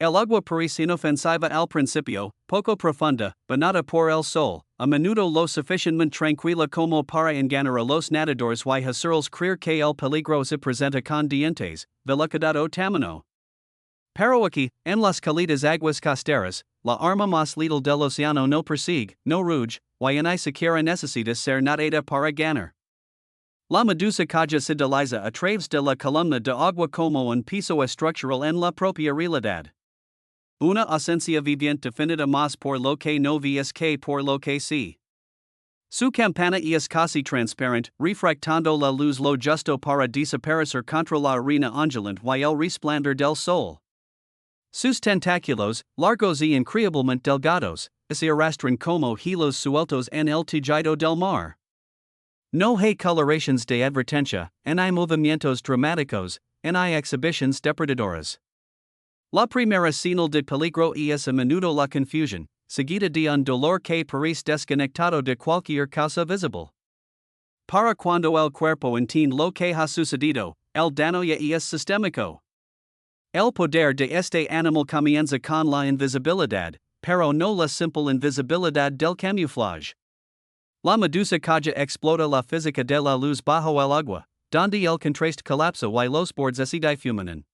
El agua parece inofensiva al principio, poco profunda, but nada por el sol, a menudo lo suficientemente tranquila como para engañar a los nadadores y hacerles creer que el peligro se presenta con dientes, velocidad o tamaño. Pero aquí, en las cálidas aguas costeras, la arma más letal del océano no persigue, no ruge, y ni siquiera necesita ser nadada para ganar. La medusa caja se desliza a través de la columna de agua como un piso estructural en la propia realidad. Una ausencia viviente definida más por lo que no ves que por lo que sí. Su campana es casi transparente, refractando la luz lo justo para desaparecer contra la arena ondulante y el resplandor del sol. Sus tentáculos, largos y increíblemente delgados, se arrastran como hilos sueltos en el tejido del mar. No hay coloraciones de advertencia, ni movimientos dramáticos, ni exhibiciones depredadoras. La primera señal de peligro es a menudo la confusión, seguida de un dolor que parece desconectado de cualquier causa visible. Para cuando el cuerpo entiende lo que ha sucedido, el daño ya es sistémico. El poder de este animal comienza con la invisibilidad, pero no la simple invisibilidad del camuflaje. La medusa caja explota la física de la luz bajo el agua, donde el contraste colapsa y los bordes se difuminan.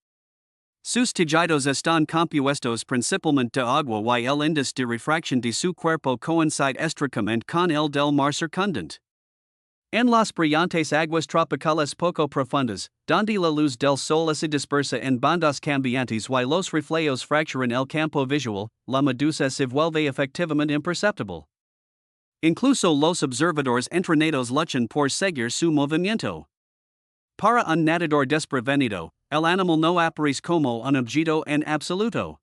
Sus tejidos están compuestos principalmente de agua y el índice de refracción de su cuerpo coincide estrechamente con el del mar circundante. En las brillantes aguas tropicales poco profundas, donde la luz del sol se dispersa en bandas cambiantes y los reflejos fracturan el campo visual, la medusa se vuelve efectivamente imperceptible. Incluso los observadores entrenados luchan por seguir su movimiento. Para un nadador desprevenido, el animal no aparece como un objeto en absoluto.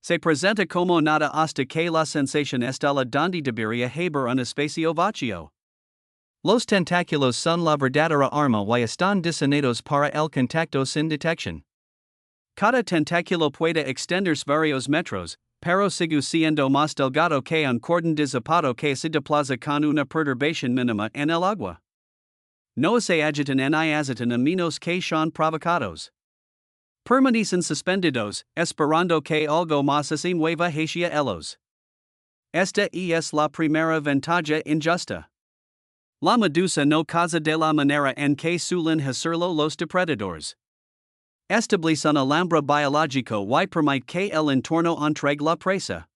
Se presenta como nada hasta que la sensación estalla donde debería haber un espacio vacío. Los tentáculos son la verdadera arma y están diseñados para el contacto sin detección. Cada tentáculo puede extenderse varios metros, pero sigue siendo más delgado que un cordón de zapato que se desplaza con una perturbación mínima en el agua. No se agitan ni azotan a menos que son provocados. Permanecen suspendidos, esperando que algo más se mueva hacia ellos. Esta es la primera ventaja injusta. La medusa no causa de la manera en que suelen hacerlo los depredadores. Establece un alambre biológico y permite que el entorno entregue la presa.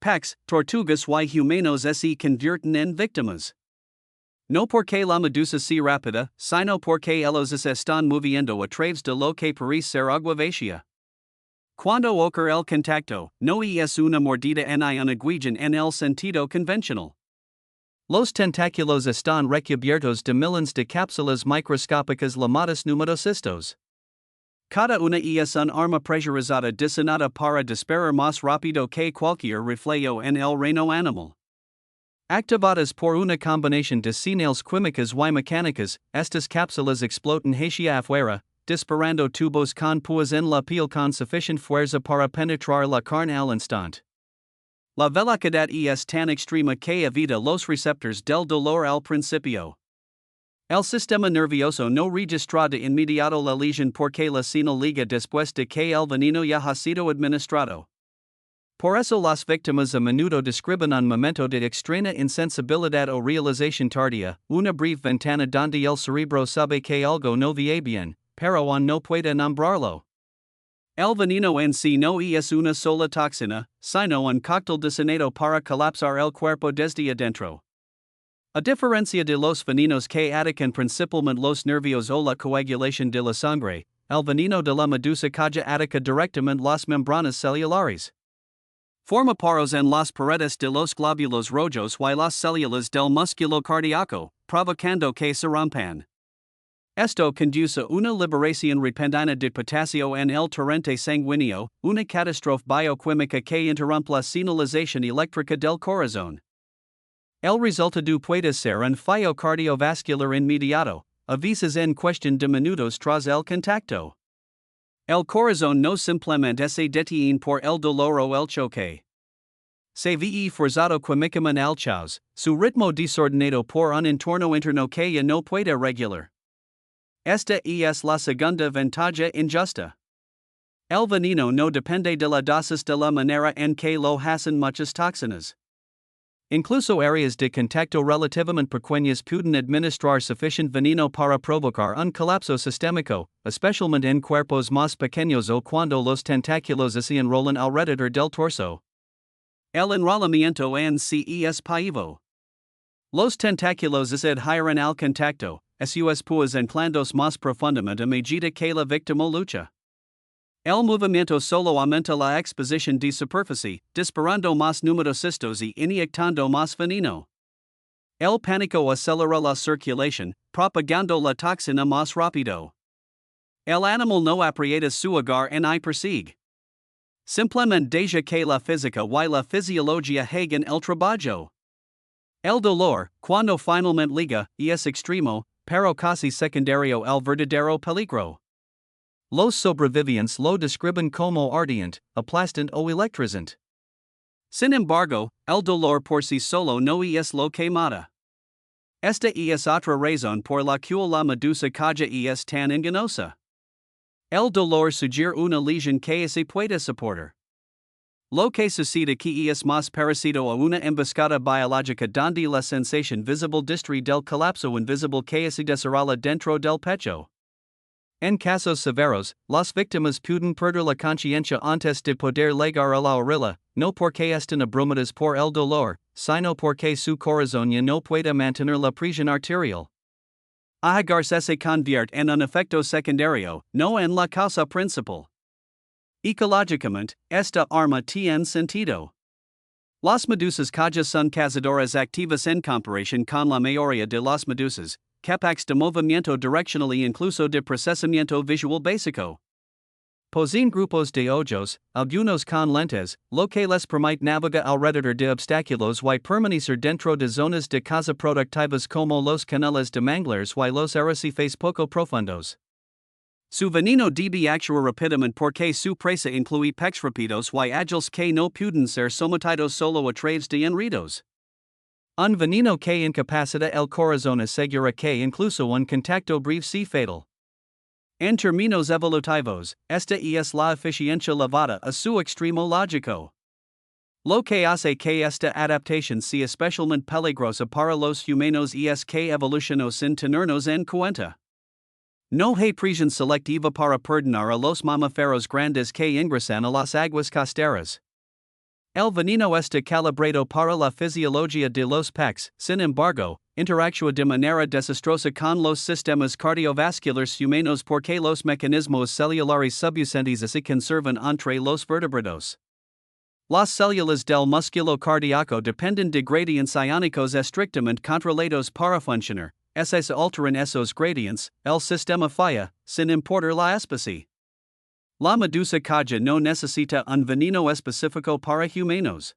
Peces, tortugas y humanos se convierten en víctimas. No porque la medusa sea rápida, sino porque ellos se están moviendo a través de lo que parece ser agua vacía. Cuando ocurre el contacto, no es una mordida ni una aguijón en el sentido convencional. Los tentáculos están recubiertos de millones de cápsulas microscópicas llamadas pneumocistos. Cada una es un arma presurizada diseñada para disparar más rápido que cualquier reflejo en el reino animal. Activadas por una combinación de señales químicas y mecánicas, estas cápsulas explotan hacia afuera, disparando tubos con púas en la piel con suficiente fuerza para penetrar la carne al instante. La velocidad es tan extrema que evita los receptores del dolor al principio. El sistema nervioso no registra de inmediato la lesión porque la señal llega después de que el veneno ya ha sido administrado. Por eso las víctimas a menudo describen un momento de extrema insensibilidad o realización tardía, una breve ventana donde el cerebro sabe que algo no va bien, pero aún no puede nombrarlo. El veneno en sí no es una sola toxina, sino un cóctel diseñado para colapsar el cuerpo desde adentro. A diferencia de los venenos que atacan principalmente los nervios o la coagulación de la sangre, el veneno de la medusa caja ataca directamente las membranas celulares. Forma poros en las paredes de los glóbulos rojos y las células del músculo cardíaco, provocando que se rompan. Esto conduce a una liberación repentina de potasio en el torrente sanguíneo, una catástrofe bioquímica que interrumpe la señalización eléctrica del corazón. El resultado puede ser un fallo cardiovascular inmediato, a veces en cuestión de minutos tras el contacto. El corazón no simplemente se detiene por el dolor o el choque. Se ve forzado químicamente al caos, su ritmo desordenado por un entorno interno que ya no puede regular. Esta es la segunda ventaja injusta. El veneno no depende de la dosis de la manera en que lo hacen muchas toxinas. Incluso áreas de contacto relativamente pequeñas pueden administrar suficient veneno para provocar un colapso sistémico, especialmente en cuerpos más pequeños o cuando los tentáculos se enrollan alrededor del torso. El enrolamiento en sí es pasivo. Los tentáculos se adhieren al contacto, eso pues anclandos más profundamente a medida que la víctima lucha. El movimiento solo aumenta la exposición de superficie, disparando más numerosistos y inyectando más veneno. El pánico acelera la circulación, propagando la toxina más rápido. El animal no aprieta su hogar en y persigue. Simplemente deja que la física y la fisiología hagan el trabajo. El dolor, cuando finalmente liga, es extremo, pero casi secundario el verdadero peligro. Los sobrevivientes lo describen como ardiente, aplastante o electrizante. Sin embargo, el dolor por sí solo no es lo que mata. Esta es otra razón por la que la medusa caja es tan engañosa. El dolor sugiere una lesión que se puede soportar. Lo que sucede que es más parecido a una emboscada biológica donde la sensación visible distrae del colapso invisible que se desarrolla dentro del pecho. En casos severos, las víctimas pueden perder la conciencia antes de poder llegar a la orilla, no porque estén abrumadas por el dolor, sino porque su corazón ya no puede mantener la presión arterial. Ahogarse se convierte en un efecto secundario, no en la causa principal. Ecológicamente, esta arma tiene sentido. Las medusas cajas son cazadoras activas en comparación con la mayoría de las medusas, capaces de movimiento direccional e incluso de procesamiento visual básico. Poseen grupos de ojos, algunos con lentes, lo que les permite navegar alrededor de obstáculos y permanecer dentro de zonas de caza productivas como los canales de manglares y los arrecifes poco profundos. Su veneno debe actuar rápidamente porque su presa incluye peces rápidos y ágiles que no pueden ser sometidos solo a través de enredos. Un veneno que incapacita el corazón asegura que incluso un contacto breve sea fatal. En términos evolutivos, esta es la eficiencia elevada a su extremo lógico. Lo que hace que esta adaptación sea especialmente peligrosa para los humanos es que evolucionó sin tenernos en cuenta. No hay presión selectiva para perdonar a los mamíferos grandes que ingresan a las aguas costeras. El veneno está calibrado para la fisiología de los peces, sin embargo, interactúa de manera desastrosa con los sistemas cardiovasculares humanos porque los mecanismos celulares subyacentes se conservan entre los vertebrados. Las células del músculo cardíaco dependen de gradientes iónicos estrictamente controlados para funcionar. Se alteran esos gradientes, el sistema falla, sin importar la especie. La medusa caja no necesita un veneno específico para humanos.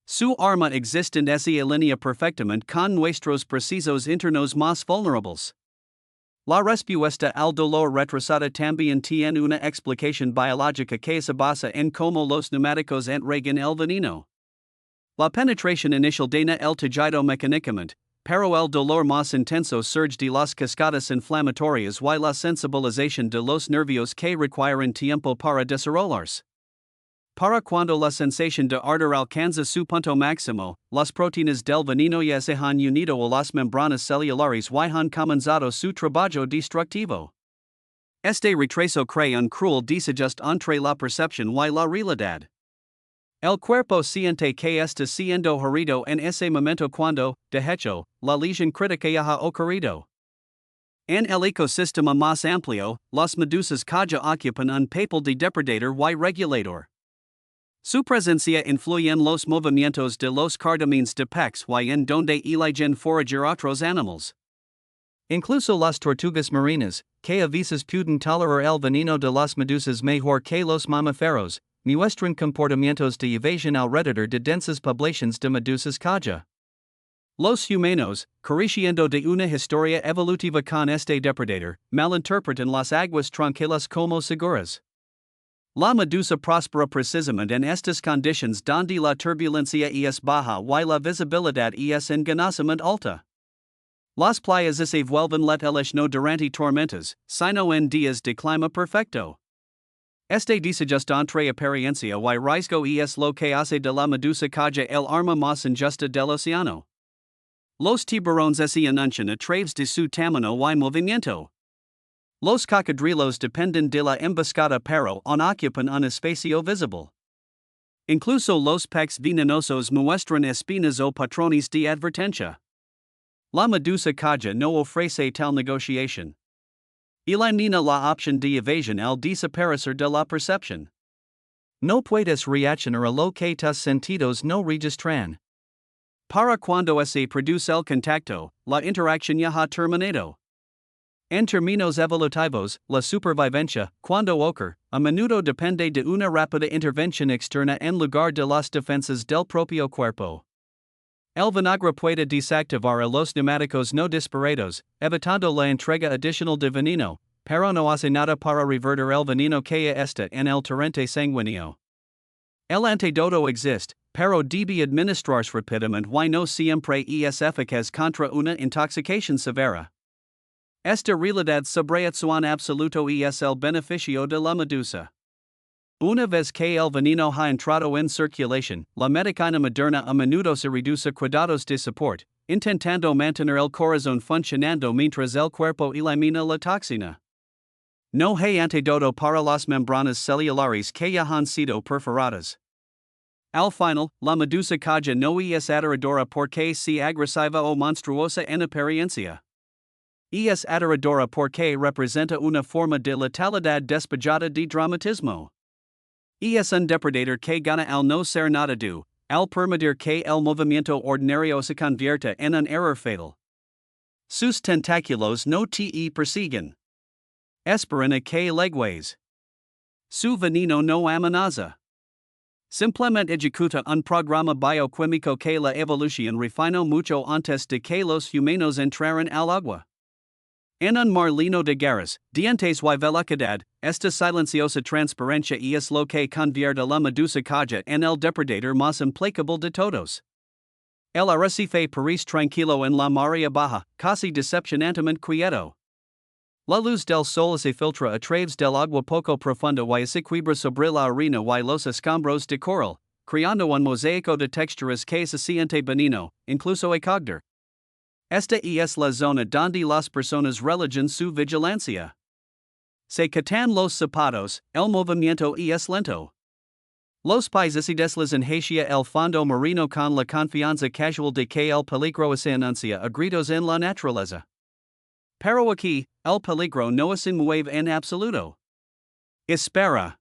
Su arma existente se alinea perfectamente con nuestros precisos internos más vulnerables. La respuesta al dolor retrasada también tiene una explicación biológica que se basa en cómo los neumáticos entregan el veneno. La penetración inicial daña el tejido mecánicamente, pero el dolor más intenso surge de las cascadas inflamatorias y la sensibilización de los nervios que requieren tiempo para desarrollarse. Para cuando la sensación de ardor alcanza su punto máximo, las proteínas del veneno ya se han unido a las membranas celulares y han comenzado su trabajo destructivo. Este retraso crea un cruel desajuste entre la percepción y la realidad. El cuerpo siente que está siendo herido en ese momento cuando, de hecho, la lesión crítica ya ha ocurrido. En el ecosistema más amplio, las medusas caja ocupan un papel de depredador y regulador. Su presencia influye en los movimientos de los cardamines de peces y en donde eligen forager otros animales. Incluso las tortugas marinas, que a veces pueden tolerar el veneno de las medusas mejor que los mamíferos, muestran comportamientos de evasión alrededor de densas poblaciones de medusas caja. Los humanos, careciendo de una historia evolutiva con este depredador, malinterpretan las aguas tranquilas como seguras. La medusa prospera precisamente en estas condiciones donde la turbulencia es baja y la visibilidad es engañosamente alta. Las playas se vuelven letales no durante tormentas, sino en días de clima perfecto. Este desajustante apariencia y riesgo es lo que hace de la medusa caja el arma más injusta del océano. Los tiburones se anuncian a través de su tamaño y movimiento. Los cocodrilos dependen de la emboscada pero no ocupan un espacio visible. Incluso los peces venenosos muestran espinas o patrones de advertencia. La medusa caja no ofrece tal negociación. Elimina la opción de evasión al desaparecer de la percepción. No puedes reaccionar a lo que tus sentidos no registran. Para cuando se produce el contacto, la interacción ya ha terminado. En términos evolutivos, la supervivencia, cuando ocurre, a menudo depende de una rápida intervención externa en lugar de las defensas del propio cuerpo. El vinagre puede desactivar a los neumáticos no disparados, evitando la entrega adicional de veneno, pero no hace nada para revertir el veneno que está en el torrente sanguíneo. El antídoto existe, pero debe administrarse rápidamente y no siempre es eficaz contra una intoxicación severa. Esta realidad sobreactúa en absoluto es el beneficio de la medusa. Una vez que el veneno ha entrado en circulación, la medicina moderna a menudo se reduce cuidados de soporte, intentando mantener el corazón funcionando mientras el cuerpo elimina la toxina. No hay antídoto para las membranas celulares que ya han sido perforadas. Al final, la medusa caja no es aterradora porque se agresiva o monstruosa en apariencia. Es aterradora porque representa una forma de letalidad despejada de dramatismo. Es un depredador que gana al no ser nadado, al permitir que el movimiento ordinario se convierta en un error fatal. Sus tentáculos no te persiguen. Esperan a que legües. Su veneno no amenaza. Simplemente ejecuta un programa bioquímico que la evolución refinó mucho antes de que los humanos entraran al agua. En un mar lleno de garras, dientes y velocidad, esta silenciosa transparencia es lo que convierte a la medusa caja en el depredador más implacable de todos. El arrecife parece tranquilo en la marea baja, casi decepcionantemente quieto. La luz del sol se filtra a través del agua poco profunda y se quiebra sobre la arena y los escombros de coral, creando un mosaico de texturas que se siente benigno, incluso acogedor. Esta es la zona donde las personas religen su vigilancia. Se quitan los zapatos, el movimiento es lento. Los pies se deslizan hacia el fondo marino con la confianza casual de que el peligro se anuncia a gritos en la naturaleza. Pero aquí, el peligro no se mueve en absoluto. Espera.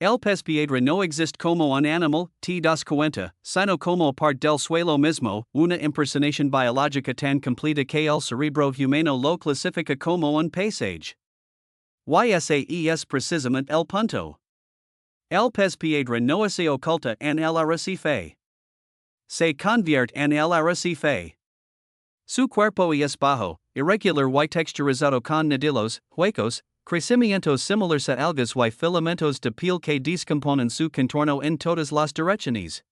El pez piedra no existe como un animal, te das cuenta, sino como parte del suelo mismo, una impersonación biológica tan completa que el cerebro humano lo clasifica como un paisaje. Ese es precisamente el punto. El pez piedra no se oculta en el arrecife. Se convierte en el arrecife. Su cuerpo es bajo, irregular y texturizado con nudillos, huecos, crecimientos similares a algas y filamentos de piel que descomponen su contorno en todas las direcciones.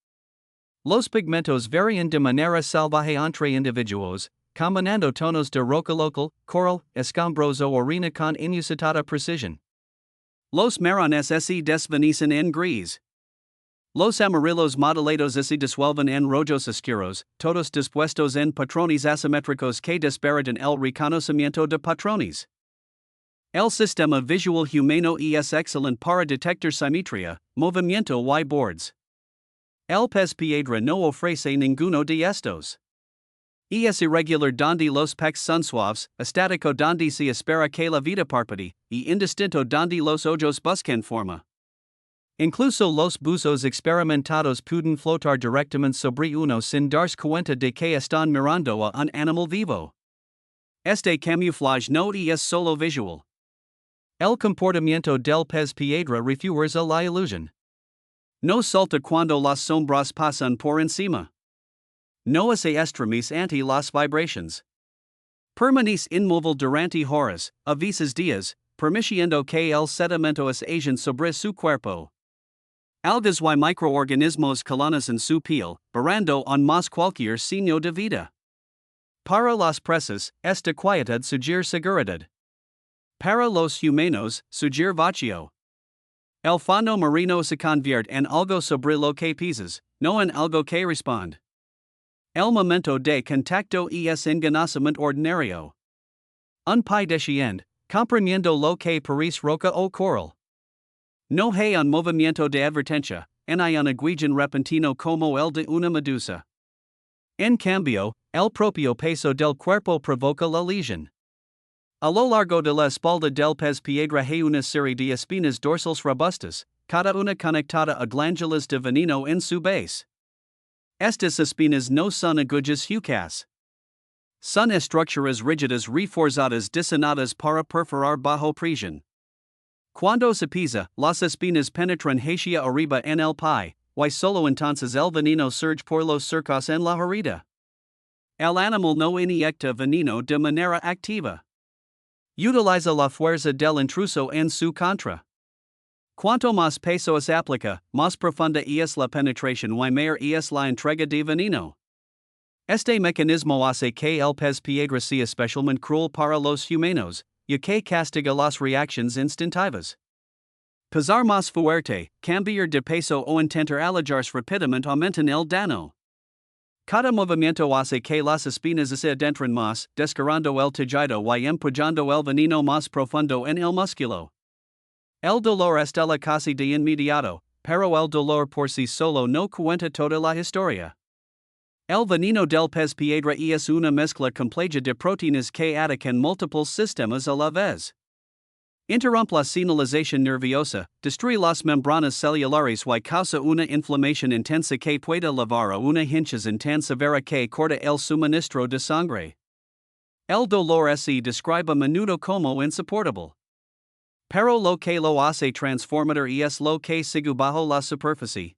Los pigmentos varían de manera salvaje entre individuos, combinando tonos de roca local, coral, escombroso o arena con inusitada precisión. Los marrones se desvanecen en gris. Los amarillos modelados se disuelven en rojos oscuros, todos dispuestos en patrones asimétricos que disparan el reconocimiento de patrones. El sistema visual humano es excelente para detectar simetría, movimiento y bordes. El pez piedra no ofrece ninguno de estos. Es irregular donde los peces son suaves, estático donde se espera que la vida parpadee, y indistinto donde los ojos buscan forma. Incluso los buzos experimentados pueden flotar directamente sobre uno sin darse cuenta de que están mirando a un animal vivo. Este camuflaje no es solo visual. El comportamiento del pez piedra refuerza la ilusión. No salta cuando las sombras pasan por encima. No se estremece ante las vibrations. Permanece inmóvil durante horas, a veces días, permitiendo que el sedimento se agite sobre su cuerpo. Algas y microorganismos colonizan su piel, barrando en más cualquier signo de vida. Para las presas, esta quietud sugiere seguridad. Para los humanos, sugiere vacío. El fondo marino se convierte en algo sobre lo que pisas, no en algo que responde. El momento de contacto es engañosamente ordinario. Un pie desciende, comprendiendo lo que parece roca o coral. No hay un movimiento de advertencia, ni un aguijón repentino como el de una medusa. En cambio, el propio peso del cuerpo provoca la lesión. A lo largo de la espalda del pez piedra hay una serie de espinas dorsales robustas, cada una conectada a glándulas de veneno en su base. Estas espinas no son agujas huecas. Son estructuras rígidas reforzadas diseñadas para perforar bajo presión. Cuando se pisa, las espinas penetran hacia arriba en el pie, y solo entonces el veneno surge por los surcos en la herida. El animal no inyecta veneno de manera activa. Utiliza la fuerza del intruso en su contra. Cuanto más peso se aplica, más profunda es la penetración y mayor es la entrega de veneno. Este mecanismo hace que el pez piedra sea especialmente cruel para los humanos, ya que castiga las reacciones instintivas. Pesar más fuerte, cambiar de peso o intentar alejarse rápidamente aumentan el daño. Cada movimiento hace que las espinas se adentren más, desgarrando el tejido y empujando el veneno más profundo en el músculo. El dolor es de la casi de inmediato, pero el dolor por sí solo no cuenta toda la historia. El veneno del pez piedra es una mezcla compleja de proteínas que atacan múltiples sistemas a la vez. Interrumpe la señalización nerviosa, destruye las membranas celulares y causa una inflamación intensa que puede llevar a una hinchazón tan severa que corta el suministro de sangre. El dolor se describe a menudo como insoportable. Pero lo que lo hace transformador es lo que sigue bajo la superficie.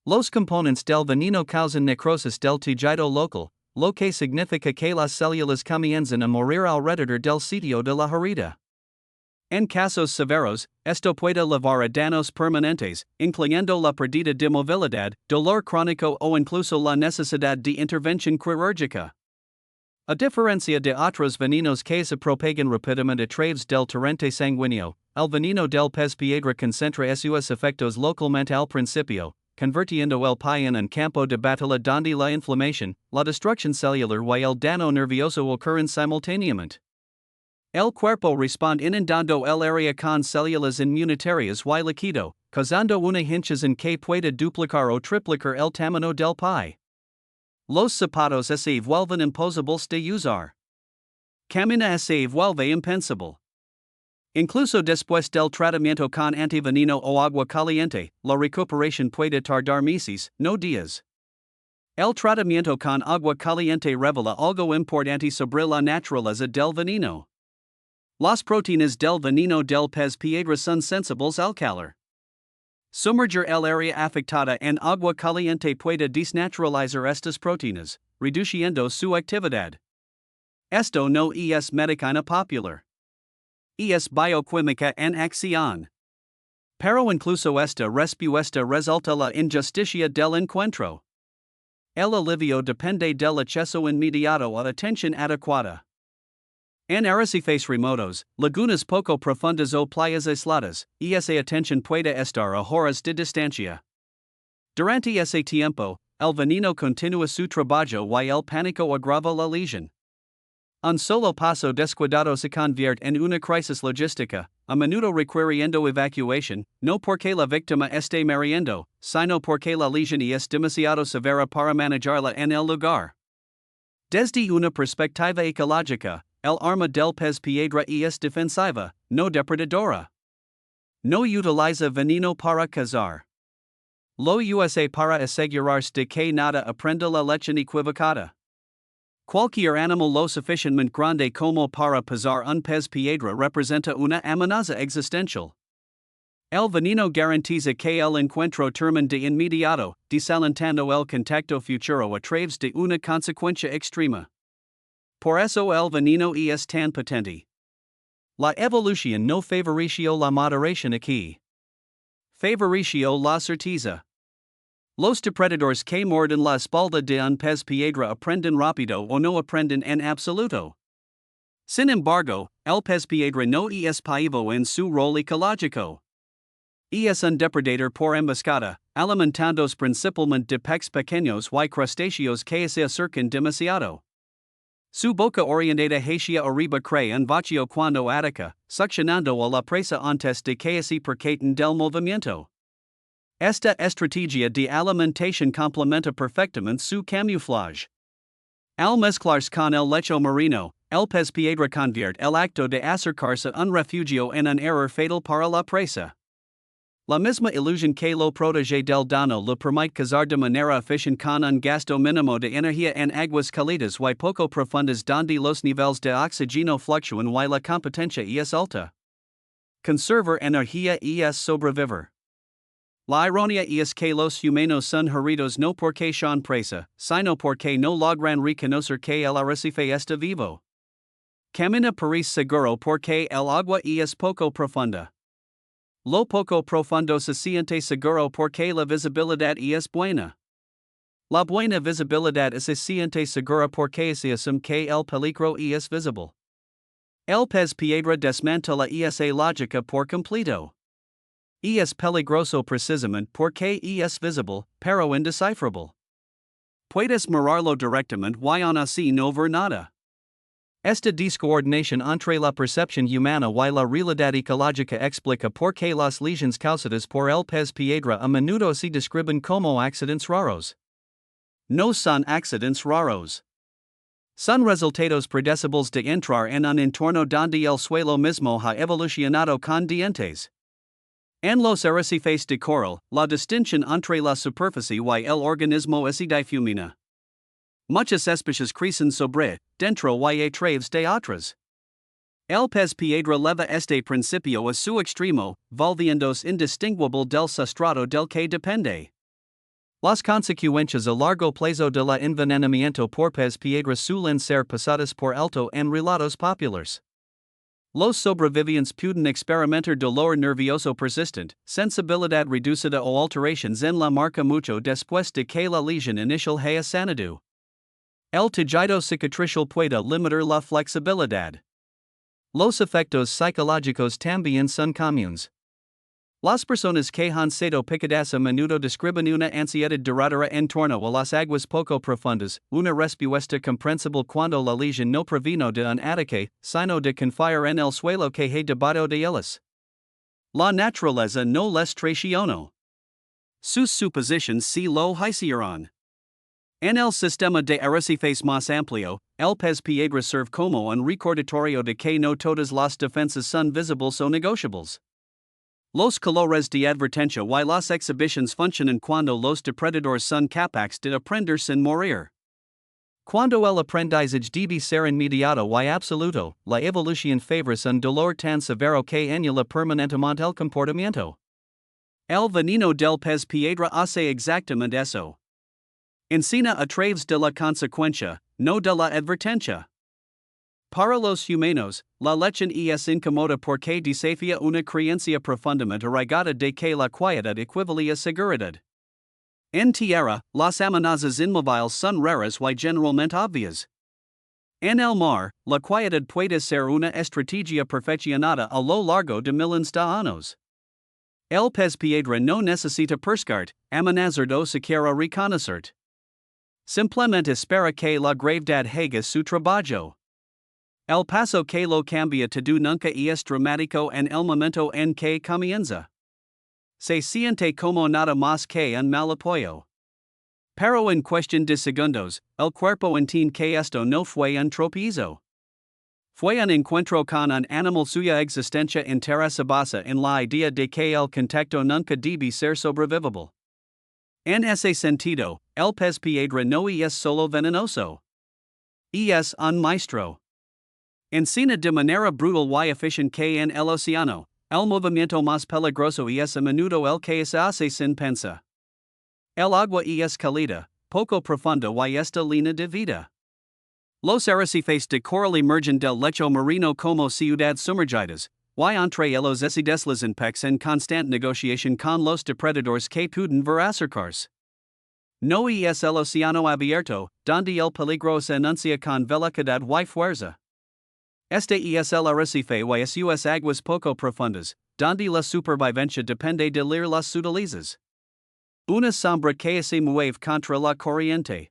Los componentes del veneno causan necrosis del tejido local, lo que significa que las células comienzan a morir alrededor del sitio de la herida. En casos severos, esto puede llevar a daños permanentes, incluyendo la pérdida de movilidad, dolor crónico o incluso la necesidad de intervención quirúrgica. A diferencia de otros venenos que se propagan rápidamente a través del torrente sanguíneo, el veneno del pez piedra concentra sus efectos localmente al principio, convirtiendo el pie en un campo de batalla donde la inflamación, la destrucción celular y el daño nervioso ocurren simultáneamente. El cuerpo responde inundando el área con células inmunitarias y líquido, causando una hinchazón que puede duplicar o triplicar el tamaño del pie. Los zapatos se vuelven imposibles de usar. Camina se vuelve impensable. Incluso después del tratamiento con antiveneno o agua caliente, la recuperación puede tardar meses, no días. El tratamiento con agua caliente revela algo importante sobre la naturaleza del veneno. Las proteínas del veneno del pez piedra son sensibles al calor. Sumergir el área afectada en agua caliente puede desnaturalizar estas proteínas, reduciendo su actividad. Esto no es medicina popular. Es bioquímica en acción. Pero incluso esta respuesta resulta la injusticia del encuentro. El alivio depende del acceso inmediato a atención adecuada. En arrecifes remotos, lagunas poco profundas o playas aisladas, esa atención puede estar a horas de distancia. Durante ese tiempo, el veneno continúa su trabajo y el pánico agrava la lesión. Un solo paso descuidado se convierte en una crisis logística, a menudo requiriendo evacuación, no porque la víctima esté muriendo, sino porque la lesión es demasiado severa para manejarla en el lugar. Desde una perspectiva ecológica, el arma del pez piedra es defensiva, no depredadora. No utiliza veneno para cazar. Lo usa para asegurarse de que nada aprenda la leche equivocada. Cualquier animal lo suficientemente grande como para pisar un pez piedra representa una amenaza existencial. El veneno garantiza que el encuentro termine de inmediato, desalentando el contacto futuro a través de una consecuencia extrema. Por eso el veneno es tan potente. La evolución no favoreció la moderación aquí. Favoreció la certeza. Los depredadores que muerden la espalda de un pez piedra aprenden rápido o no aprenden en absoluto. Sin embargo, el pez piedra no es paivo en su rol ecológico. Es un depredador por emboscada, alimentándose principalmente de peces pequeños y crustáceos que se acercan demasiado. Su boca orientada hacia arriba crea un vacío cuando ataca, succionando a la presa antes de que se percaten del movimiento. Esta estrategia de alimentación complementa perfectamente su camuflaje. Al mezclarse con el lecho marino, el pez piedra convierte el acto de acercarse a un refugio en un error fatal para la presa. La misma ilusión que lo protege del daño le permite cazar de manera eficiente con un gasto mínimo de energía en aguas cálidas y poco profundas donde los niveles de oxígeno fluctúan y la competencia es alta. Conservar energía es sobrevivir. La ironía es que los humanos son heridos no porque son presa, sino porque no logran reconocer que el arrecife está vivo. Camina parece seguro porque el agua es poco profunda. Lo poco profundo se siente seguro porque la visibilidad es buena. La buena visibilidad se siente segura porque se asume que el peligro es visible. El pez piedra desmantela esa lógica por completo. Es peligroso precisamente porque es visible, pero indecifrable. Puedes mirarlo directamente y aún así no ver nada. Esta descoordinación entre la percepción humana y la realidad ecológica explica por qué las lesiones causadas por el pez piedra a menudo se describen como accidentes raros. No son accidentes raros. Son resultados predecibles de entrar en un entorno donde el suelo mismo ha evolucionado con dientes. En los arrecifes de coral, la distinción entre la superficie y el organismo se difumina. Muchas especies crecen sobre, dentro y a través de otras. El pez piedra leva este principio a su extremo, volviéndose indistinguible del sustrato del que depende. Las consecuencias a largo plazo de la envenenamiento por pez piedra suelen ser pasadas por alto en relatos populares. Los sobrevivientes pueden experimentar dolor nervioso persistente, sensibilidad reducida o alteraciones en la marca mucho después de que la lesión inicial haya sanado. El tejido cicatricial puede limitar la flexibilidad. Los efectos psicológicos también son comunes. Las personas que han sido picadas a menudo describen una ansiedad duradera en torno a las aguas poco profundas, una respuesta comprensible cuando la lesión no provino de un ataque, sino de confiar en el suelo que ha debajo de ellas. La naturaleza no les traicionó. Sus suposiciones sí lo hicieron. En el sistema de arrecifes más amplio, el pez piedra serve como un recordatorio de que no todas las defensas son visibles o negociables. Los colores de advertencia y las exhibiciones funcionan cuando los depredadores son capaces de aprender sin morir. Cuando el aprendizaje debe ser inmediato y absoluto, la evolución favorece un dolor tan severo que anula permanentemente el comportamiento. El veneno del pez piedra hace exactamente eso. Encina a través de la consecuencia, no de la advertencia. Para los humanos, la leche es incomoda porque desafía una creencia profundamente arraigada de que la quietud equivale a seguridad. En tierra, las amenazas inmóviles son raras y generalmente obvias. En el mar, la quietud puede ser una estrategia perfeccionada a lo largo de miles de años. El pez piedra no necesita pescar, amenazar o siquiera reconocer. Simplemente espera que la gravedad haga su trabajo. El paso que lo cambia todo nunca es dramático en el momento en que comienza. Se siente como nada más que un mal apoyo. Pero en cuestión de segundos, el cuerpo entiende que esto no fue un tropiezo. Fue un encuentro con un animal cuya existencia entera se basa en la idea de que el contacto nunca debe ser sobrevivible. En ese sentido, el pez piedra no es solo venenoso. Es un maestro. Encina de manera brutal y eficiente que en el océano, el movimiento más peligroso es a menudo el que se hace sin pensar. El agua es cálida, poco profunda y está llena de vida. Los arrecifes de coral emergen del lecho marino como ciudades sumergidas, y entre ellos se deslizan peces en constante negociación con los depredadores que pueden ver acercarse. No es el océano abierto, donde el peligro se anuncia con velocidad y fuerza. Este es el arrecife y sus aguas poco profundas, donde la supervivencia depende de las sudalizas. Una sombra que se mueve contra la corriente.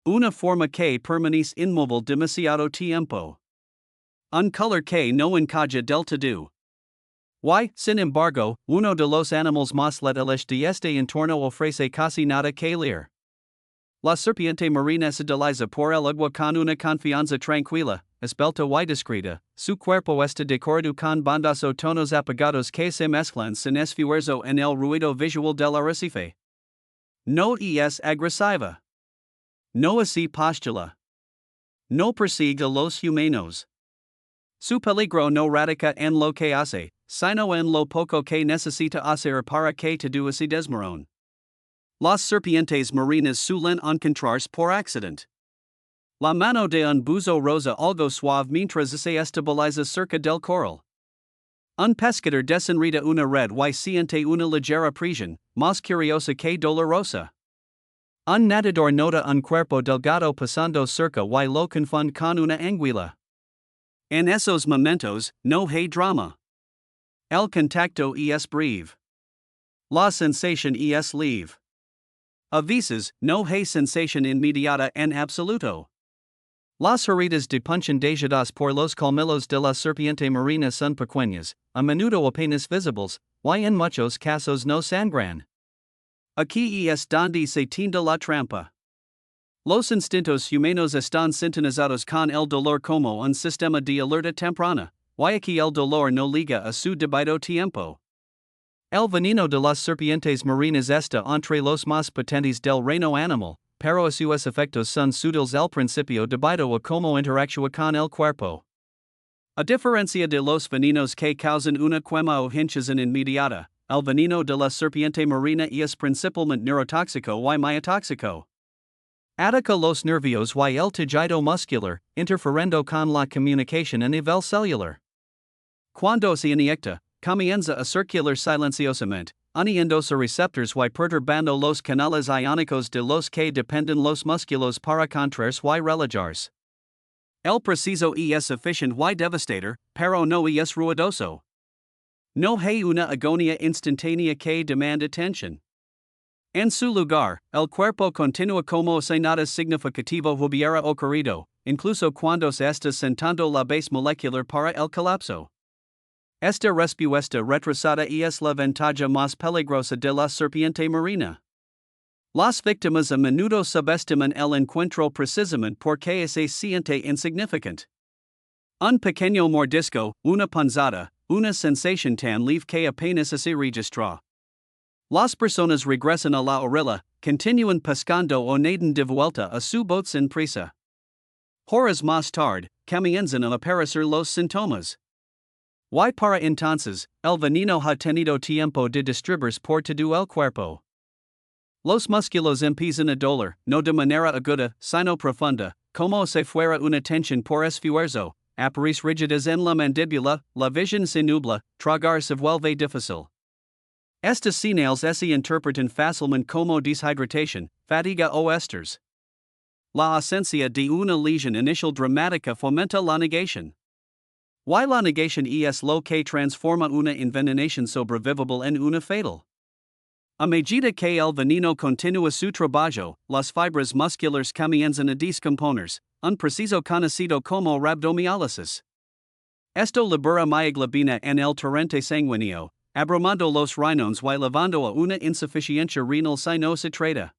Una forma que permanece inmóvil demasiado tiempo. Un color que no encaja del todo. Sin embargo, uno de los animales más letales de este entorno ofrece casi nada que leer. La serpiente marina se desliza por el agua con una confianza tranquila, esbelta y discreta, su cuerpo está decorado con bandas o tonos apagados que se mezclan sin esfuerzo en el ruido visual del arrecife. No es agresiva. No así postula. No persigue a los humanos. Su peligro no radica en lo que hace, sino en lo poco que necesita hacer para que todo se desmorone. Las serpientes marinas suelen encontrarse por accidente. La mano de un buzo rosa algo suave mientras se estabiliza cerca del coral. Un pescador desenreda una red y siente una ligera presión, más curiosa que dolorosa. Un nadador nota un cuerpo delgado pasando cerca y lo confunde con una anguila. En esos momentos, no hay drama. El contacto es breve. La sensación es leve. A veces, no hay sensación inmediata en absoluto. Las heridas de punción dejadas por los colmillos de la serpiente marina son pequeñas, a menudo apenas visibles, y en muchos casos no sangran. Aquí es donde se tiende la trampa. Los instintos humanos están sintonizados con el dolor como un sistema de alerta temprana, y aquí el dolor no liga a su debido tiempo. El veneno de las serpientes marinas está entre los más potentes del reino animal, pero sus efectos son sutiles al principio debido a cómo interactúa con el cuerpo. A diferencia de los venenos que causan una quema o hinchazón inmediata, el veneno de la serpiente marina es principalmente neurotóxico y myotóxico. Ataca los nervios y el tejido muscular, interfiriendo con la comunicación a nivel celular. Cuando se inyecta, comienza a circular silenciosamente, uniéndose receptores y perturbando los canales iónicos de los que dependen los músculos para contraerse y relajarse. El preciso es eficiente y devastador, pero no es ruidoso. No hay una agonía instantánea que demanda atención. En su lugar, el cuerpo continúa como si nada significativo hubiera ocurrido, incluso cuando se está sentando la base molecular para el colapso. Esta respuesta retrasada es la ventaja más peligrosa de la serpiente marina. Las víctimas a menudo subestiman el encuentro precisamente porque se siente insignificante. Un pequeño mordisco, una punzada, una sensación tan leve que apenas se registra. Las personas regresan a la orilla, continúan pescando o nadan de vuelta a su bote sin prisa. Horas más tarde, comienzan a aparecer los síntomas. Y para entonces, el veneno ha tenido tiempo de distribuirse por todo el cuerpo. Los músculos empiezan a doler, no de manera aguda, sino profunda, como si fuera una tensión por esfuerzo, aparece rigidez en la mandíbula, la visión se nubla, tragar se vuelve difícil. Estas señales se interpretan fácilmente como deshidratación, fatiga o estrés. La ausencia de una lesión inicial dramática fomenta la negación. Y la negación es lo que transforma una envenenación sobrevivable en una fatal. A medida que el veneno continúa su trabajo, las fibras musculares comienzan a descomponerse, un proceso conocido como rhabdomyolysis. Esto libera myoglobina en el torrente sanguíneo, abrumando los riñones y llevando a una insuficiencia renal si no se trata.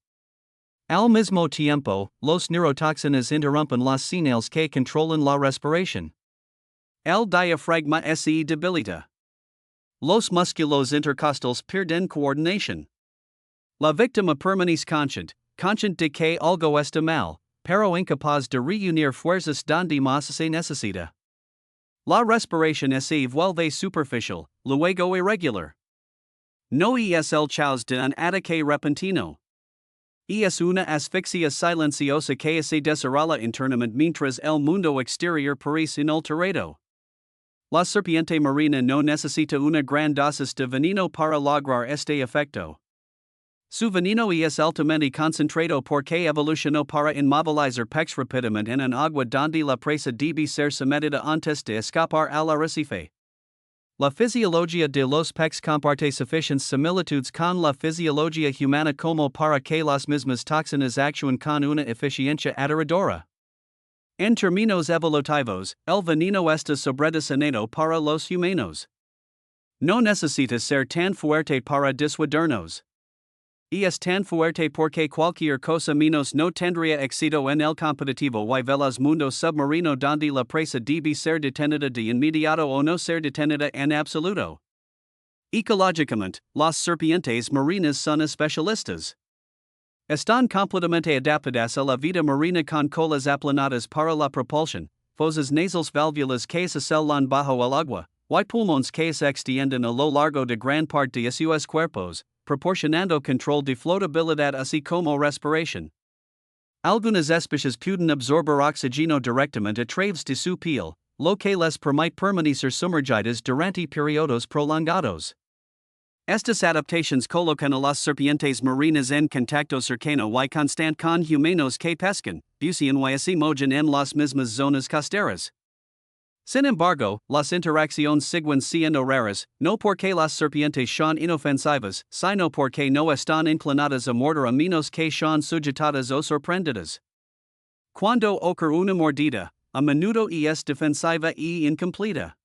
Al mismo tiempo, los neurotoxines interrumpen las señales que controlan la respiración. El diafragma se debilita. Los músculos intercostales pierden coordinación. La víctima permanece consciente de que algo está mal, pero incapaz de reunir fuerzas donde más se necesita. La respiración se vuelve superficial, luego irregular. No es el caos de un ataque repentino. Es una asfixia silenciosa que se desarrolla internamente mientras el mundo exterior parece inalterado. La serpiente marina no necesita una gran dosis de veneno para lograr este efecto. Su veneno es altamente concentrado porque evolucionó para inmovilizar peces rápidamente en un agua donde la presa debe ser sometida antes de escapar al arrecife. La fisiología de los peces comparte suficientes similitudes con la fisiología humana como para que las mismas toxinas actúen con una eficiencia aterradora. En términos evolutivos, el veneno está sobrediseñado para los humanos. No necesita ser tan fuerte para disuadirnos. Y es tan fuerte porque cualquier cosa menos no tendría éxito en el competitivo y veloz mundo submarino donde la presa debe ser detenida de inmediato o no ser detenida en absoluto. Ecológicamente, las serpientes marinas son especialistas. Están completamente adaptadas a la vida marina con colas aplanadas para la propulsión, fosas nasales válvulas que se celán bajo el agua, y pulmones que se extienden a lo largo de gran parte de sus cuerpos, proporcionando control de flotabilidad así como respiración. Algunas especies pueden absorber oxígeno directamente a través de su piel, lo que les permite permanecer sumergidas durante periodos prolongados. Estas adaptaciones colocan a las serpientes marinas en contacto cercano y constante con humanos que pescan, bucean y se mojan en las mismas zonas costeras. Sin embargo, las interacciones siguen siendo raras, no porque las serpientes son inofensivas, sino porque no están inclinadas a morder a menos que sean sujetadas o sorprendidas. Cuando ocurre una mordida, a menudo es defensiva y incompleta.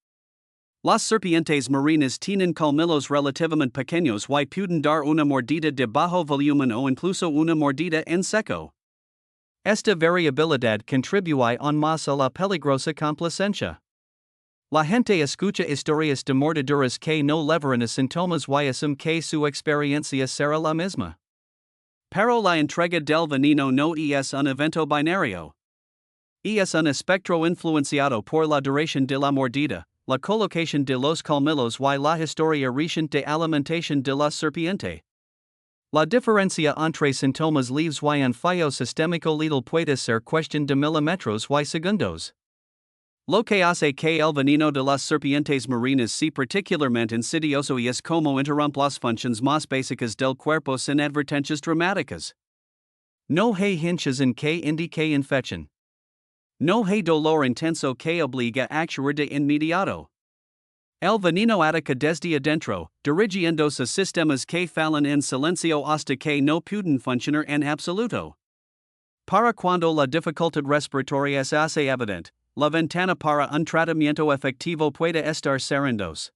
Las serpientes marinas tienen colmillos relativamente pequeños y pueden dar una mordida de bajo volumen o incluso una mordida en seco. Esta variabilidad contribuye aún más a la peligrosa complacencia. La gente escucha historias de mordeduras que no leveran a síntomas y asume que su experiencia será la misma. Pero la entrega del veneno no es un evento binario. Es un espectro influenciado por la duración de la mordida, la colocación de los colmillos y la historia reciente de alimentación de la serpiente. La diferencia entre síntomas leves y un fallo sistémico letal puede ser cuestión de milímetros y segundos. Lo que hace que el veneno de las serpientes marinas sea particularmente insidioso es como interrumpe las funciones más básicas del cuerpo sin advertencias dramáticas. No hay hinchas en que indique infección. No hay dolor intenso que obliga a actuar de inmediato. El veneno ataca desde adentro, dirigiéndose a sistemas que fallan en silencio hasta que no pueden funcionar en absoluto. Para cuando la dificultad respiratoria se hace evidente, la ventana para un tratamiento efectivo puede estar cerrándose.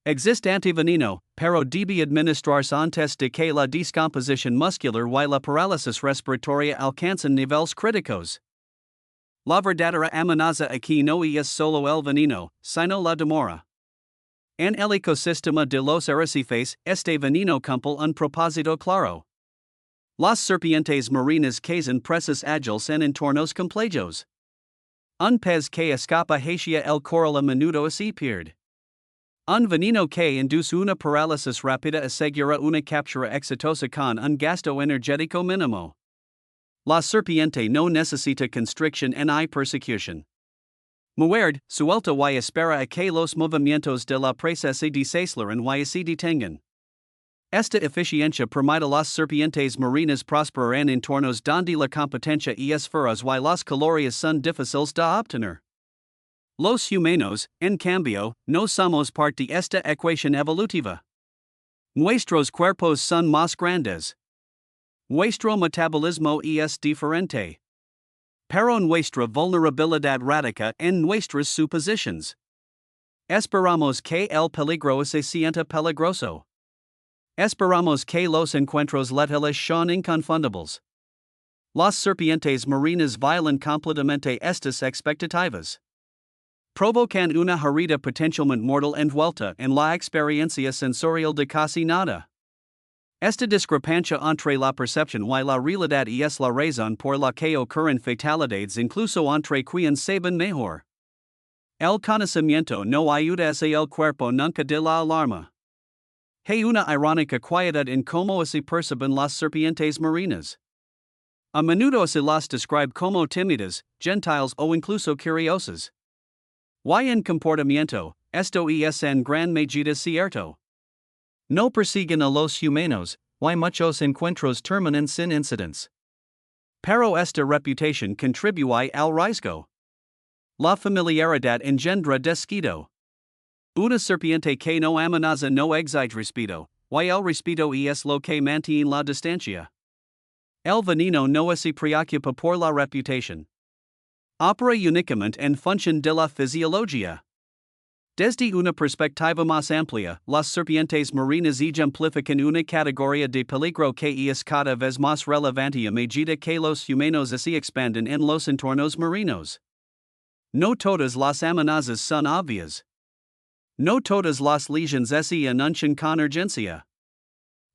Existe antiveneno, pero debe administrarse antes de que la descomposición muscular y la parálisis respiratoria alcancen niveles críticos. La verdadera amenaza aquí no es solo el veneno, sino la demora. En el ecosistema de los arrecifes, este veneno cumple un propósito claro. Las serpientes marinas cazan presas ágiles en entornos complejos. Un pez que escapa hacia el coral a menudo se pierde. Un veneno que induce una parálisis rápida asegura una captura exitosa con un gasto energético mínimo. La serpiente no necesita constricción ni persecución. Muerde, suelta y espera a que los movimientos de la presa se desaceleren y se detengan. Esta eficiencia permite a las serpientes marinas prosperar en entornos donde la competencia es feroz y las calorías son difíciles de obtener. Los humanos, en cambio, no somos parte de esta ecuación evolutiva. Nuestros cuerpos son más grandes. Nuestro metabolismo es diferente. Pero nuestra vulnerabilidad radica en nuestras suposiciones. Esperamos que el peligro se sienta peligroso. Esperamos que los encuentros letales sean inconfundibles. Las serpientes marinas violan completamente estas expectativas. Provocan una herida potencialmente mortal envuelta en la experiencia sensorial de casi nada. Esta discrepancia entre la percepción y la realidad es la razón por la que ocurren fatalidades incluso entre quienes saben mejor. El conocimiento no ayuda a el cuerpo nunca de la alarma. Hay una irónica quietud en cómo se perciben las serpientes marinas. A menudo se las describe como tímidas, gentiles o incluso curiosas. Y en comportamiento, esto es en gran medida cierto. No persiguen a los humanos, y muchos encuentros terminan sin incidents. Pero esta reputación contribuye al riesgo. La familiaridad engendra desquito. Una serpiente que no amenaza no exige respeto, y el respeto es lo que mantiene la distancia. El veneno no se preocupa por la reputación. Opera únicamente en función de la fisiología. Desde una perspectiva más amplia, las serpientes marinas ejemplifican una categoría de peligro que es cada vez más relevante a medida que los humanos se expanden en los entornos marinos. No todas las amenazas son obvias. No todas las lesiones se anuncian con urgencia.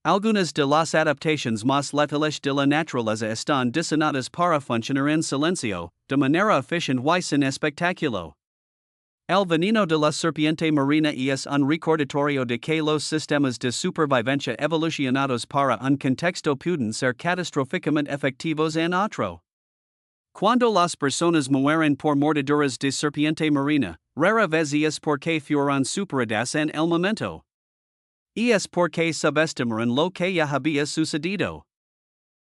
Algunas de las adaptaciones más letales de la naturaleza están diseñadas para funcionar en silencio, de manera eficiente y sin espectáculo. El veneno de la serpiente marina es un recordatorio de que los sistemas de supervivencia evolucionados para un contexto pueden ser catastróficamente efectivos en otro. Cuando las personas mueren por mordeduras de serpiente marina, rara vez es porque fueron superadas en el momento. Es porque subestimaron lo que ya había sucedido.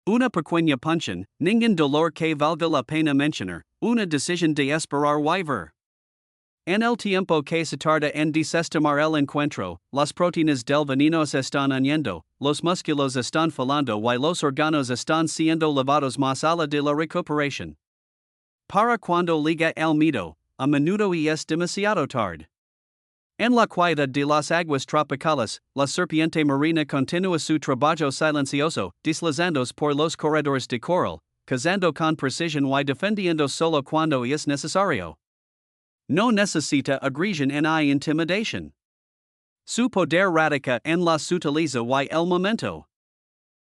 Una pequeña punción, ningún dolor que valga la pena mencionar, una decisión de esperar y ver. En el tiempo que se tarda en desestimar el encuentro, las proteínas del veneno se están uniendo, los músculos están falando y los órganos están siendo lavados más allá de la recuperación. Para cuando liga el miedo, a menudo es demasiado tarde. En la quietud de las aguas tropicales, la serpiente marina continúa su trabajo silencioso, deslizándose por los corredores de coral, cazando con precisión y defendiendo solo cuando es necesario. No necesita agresión ni intimidación. Su poder radica en la sutileza y el momento.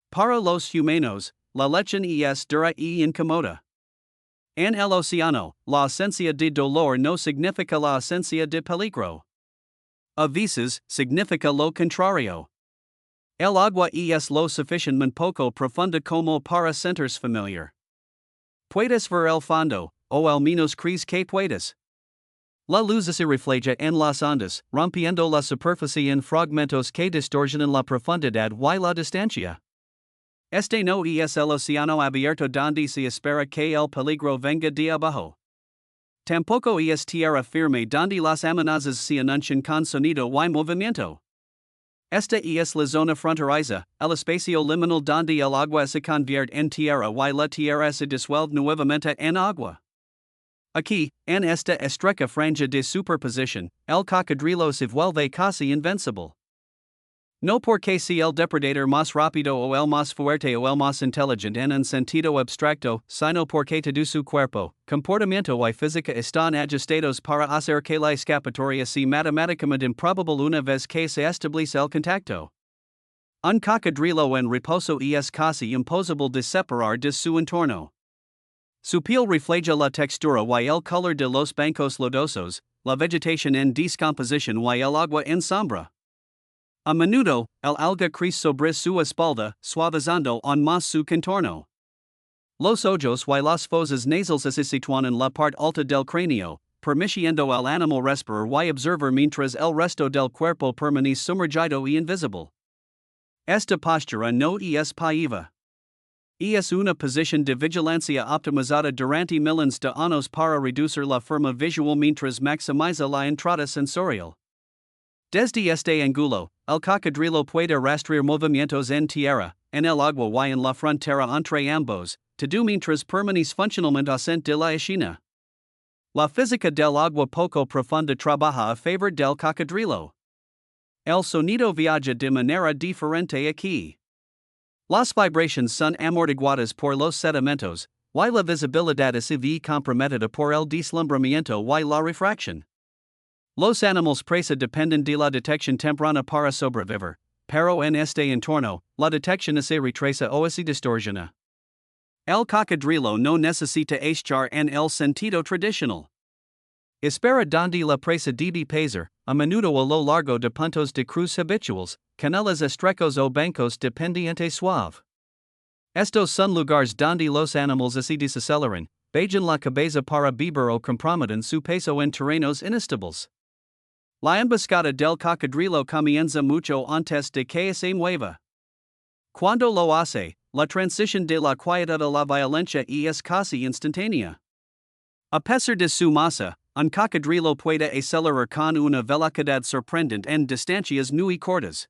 Para los humanos, la lección es dura y incómoda. En el océano, la ausencia de dolor no significa la ausencia de peligro. A veces, significa lo contrario. El agua es lo suficientemente poco profunda como para sentirse familiar. Puedes ver el fondo, o al menos crees que puedes. La luz se refleja en las ondas, rompiendo la superficie en fragmentos que distorsionan la profundidad y la distancia. Este no es el océano abierto donde se espera que el peligro venga de abajo. Tampoco es tierra firme donde las amenazas se anuncian con sonido y movimiento. Esta es la zona fronteriza, el espacio liminal donde el agua se convierte en tierra y la tierra se disuelve nuevamente en agua. Aquí, en esta estrecha franja de superposición, el cocodrilo se vuelve casi invencible. No porque sea el depredador más rápido o el más fuerte o el más inteligente en un sentido abstracto, sino porque todo su cuerpo, comportamiento y física están ajustados para hacer que la escapatoria sea matemáticamente improbable una vez que se establece el contacto. Un cocodrilo en reposo es casi imposible de separar de su entorno. Su piel refleja la textura y el color de los bancos lodosos, la vegetación en descomposición y el agua en sombra. A menudo, el alga crece sobre su espalda, suavizando aún más su contorno. Los ojos y las fosas nasales se sitúan en la parte alta del cráneo, permitiendo al animal respirar y observar mientras el resto del cuerpo permanece sumergido y invisible. Esta postura no es pasiva. Es una posición de vigilancia optimizada durante millones de años para reducir la forma visual mientras maximiza la entrada sensorial. Desde este ángulo, el cocodrilo puede rastrear movimientos en tierra, en el agua y en la frontera entre ambos, todo mientras permanece funcionalmente ausente de la escena. La física del agua poco profunda trabaja a favor del cocodrilo. El sonido viaja de manera diferente aquí. Las vibraciones son amortiguadas por los sedimentos, y la visibilidad se ve comprometida por el deslumbramiento y la refracción. Los animales presa dependen de la detección temprana para sobrevivir, pero en este entorno, la detección se retrasa o se distorsiona. El cocodrilo no necesita echar en el sentido tradicional. Espera donde la presa debe pasar, a menudo a lo largo de puntos de cruz habituales, canales estrechos o bancos de pendiente suave. Estos son lugares donde los animales se desaceleran, bajan la cabeza para beber o comprometen su peso en terrenos inestables. La emboscada del cocodrilo comienza mucho antes de que se mueva. Cuando lo hace, la transición de la quietud a la violencia es casi instantánea. A pesar de su masa, un cocodrilo puede acelerar con una velocidad sorprendente en distancias muy cortas.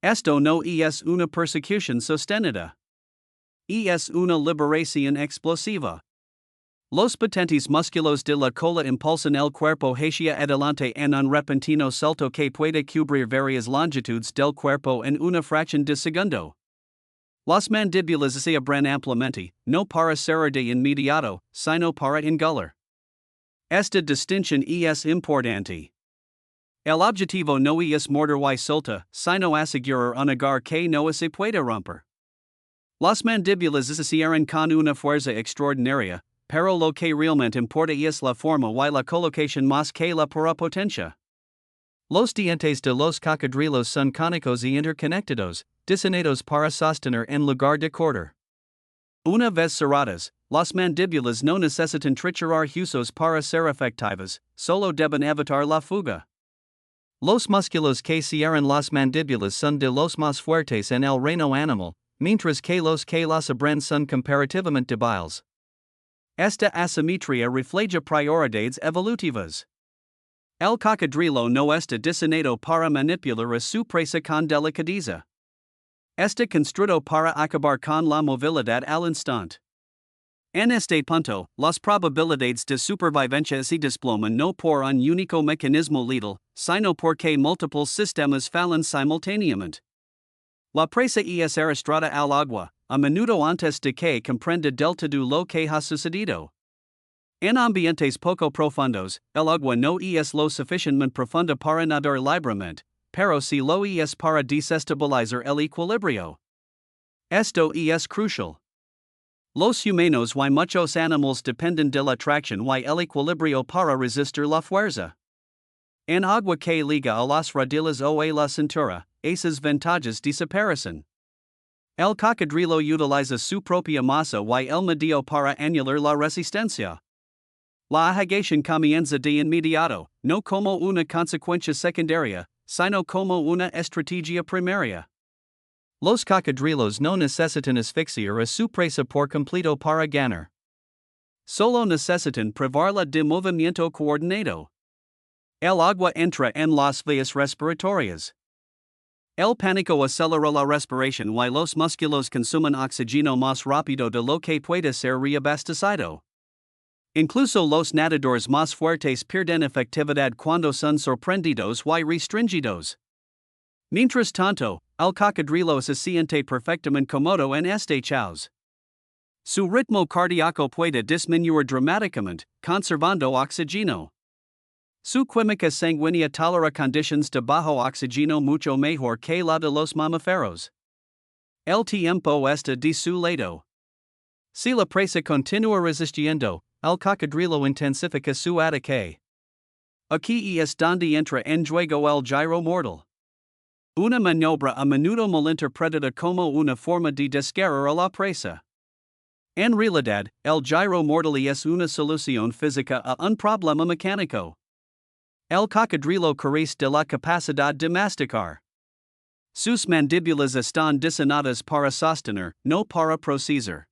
Esto no es una persecución sostenida. Es una liberación explosiva. Los potentes músculos de la cola impulsan el cuerpo hacia adelante en un repentino salto que puede cubrir varias longitudes del cuerpo en una fracción de segundo. Las mandíbulas se abren ampliamente, no para cerrar de inmediato, sino para engolar. Esta distinción es importante. El objetivo no es morder y solta, sino asegurar un agar que no se puede romper. Las mandíbulas se cierran con una fuerza extraordinaria, pero lo que realmente importa es la forma y la colocación más que la pura potencia. Los dientes de los cocodrilos son cónicos y interconectados, diseñados para sostener en lugar de cortar. Una vez cerradas, las mandíbulas no necesitan triturar huesos para ser efectivas, solo deben evitar la fuga. Los músculos que cierran las mandíbulas son de los más fuertes en el reino animal, mientras que los que las abren son comparativamente débiles. Esta asimetría refleja prioridades evolutivas. El cocodrilo no está diseñado para manipular a su presa con delicadeza. Está construido para acabar con la movilidad al instante. En este punto, las probabilidades de supervivencia se desploman no por un único mecanismo letal, sino porque múltiples sistemas fallan simultáneamente. La presa es arrastrada al agua, a menudo antes de que comprenda del todo lo que ha sucedido. En ambientes poco profundos, el agua no es lo suficientemente profunda para nadar libremente, pero si lo es para desestabilizar el equilibrio. Esto es crucial. Los humanos y muchos animales dependen de la tracción y el equilibrio para resistir la fuerza. En agua que liga a las rodillas o a la cintura, esas ventajas desaparecen. El cocodrilo utiliza su propia masa y el medio para anular la resistencia. La agitación comienza de inmediato, no como una consecuencia secundaria, sino como una estrategia primaria. Los cocodrilos no necesitan asfixiar a su presa por completo para ganar. Solo necesitan privarla de movimiento coordinado. El agua entra en las vías respiratorias. El pánico acelera la respiración y los músculos consumen oxígeno más rápido de lo que puede ser reabastecido. Incluso los nadadores más fuertes pierden efectividad cuando son sorprendidos y restringidos. Mientras tanto, el cocodrilo se siente perfectamente cómodo en este caos. Su ritmo cardíaco puede disminuir dramáticamente, conservando oxígeno. Su química sanguínea tolera condiciones de bajo oxígeno mucho mejor que la de los mamíferos. El tiempo está de su lado. Si la presa continúa resistiendo, el cocodrilo intensifica su ataque. Aquí es donde entra en juego el giro mortal. Una maniobra a menudo malinterpretada como una forma de descargar a la presa. En realidad, el giro mortal es una solución física a un problema mecánico. El cocodrilo carece de la capacidad de masticar. Sus mandíbulas están diseñadas para sostener, no para procesar.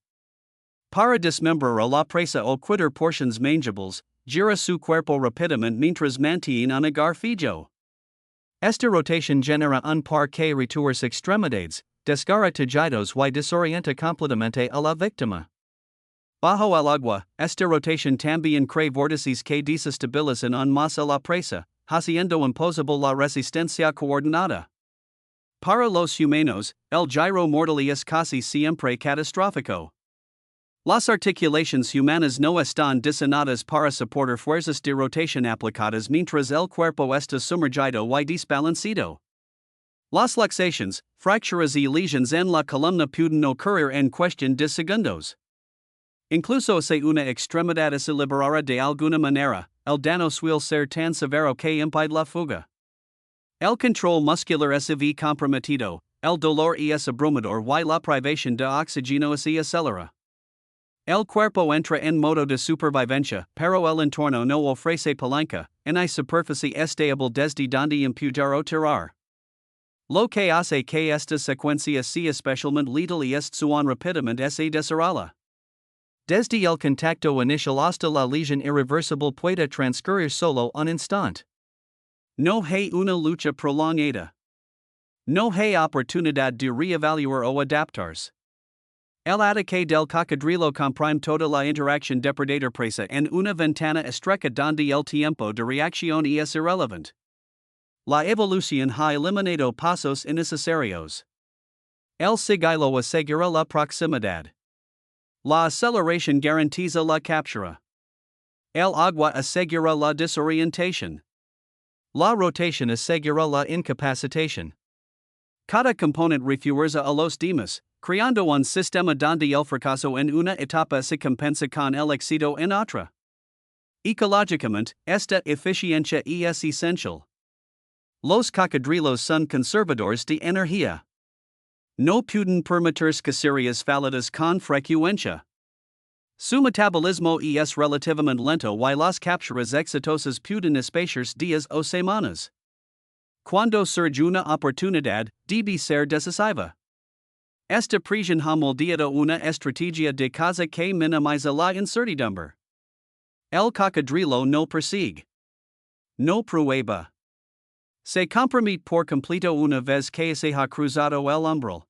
Para desmembrar a la presa o quitar porciones mangibles, gira su cuerpo rápidamente mientras mantiene un agar fijo. Esta rotación genera un par que retuerce extremidades, desgarra tejidos y desorienta completamente a la víctima. Bajo el agua, esta rotación también crea vórtices que desestabilizan aún más a la presa, haciendo imposible la resistencia coordinada. Para los humanos, el giro mortal es casi siempre catastrófico. Las articulaciones humanas no están diseñadas para soportar fuerzas de rotación aplicadas mientras el cuerpo está sumergido y desbalanceado. Las luxaciones, fracturas y lesiones en la columna pueden ocurrir en cuestión de segundos. Incluso si una extremidad es liberada de alguna manera, el daño suele ser tan severo que impide la fuga. El control muscular se ve comprometido, el dolor es abrumador y la privación de oxígeno se acelera. El cuerpo entra en modo de supervivencia, pero el entorno no ofrece palanca, una superficie estable desde donde empujar o tirar. Lo que hace que esta secuencia sea especialmente letal es su rápidamente se desarrolla. Desde el contacto inicial hasta la lesión irreversible puede transcurrir solo un instante. No hay una lucha prolongada. No hay oportunidad de reevaluar o adaptarse. El ataque del cocodrilo comprime toda la interacción depredador-presa en una ventana estrecha donde el tiempo de reacción es irrelevante. La evolución ha eliminado pasos innecesarios. El sigilo asegura la proximidad. La aceleración garantiza la captura. El agua asegura la desorientación. La rotación asegura la incapacitación. Cada componente refuerza a los demás, creando un sistema donde el fracaso en una etapa se compensa con el éxito en otra. Ecológicamente, esta eficiencia es esencial. Los cocodrilos son conservadores de energía. No pueden permitirse cacerías fallidas con frecuencia. Su metabolismo es relativamente lento y las capturas exitosas pueden espaciarse días o semanas. Cuando surge una oportunidad, debe ser decisiva. Esta presión ha moldeado una estrategia de caza que minimiza la incertidumbre. El cocodrilo no persigue. No prueba. Se compromete por completo una vez que se ha cruzado el umbral.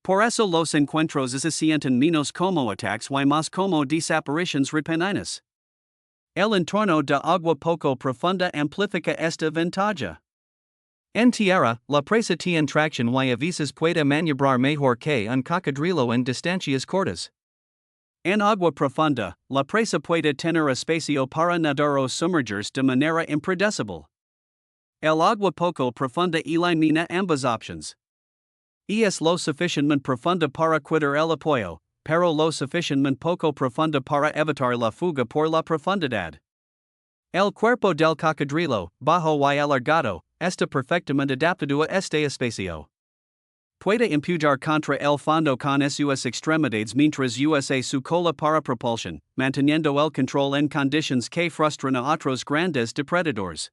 Por eso los encuentros se sienten menos como ataques y más como desapariciones repentinas. El entorno de agua poco profunda amplifica esta ventaja. En tierra, la presa tiene tracción y a veces puede maniobrar mejor que un cocodrilo en distancias cortas. En agua profunda, la presa puede tener espacio para nadar o sumergirse de manera impredecible. El agua poco profunda elimina ambas opciones. Es lo suficientemente profunda para cuidar el apoyo, pero lo suficientemente poco profunda para evitar la fuga por la profundidad. El cuerpo del cocodrilo, bajo y alargado, está perfectamente adaptado a este espacio. Puede empujar contra el fondo con sus extremidades mientras usa su cola para propulsión, manteniendo el control en condiciones que frustran a otros grandes depredadores.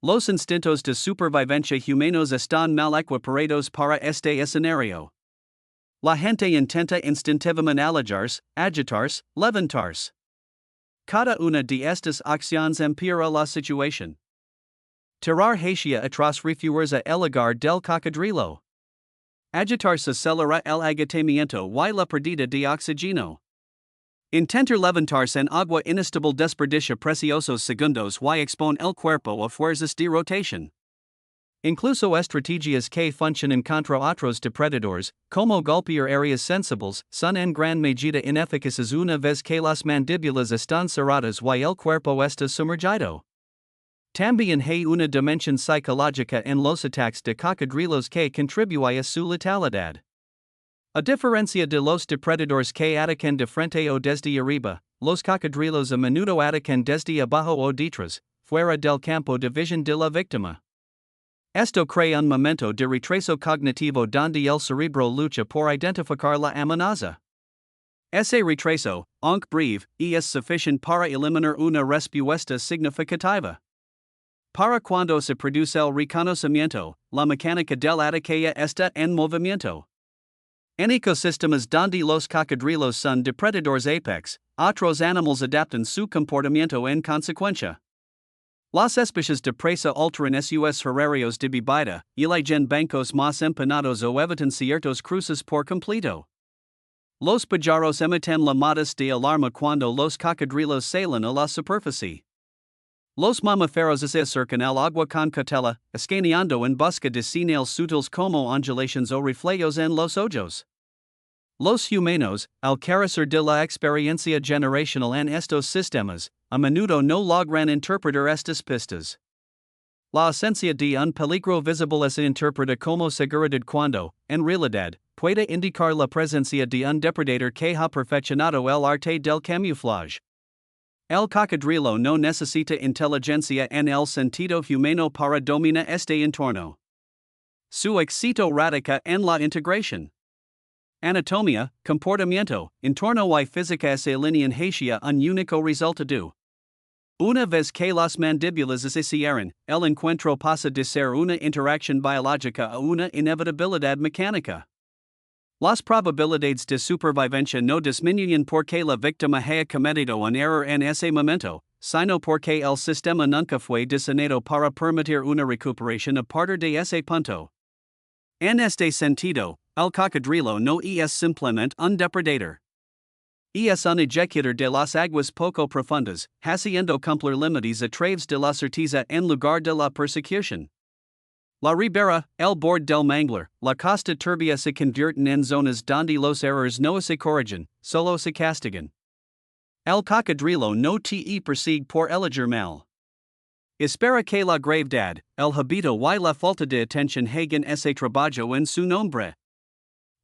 Los instintos de supervivencia humanos están mal equiparados para este escenario. La gente intenta instintivamente alejarse, agitarse, levantarse. Cada una de estas acciones empeora la situación. Tirar hacia atrás refuerza el agar del cocodrilo. Agitarse acelera el agotamiento y la pérdida de oxígeno. Intentar levantarse en agua inestable desperdicia preciosos segundos y expone el cuerpo a fuerzas de rotación. Incluso estrategias que funcionan contra otros depredadores, como golpear áreas sensibles, son en gran medida ineficaces una vez que las mandíbulas están cerradas y el cuerpo está sumergido. También hay una dimensión psicológica en los ataques de cocodrilos que contribuye a su letalidad. A diferencia de los depredadores que atacan de frente o desde arriba, los cocodrilos a menudo atacan desde abajo o detrás, fuera del campo de visión de la víctima. Esto crea un momento de retraso cognitivo donde el cerebro lucha por identificar la amenaza. Ese retraso, aunque breve, es suficiente para eliminar una respuesta significativa. Para cuando se produce el reconocimiento, la mecánica del ataque está en movimiento. En ecosistemas donde los cocodrilos son depredadores apex, otros animales adaptan su comportamiento en consecuencia. Las especies de presa alteran sus horarios de bebida, eligen bancos más empinados o evitan ciertos cruces por completo. Los pajaros emiten llamadas de alarma cuando los cocodrilos salen a la superficie. Los mamíferos se acercan al agua con cautela, escaneando en busca de señales sutiles como ondulaciones o reflejos en los ojos. Los humanos, al carecer de la experiencia generacional en estos sistemas, a menudo no logran interpretar estas pistas. La ausencia de un peligro visible se interpreta como seguridad cuando, en realidad, puede indicar la presencia de un depredador que ha perfeccionado el arte del camuflaje. El cocodrilo no necesita inteligencia en el sentido humano para dominar este entorno. Su éxito radica en la integración. Anatomía, comportamiento, entorno y física se alinean hacia un único resultado. Una vez que las mandíbulas se cierran, el encuentro pasa de ser una interacción biológica a una inevitabilidad mecánica. Las probabilidades de supervivencia no disminuyen porque la víctima haya cometido un error en ese momento, sino porque el sistema nunca fue diseñado para permitir una recuperación a partir de ese punto. En este sentido, el cocodrilo no es simplemente un depredador. Es un ejecutor de las aguas poco profundas, haciendo cumplir límites a través de la certeza en lugar de la persecución. La ribera, el borde del manglar, la costa turbia se convierten en zonas donde los errores no se corrigen, solo se castigan. El cocodrilo no te persigue por elegir mal. Espera que la gravedad, el habito y la falta de atención hagan ese trabajo en su nombre.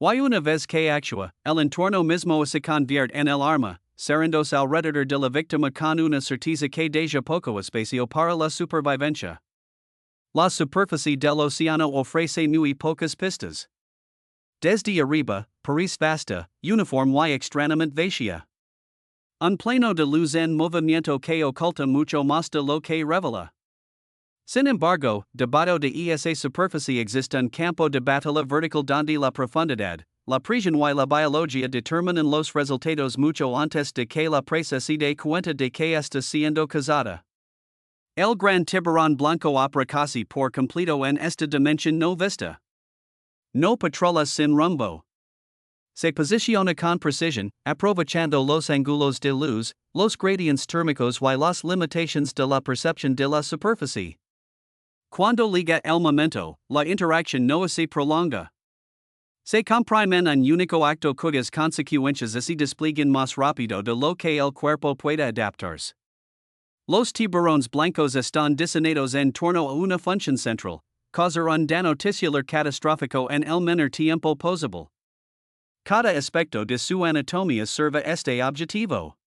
Y una vez que actúa, el entorno mismo se convierte en el arma, serendos alrededor de la víctima con una certeza que deja poco espacio para la supervivencia. La superficie del océano ofrece muy pocas pistas. Desde arriba, parece vasta, uniforme y extrañamente vacía. Un plano de luz en movimiento que oculta mucho más de lo que revela. Sin embargo, debajo de esa superficie existe un campo de batalla vertical donde la profundidad, la presión y la biología determinan los resultados mucho antes de que la presa se dé cuenta de que está siendo cazada. El gran tiburón blanco opera casi por completo en esta dimensión no vista. No patrola sin rumbo. Se posiciona con precisión, aprovechando los ángulos de luz, los gradientes térmicos y las limitaciones de la percepción de la superficie. Cuando llega el momento, la interacción no se prolonga. Se comprime un único acto cuyas consecuencias se despliegan más rápido de lo que el cuerpo puede adaptarse. Los tiburones blancos están diseñados en torno a una función central, causar un daño tisular catastrófico en el menor tiempo posible. Cada aspecto de su anatomía sirve este objetivo.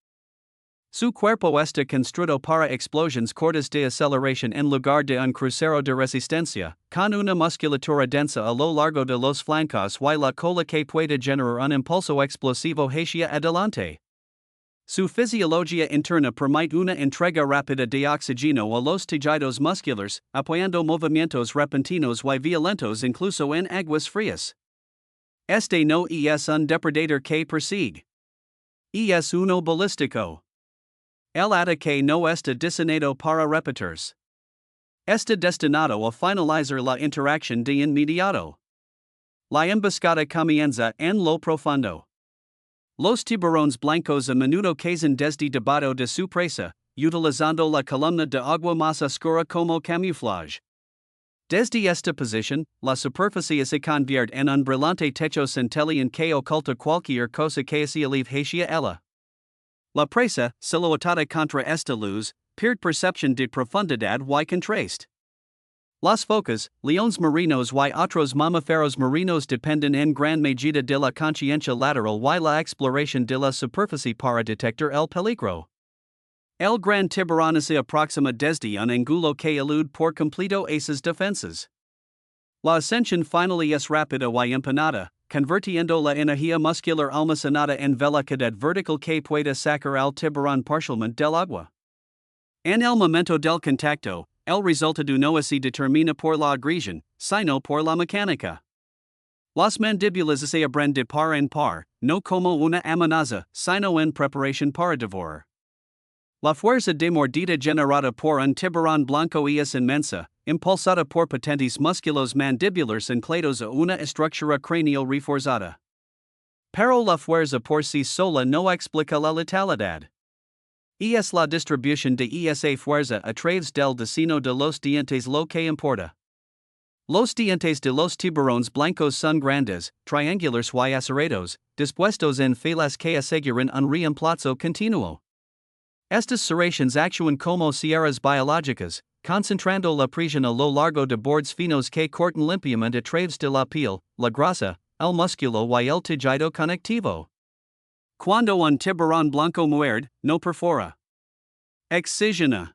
Su cuerpo está construido para explosiones cortas de aceleración en lugar de un crucero de resistencia, con una musculatura densa a lo largo de los flancos y la cola que puede generar un impulso explosivo hacia adelante. Su fisiología interna permite una entrega rápida de oxígeno a los tejidos musculares, apoyando movimientos repentinos y violentos incluso en aguas frías. Este no es un depredador que persigue. Es uno balístico. El ataque no está diseñado para repetirse. Está destinado a finalizar la interacción de inmediato. La emboscada comienza en lo profundo. Los tiburones blancos a menudo cazan desde debajo de su presa, utilizando la columna de agua más oscura como camuflaje. Desde esta posición, la superficie se convierte en un brillante techo centelleante que oculta cualquier cosa que se eleve hacia ella. La presa, silhouettada contra esta luz, pierde percepción de profundidad y contraste. Las focas, leones marinos y otros mamíferos marinos dependen en gran medida de la conciencia lateral y la exploración de la superficie para detectar el peligro. El gran tiburón se aproxima desde un ángulo que elude por completo esas defensas. La ascensión final es rápida y empinada, convirtiendo la energía muscular almacenada en velocidad vertical que puede sacar al tiburón parcialmente del agua. En el momento del contacto, el resultado no se determina por la agresión, sino por la mecánica. Las mandíbulas se abren de par en par, no como una amenaza, sino en preparación para devorar. La fuerza de mordida generada por un tiburón blanco es inmensa, impulsada por potentes músculos mandibulares anclados a una estructura craneal reforzada. Pero la fuerza por sí sola no explica la letalidad. Es la distribución de esa fuerza a través del destino de los dientes lo que importa. Los dientes de los tiburones blancos son grandes, triangulares y aserrados, dispuestos en filas que aseguran un reemplazo continuo. Estas serraciones actúan como sierras biológicas, concentrando la presión a lo largo de bordes finos que cortan limpiamente a través de la piel, la grasa, el músculo y el tejido conectivo. Cuando un tiburón blanco muerde, no perfora. Excisiona.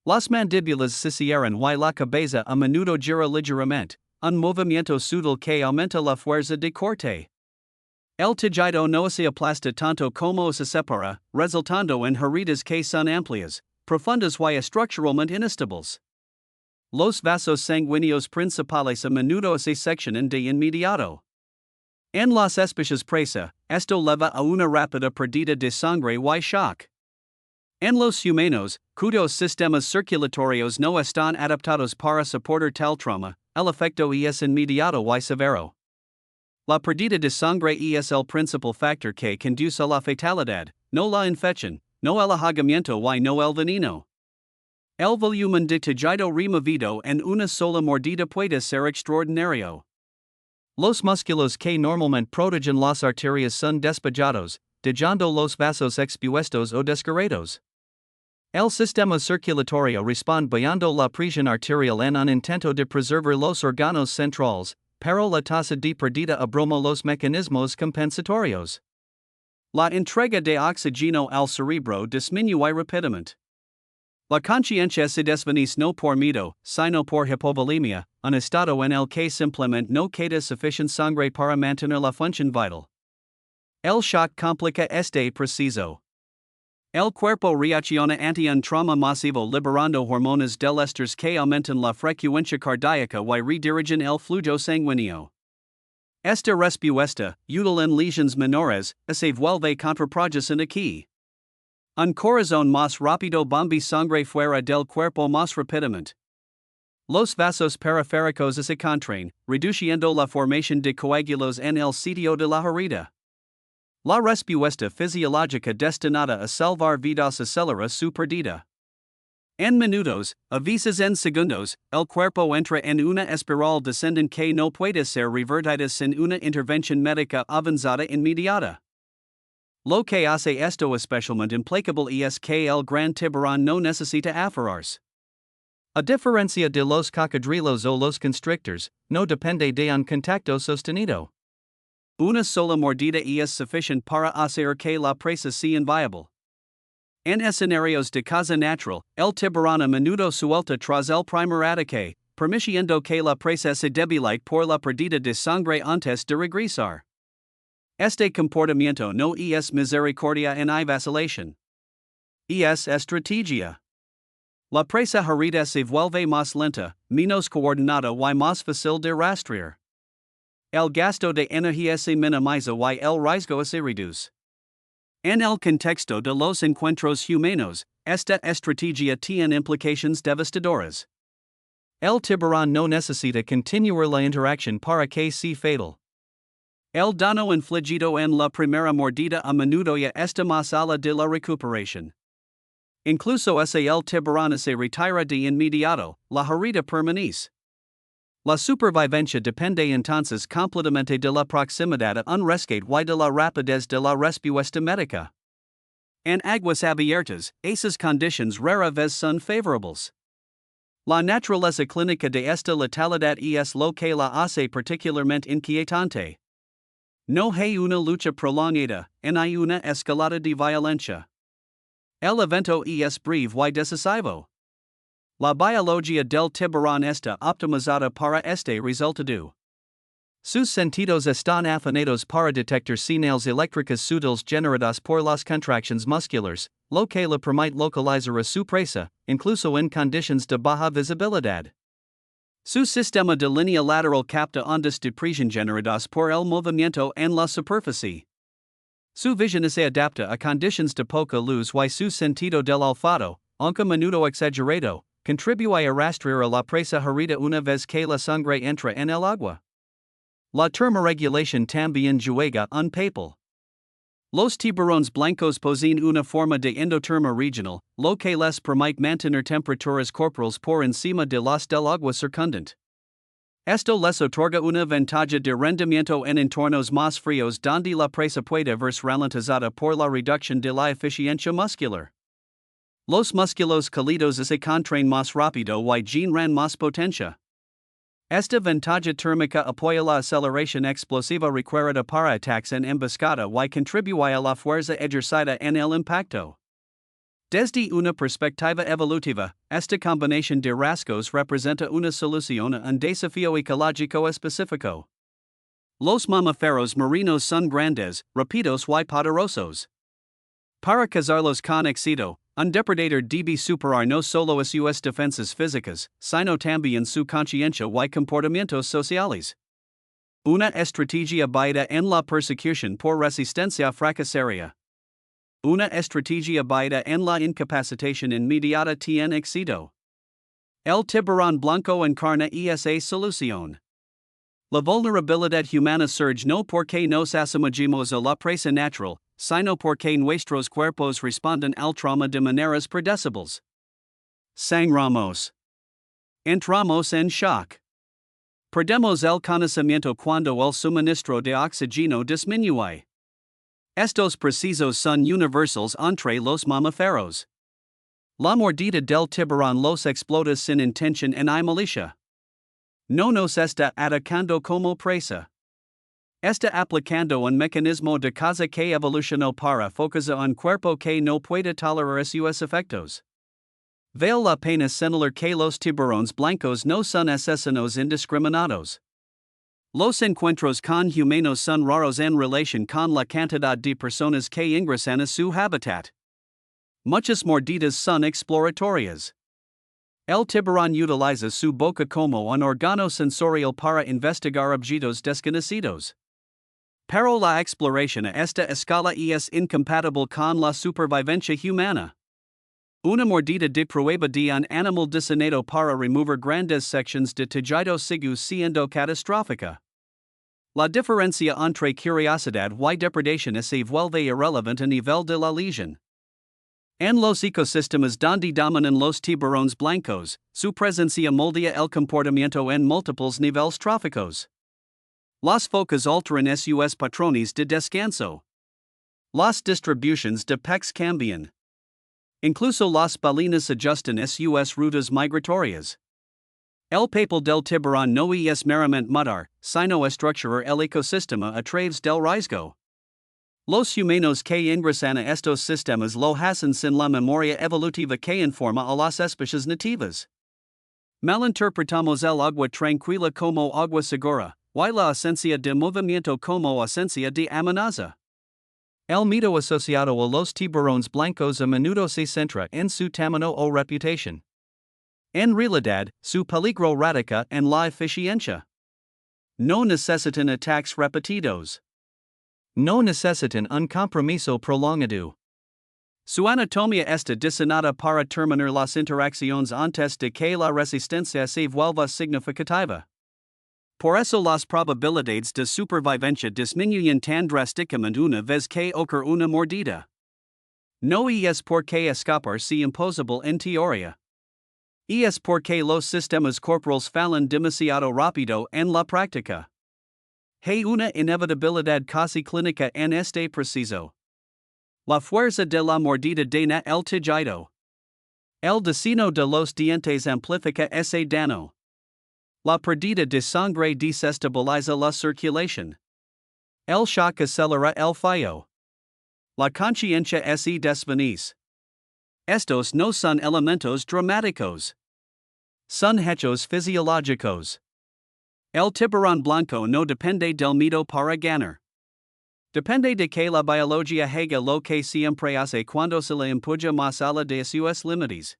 Las mandíbulas se cierran y la cabeza a menudo gira ligeramente, un movimiento sutil que aumenta la fuerza de corte. El tejido no se aplasta tanto como se separa, resultando en heridas que son amplias, profundas y estructuralmente inestables. Los vasos sanguíneos principales a menudo se seccionan de inmediato. En las especias presa, esto leva a una rápida pérdida de sangre y shock. En los humanos, cuyos sistemas circulatorios no están adaptados para soportar tal trauma, el efecto es inmediato y severo. La pérdida de sangre es el principal factor que conduce a la fatalidad, no la infección, no el ahogamiento y no el veneno. El volumen de tejido removido en una sola mordida puede ser extraordinario. Los músculos que normalmente protegen las arterias son despejados, dejando los vasos expuestos o desgarrados. El sistema circulatorio responde bajo la presión arterial en un intento de preservar los órganos centrales, pero la tasa de pérdida abruma los mecanismos compensatorios. La entrega de oxígeno al cerebro disminuye rápidamente. La conciencia se desvanece no por miedo, sino por hipovolemia, un estado en el que simplemente no queda suficiente sangre para mantener la función vital. El shock complica este proceso. El cuerpo reacciona ante un trauma masivo liberando hormonas del estrés que aumentan la frecuencia cardíaca y redirigen el flujo sanguíneo. Esta respuesta, útil en lesiones menores, se vuelve contraproducente aquí. Un corazón más rápido bomba sangre fuera del cuerpo más rápidamente. Los vasos periféricos se contraen, reduciendo la formación de coágulos en el sitio de la herida. La respuesta fisiológica destinada a salvar vidas acelera su pérdida. En minutos, a veces en segundos, el cuerpo entra en una espiral descendente que no puede ser revertida sin una intervención médica avanzada inmediata. Lo que hace esto especialmente implacable es que el gran tiburón no necesita aferrarse. A diferencia de los cocodrilos o los constrictors, no depende de un contacto sostenido. Una sola mordida es suficiente para hacer que la presa sea inviable. En escenarios de caza natural, el tiburón a menudo suelta tras el primer ataque, permitiendo que la presa se debilite por la pérdida de sangre antes de regresar. Este comportamiento no es misericordia ni vacilación. Es estrategia. La presa herida se vuelve más lenta, menos coordinada y más fácil de rastrear. El gasto de energía se minimiza y el riesgo se reduce. En el contexto de los encuentros humanos, esta estrategia tiene implicaciones devastadoras. El tiburón no necesita continuar la interacción para que sea fatal. El daño infligido en la primera mordida a menudo ya está más allá de la recuperación. Incluso si el tiburón se retira de inmediato, la herida permanece. La supervivencia depende entonces completamente de la proximidad a un rescate y de la rapidez de la respuesta médica. En aguas abiertas, esas condiciones rara vez son favorables. La naturaleza clínica de esta letalidad es lo que la hace particularmente inquietante. No hay una lucha prolongada, ni una escalada de violencia. El evento es breve y decisivo. La biología del tiburón está optimizada para este resultado. Sus sentidos están afinados para detectar señales eléctricas sutiles generadas por las contracciones musculares, lo que le permite localizar a su presa, incluso en condiciones de baja visibilidad. Su sistema de línea lateral capta ondas de presión generadas por el movimiento en la superficie. Su visión se adapta a condiciones de poca luz y su sentido del olfato, aunque a menudo exagerado, contribuye a rastrear a la presa herida una vez que la sangre entra en el agua. La termorregulación también juega un papel. Los tiburones blancos poseen una forma de endoterma regional, lo que les permite mantener temperaturas corporales por encima de las del agua circundante. Esto les otorga una ventaja de rendimiento en entornos más fríos donde la presa puede verse ralentizada por la reducción de la eficiencia muscular. Los músculos cálidos se contraen más rápido y generan más potencia. Esta ventaja térmica apoya la aceleración explosiva requerida para ataques en emboscada y contribuye a la fuerza ejercida en el impacto. Desde una perspectiva evolutiva, esta combinación de rasgos representa una solución a un desafío ecológico específico. Los mamíferos marinos son grandes, rápidos y poderosos. Para cazarlos con éxito, un depredador debe superar no solo sus defensas físicas, sino también su conciencia y comportamientos sociales. Una estrategia baida en la persecución por resistencia fracasaria. Una estrategia baida en la incapacitación inmediata tiene éxito. El tiburón blanco encarna esa solución. La vulnerabilidad humana surge no porque nos asemejemos a la presa natural, sino porque nuestros cuerpos responden al trauma de maneras predecibles. Sangramos. Entramos en shock. Perdemos el conocimiento cuando el suministro de oxígeno disminuye. Estos procesos son universals entre los mamíferos. La mordida del tiburón los explota sin intención en malicia. No nos está atacando como presa. Está aplicando un mecanismo de caza que evolucionó para focusa un cuerpo que no puede tolerar sus efectos. Vale la pena señalar que los tiburones blancos no son asesinos indiscriminados. Los encuentros con humanos son raros en relación con la cantidad de personas que ingresan a su hábitat. Muchas mordidas son exploratorias. El tiburón utiliza su boca como un órgano sensorial para investigar objetos desconocidos. Pero la exploración a esta escala es incompatible con la supervivencia humana. Una mordida de prueba de un animal diseñado para remover grandes secciones de tejido sigue siendo catastrófica. La diferencia entre curiosidad y depredación se vuelve irrelevante a nivel de la lesión. En los ecosistemas donde dominan los tiburones blancos, su presencia moldea el comportamiento en múltiples niveles tróficos. Las focas alteran sus patrones de descanso. Las distribuciones de peces cambian. Incluso las ballenas ajustan sus rutas migratorias. El papel del tiburón no es meramente matar, sino estructurar el ecosistema a través del riesgo. Los humanos que ingresan a estos sistemas lo hacen sin la memoria evolutiva que informa a las especies nativas. Malinterpretamos el agua tranquila como agua segura, y la ausencia de movimiento como ausencia de amenaza. El mito asociado a los tiburones blancos a menudo se centra en su tamaño o reputación. En realidad, su peligro radica en la eficiencia. No necesitan ataques repetidos. No necesitan un compromiso prolongado. Su anatomía está diseñada para terminar las interacciones antes de que la resistencia se vuelva significativa. Por eso las probabilidades de supervivencia disminuyen tan drásticamente una vez que ocurre una mordida. No es porque escapar sea imposible en teoría. Es porque los sistemas corporales fallan demasiado rápido en la práctica. Hay una inevitabilidad casi clínica en este preciso. La fuerza de la mordida daña el tejido. El destino de los dientes amplifica ese daño. La pérdida de sangre desestabiliza la circulación. El shock acelera el fallo. La conciencia se desvanece. Estos no son elementos dramáticos. Son hechos fisiológicos. El tiburón blanco no depende del miedo para ganar. Depende de que la biología haga lo que siempre hace cuando se le empuja más allá de sus límites.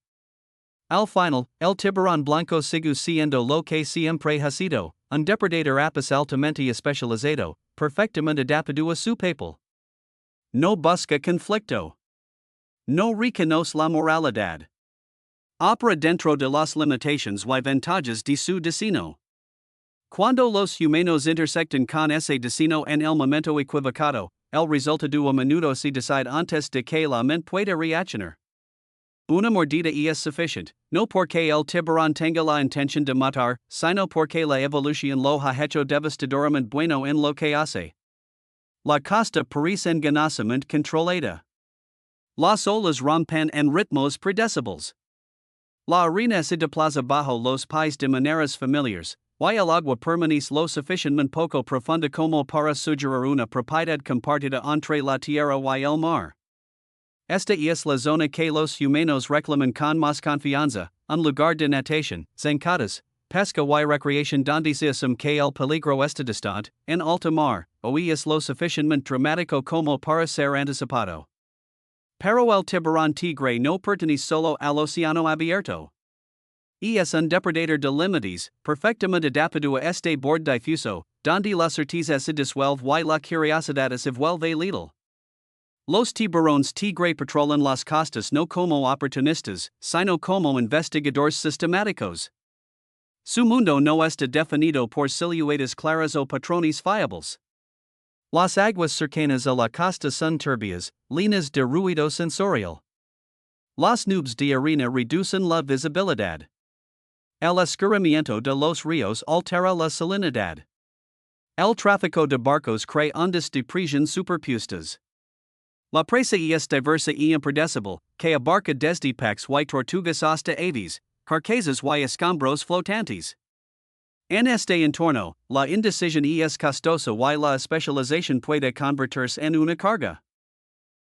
Al final, el tiburón blanco sigue siendo lo que siempre ha sido, un depredador apis altamente especializado, perfectamente adaptado a su papel. No busca conflicto. No reconoce la moralidad. Opera dentro de las limitaciones y ventajas de su destino. Cuando los humanos intersectan con ese destino en el momento equivocado, el resultado a menudo se decide antes de que la mente pueda reaccionar. Una mordida es suficiente, no porque el tiburón tenga la intención de matar, sino porque la evolución lo ha hecho devastadoramente bueno en lo que hace. La costa parece engañosamente controlada. Las olas rompen en ritmos predecibles. La arena se desplaza bajo los pies de maneras familiares, y el agua permanece lo suficientemente poco profunda como para sugerir una propiedad compartida entre la tierra y el mar. Esta es la zona que los humanos reclaman con más confianza, un lugar de natación, zancadas, pesca y recreación donde se asume que el peligro está distante, en alta mar, o es lo suficientemente dramático como para ser anticipado. Pero el tiburón tigre no pertenece solo al océano abierto. Es un depredador de límites, perfectamente adaptado a este borde difuso, donde las certezas se disuelve y la curiosidad se vuelve letal. Los tiburones tigre patrolan las costas no como oportunistas, sino como investigadores sistemáticos. Su mundo no está definido por silhouetas claras o patrones fiables. Las aguas cercanas a la costa son turbias, llenas de ruido sensorial. Las nubes de arena reducen la visibilidad. El escurrimiento de los ríos altera la salinidad. El tráfico de barcos crea ondas de presión superpuestas. La presa es diversa y impredecible, que abarca desde peces y tortugas hasta aves, carcasas y escombros flotantes. En este entorno, la indecisión es costosa y la especialización puede convertirse en una carga.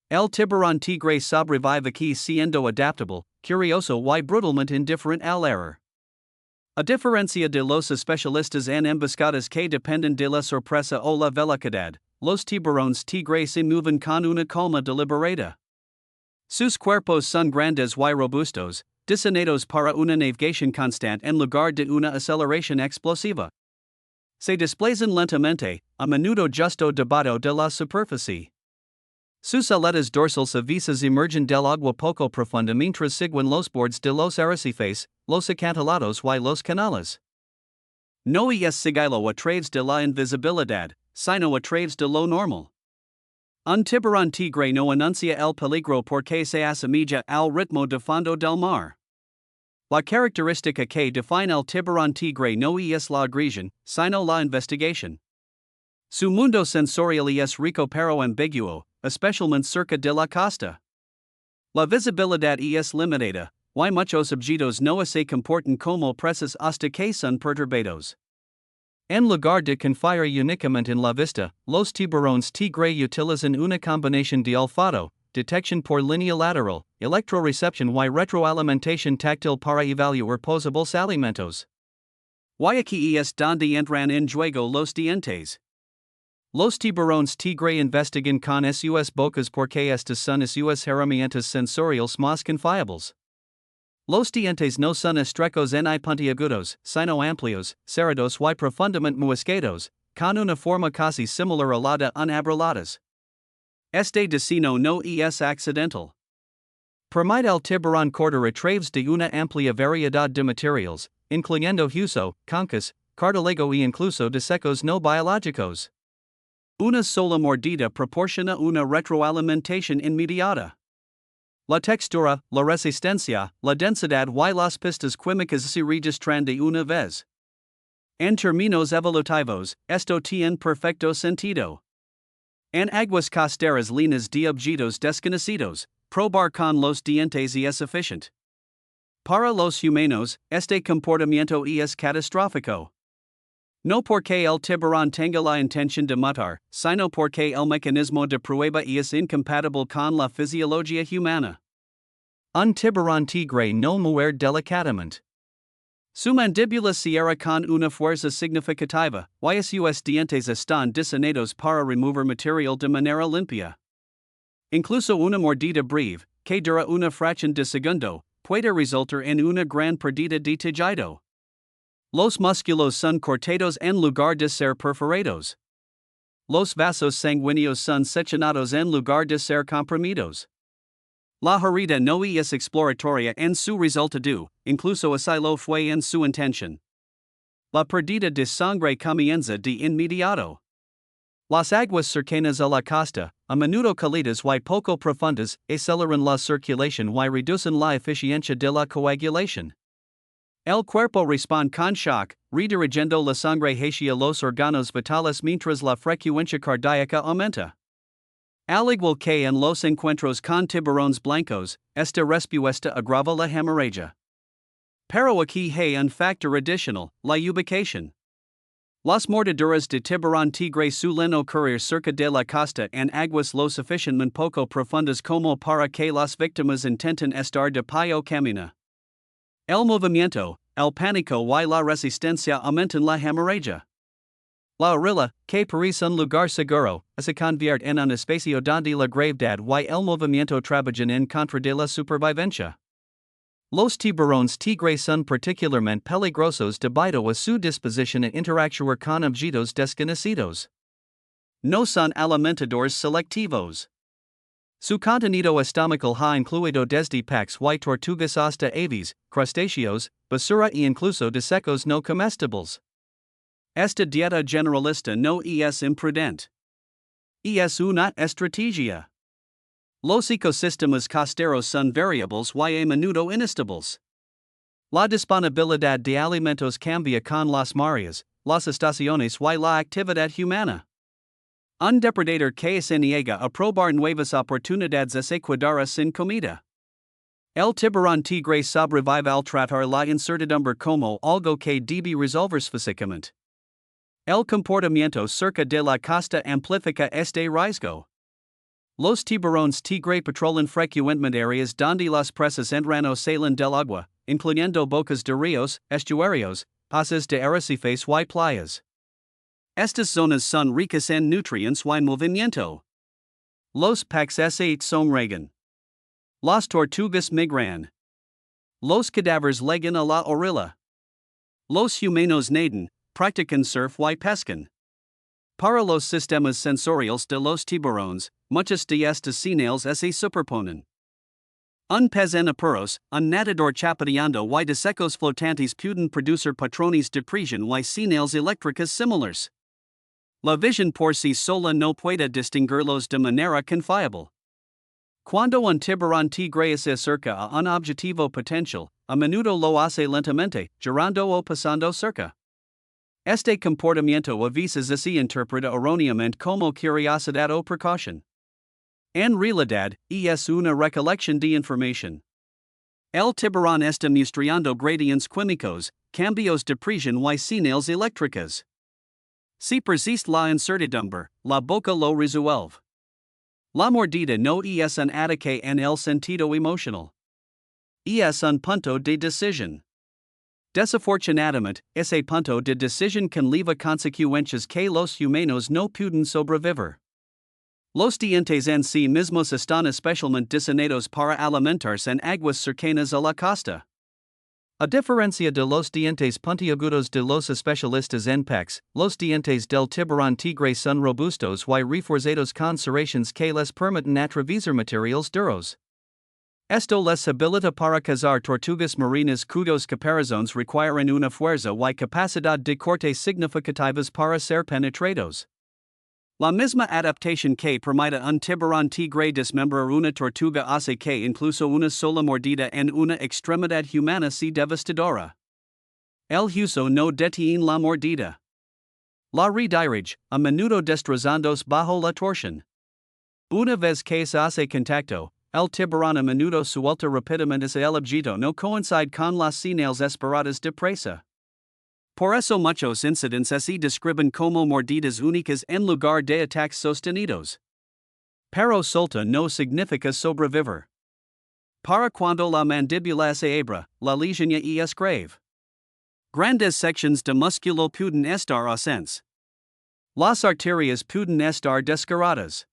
El tiburón tigre sobrevive aquí siendo adaptable, curioso y brutalmente indiferente al error. A diferencia de los especialistas en emboscadas que dependen de la sorpresa o la velocidad, los tiburones tigre se mueven con una calma deliberada. Sus cuerpos son grandes y robustos, diseñados para una navegación constante en lugar de una aceleración explosiva. Se desplazan lentamente, a menudo justo debajo de la superficie. Sus aletas dorsales a veces emergen del agua poco profunda mientras siguen los bordes de los arrecifes, los acantilados y los canales. No es sigilo a través de la invisibilidad, sino a través de lo normal. Un tiburón tigre no anuncia el peligro porque se asemilla al ritmo de fondo del mar. La característica que define el tiburón tigre no es la agresión, sino la investigación. Su mundo sensorial es rico pero ambiguo, especialmente cerca de la costa. La visibilidad es limitada, y muchos objetos no se comportan como presas hasta que son perturbados. En lugar de confiar únicamente en la vista, los tiburones tigre utilizan una combinación de olfato, detección por línea lateral, electrorecepción y retroalimentación táctil para evaluar posibles alimentos. Y aquí es donde entran en juego los dientes. Los tiburones tigre investigan con sus bocas porque estas son sus herramientas sensoriales más confiables. Los dientes no son estrechos ni puntiagudos, sino amplios, cerrados y profundamente muescados, con una forma casi similar a la de un abrelatas. Este diseño no es accidental. Permite al tiburón cortar a través de una amplia variedad de materiales, incluyendo hueso, concas, cartílago e incluso desechos no biológicos. Una sola mordida proporciona una retroalimentación inmediata. La textura, la resistencia, la densidad y las pistas químicas se registran de una vez. En términos evolutivos, esto tiene perfecto sentido. En aguas costeras llenas de objetos desconocidos, probar con los dientes es eficiente. Para los humanos, este comportamiento es catastrófico. No porque el tiburón tenga la intención de matar, sino porque el mecanismo de prueba es incompatible con la fisiología humana. Un tiburón tigre no muerde delicadamente. Su mandíbula cierra con una fuerza significativa, y sus dientes están diseñados para remover material de manera limpia. Incluso una mordida breve, que dura una fracción de segundo, puede resultar en una gran pérdida de tejido. Los músculos son cortados en lugar de ser perforados. Los vasos sanguíneos son seccionados en lugar de ser comprimidos. La herida no es exploratoria en su resultado, incluso así lo fue en su intención. La pérdida de sangre comienza de inmediato. Las aguas cercanas a la costa, a menudo cálidas y poco profundas, aceleran la circulación y reducen la eficiencia de la coagulación. El cuerpo responde con shock, redirigiendo la sangre hacia los órganos vitales mientras la frecuencia cardíaca aumenta. Al igual que en los encuentros con tiburones blancos, esta respuesta agrava la hemorragia. Pero aquí hay un factor adicional, la ubicación. Las mordeduras de tiburón tigre suelen ocurrir cerca de la costa en aguas lo suficientemente poco profundas como para que las víctimas intenten estar de pie o camina. El movimiento, el pánico y la resistencia aumentan la hemorragia. La orilla, que parece un lugar seguro, se convierte en un espacio donde la gravedad y el movimiento trabajan en contra de la supervivencia. Los tiburones tigre son particularmente peligrosos debido a su disposición a interactuar con objetos desconocidos. No son alimentadores selectivos. Su contenido estomacal ha incluido desde peces y tortugas hasta aves, crustáceos, basura e incluso desechos no comestibles. Esta dieta generalista no es imprudente. Es una estrategia. Los ecosistemas costeros son variables y a menudo inestables. La disponibilidad de alimentos cambia con las mareas, las estaciones y la actividad humana. Un depredador que se niega a probar nuevas oportunidades se quedará sin comida. El tiburón tigre sobrevive al tratar la incertidumbre como algo que debe resolverse físicamente. El comportamiento cerca de la costa amplifica este riesgo. Los tiburones tigre patrolan frecuentemente áreas donde las presas entran o salen del agua, incluyendo bocas de ríos, estuarios, pozas de arrecifes y playas. Estas zonas son ricas en nutrientes y movimiento. Los peces son regan. Las tortugas migran. Los cadáveres llegan a la orilla. Los humanos nadan, practican surf y pescan. Para los sistemas sensoriales de los tiburones, muchas de estas señales se superponen. Un pez en apuros, un nadador chapoteando y desechos flotantes pueden producir patrones de presión y señales eléctricas similares. La visión por sí sola no puede distinguirlos de manera confiable. Cuando un tiburón tigre se acerca a un objetivo potencial, a menudo lo hace lentamente, girando o pasando cerca. Este comportamiento a veces se interpreta erróneamente como curiosidad o precaución. En realidad, es una recolección de información. El tiburón está mostrando gradientes químicos, cambios de presión y señales eléctricas. Si persiste la incertidumbre, la boca lo resuelve. La mordida no es un ataque en el sentido emocional. Es un punto de decisión. Desafortunadamente, ese punto de decisión conlleva consecuencias que los humanos no pueden sobrevivir. Los dientes en sí mismos están especialmente diseñados para alimentarse en aguas cercanas a la costa. A diferencia de los dientes puntiagudos de los especialistas en peces, los dientes del tiburón tigre son robustos y reforzados con serrations que les permiten atravesar materiales duros. Esto les habilita para cazar tortugas marinas cuyos caparazones requieren una fuerza y capacidad de corte significativas para ser penetrados. La misma adaptación que permite un tiburón tigre desmembrar una tortuga hace que incluso una sola mordida en una extremidad humana sea devastadora. El uso no detiene la mordida. La redirige, a menudo destrozándose bajo la torsión. Una vez que se hace contacto, el tiburón a menudo suelta rápidamente si el objeto no coincide con las señales esperadas de presa. Por eso muchos incidentes se describen como mordidas únicas en lugar de ataques sostenidos. Pero solta no significa sobrevivir. Para cuando la mandíbula se abra, la lesión es grave. Grandes secciones de músculo pueden estar ausentes. Las arterias pueden estar desgarradas.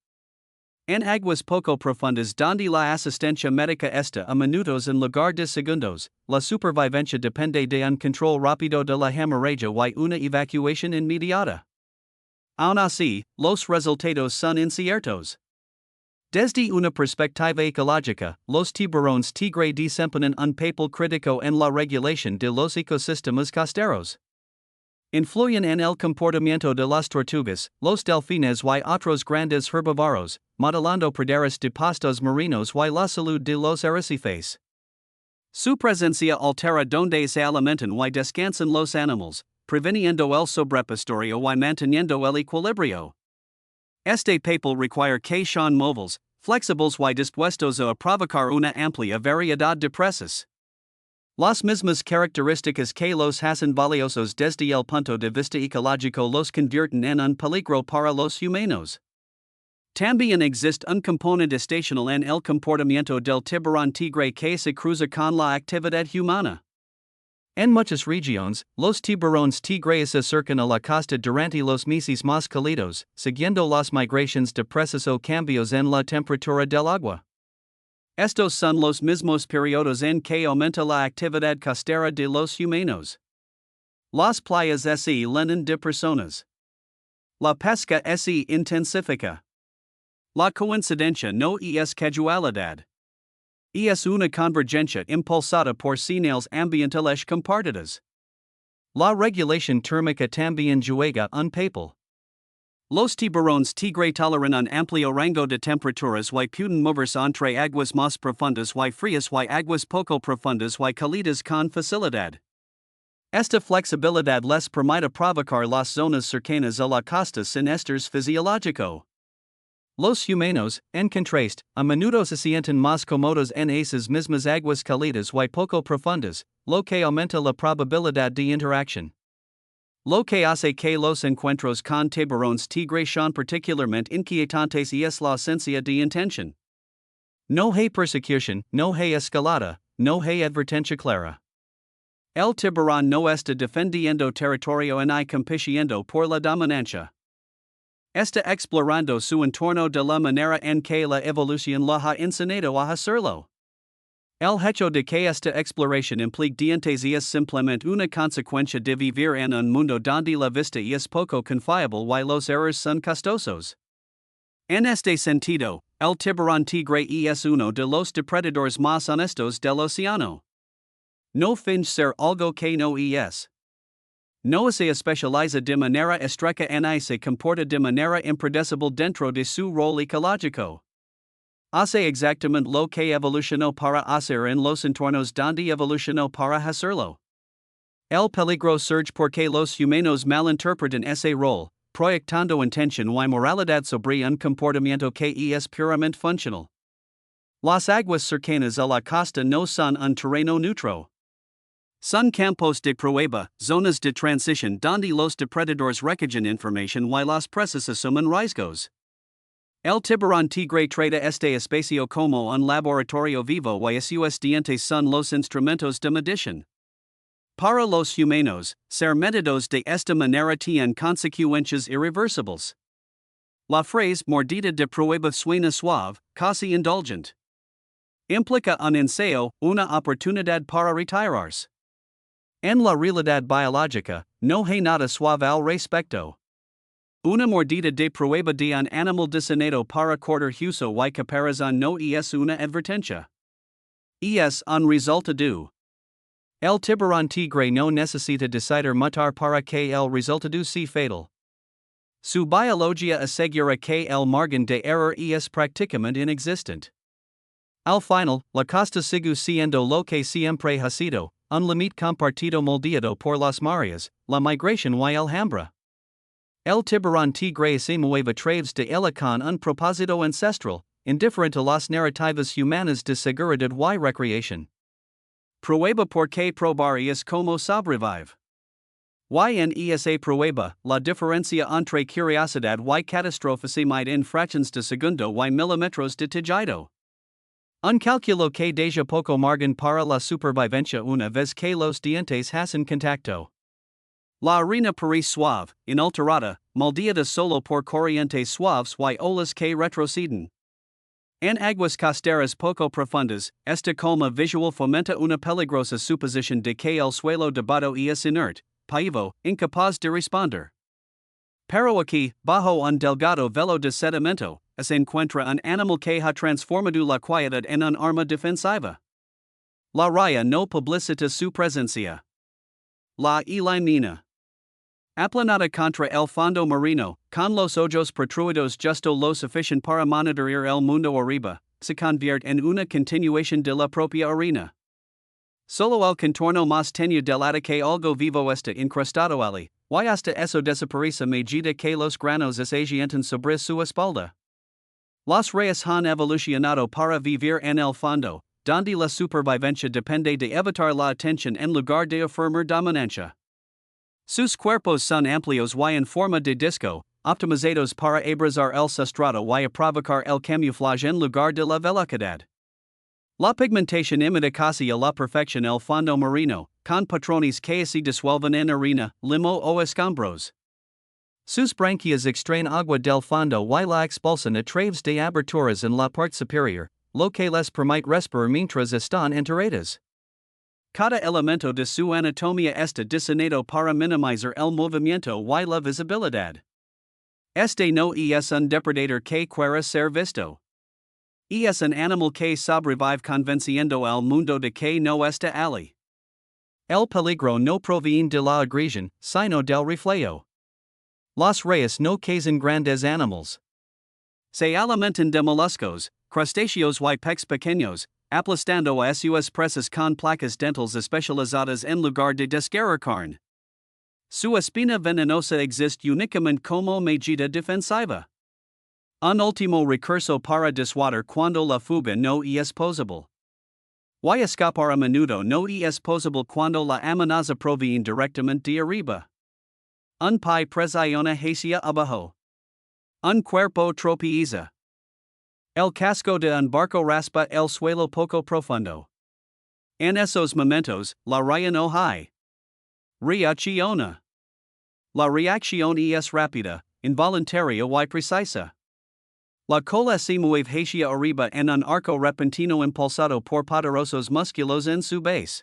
En aguas poco profundas donde la asistencia médica está a minutos en lugar de segundos, la supervivencia depende de un control rápido de la hemorragia y una evacuación inmediata. Aún así, los resultados son inciertos. Desde una perspectiva ecológica, los tiburones tigre desempeñan un papel crítico en la regulación de los ecosistemas costeros. Influyen en el comportamiento de las tortugas, los delfines y otros grandes herbívoros, modelando praderas de pastos marinos y la salud de los arrecifes. Su presencia altera donde se alimentan y descansan los animales, previniendo el sobrepastorio y manteniendo el equilibrio. Este papel requiere que sean móviles, flexibles y dispuestos a provocar una amplia variedad de presas. Las mismas características que los hacen valiosos desde el punto de vista ecológico los convierten en un peligro para los humanos. También existe un componente estacional en el comportamiento del tiburón tigre que se cruza con la actividad humana. En muchas regiones, los tiburones tigre se acercan a la costa durante los meses más cálidos, siguiendo las migraciones de presas o cambios en la temperatura del agua. Estos son los mismos periodos en que aumenta la actividad costera de los humanos. Las playas se llenan de personas. La pesca se intensifica. La coincidencia no es casualidad. Es una convergencia impulsada por señales ambientales compartidas. La regulación térmica también juega un papel. Los tiburones tigre toleran un amplio rango de temperaturas y pueden moverse entre aguas más profundas y frías y aguas poco profundas y cálidas con facilidad. Esta flexibilidad les permite provocar las zonas cercanas a la costa sin estrés fisiológico. Los humanos, en contraste, a menudo se sienten más cómodos en esas mismas aguas cálidas y poco profundas, lo que aumenta la probabilidad de interacción. Lo que hace que los encuentros con tiburones tigre sean particularmente inquietantes es la ausencia de intención. No hay persecución, no hay escalada, no hay advertencia clara. El tiburón no está defendiendo territorio ni compitiendo por la dominancia. Está explorando su entorno de la manera en que la evolución lo ha enseñado a hacerlo. El hecho de que esta exploración implique dientes es simplemente una consecuencia de vivir en un mundo donde la vista es poco confiable y los errores son costosos. En este sentido, el tiburón tigre es uno de los depredadores más honestos del océano. No finge ser algo que no es. No se especializa de manera estrecha ni se comporta de manera impredecible dentro de su rol ecológico. Hace exactamente lo que evolucionó para hacer en los entornos donde evolucionó para hacerlo. El peligro surge porque los humanos malinterpretan ese rol, proyectando intención y moralidad sobre un comportamiento que es puramente funcional. Las aguas cercanas a la costa no son un terreno neutro. Son campos de prueba, zonas de transición donde los depredadores recogen información y las presas asumen riesgos. El tiburón tigre trata este espacio como un laboratorio vivo y sus dientes son los instrumentos de medición. Para los humanos, ser medidos de esta manera tiene consecuencias irreversibles. La frase mordida de prueba suena suave, casi indulgent. Implica un ensayo, una oportunidad para retirarse. En la realidad biológica, no hay nada suave al respecto. Una mordida de prueba de un animal diseñado para cortar hueso y caparazón no es una advertencia. Es un resultado. El tiburón tigre no necesita decidir matar para que el resultado sea fatal. Su biología asegura que el margen de error es prácticamente inexistente. Al final, la costa sigue siendo lo que siempre ha sido, un límite compartido moldeado por las mareas, la migración y el hambre. El tiburón tigre se mueve a través de ella con un propósito ancestral, indiferente a las narrativas humanas de seguridad y recreación. Prueba porque probar es como sobrevive. Y en esa prueba, la diferencia entre curiosidad y catástrofe se mide en fracciones de segundo y milímetros de tejido. Un cálculo que deja poco margen para la supervivencia una vez que los dientes hacen contacto. La arena parece suave, inalterada, moldeada solo por corrientes suaves y olas que retroceden. En aguas costeras poco profundas, esta calma visual fomenta una peligrosa suposición de que el suelo debajo es inerte, paivo, incapaz de responder. Pero aquí, bajo un delgado velo de sedimento, se encuentra un animal que ha transformado la quietud en un arma defensiva. La raya no publicita su presencia. La elimina. Aplanada contra el fondo marino, con los ojos protruidos justo lo suficiente para monitorear el mundo arriba, se convierte en una continuación de la propia arena. Solo el contorno más tenuo del ataque algo vivo está incrustado allí, y hasta eso desaparece medida que los granos se asientan sobre su espalda. Las rayas han evolucionado para vivir en el fondo, donde la supervivencia depende de evitar la atención en lugar de afirmar dominancia. Sus cuerpos son amplios y en forma de disco, optimizados para abrazar el sustrato y provocar el camuflaje en lugar de la velocidad. La pigmentación imita casi a la perfección el fondo marino, con patrones que se disuelven en arena, limo o escombros. Sus branquias extraen agua del fondo y la expulsan a través de aberturas en la parte superior, lo que les permite respirar mientras están enteradas. Cada elemento de su anatomía está diseñado para minimizar el movimiento y la visibilidad. Este no es un depredador que quiera ser visto. Es un animal que sobrevive convenciendo al mundo de que no está allí. El peligro no proviene de la agresión, sino del reflejo. Los reyes no cazan grandes animales. Se alimentan de moluscos, crustáceos y peces pequeños, aplastando a sus presas con placas dentales especializadas en lugar de desgarrar carne. Su espina venenosa existe únicamente como medida defensiva. Un último recurso para disuadir cuando la fuga no es posible. Y escapar a menudo no es posible cuando la amenaza proviene directamente de arriba. Un pie presiona hacia abajo. Un cuerpo tropieza. El casco de un barco raspa el suelo poco profundo. En esos momentos, la raya no hay. Reacciona. La reacción es rápida, involuntaria y precisa. La cola se mueve hacia arriba en un arco repentino impulsado por poderosos músculos en su base.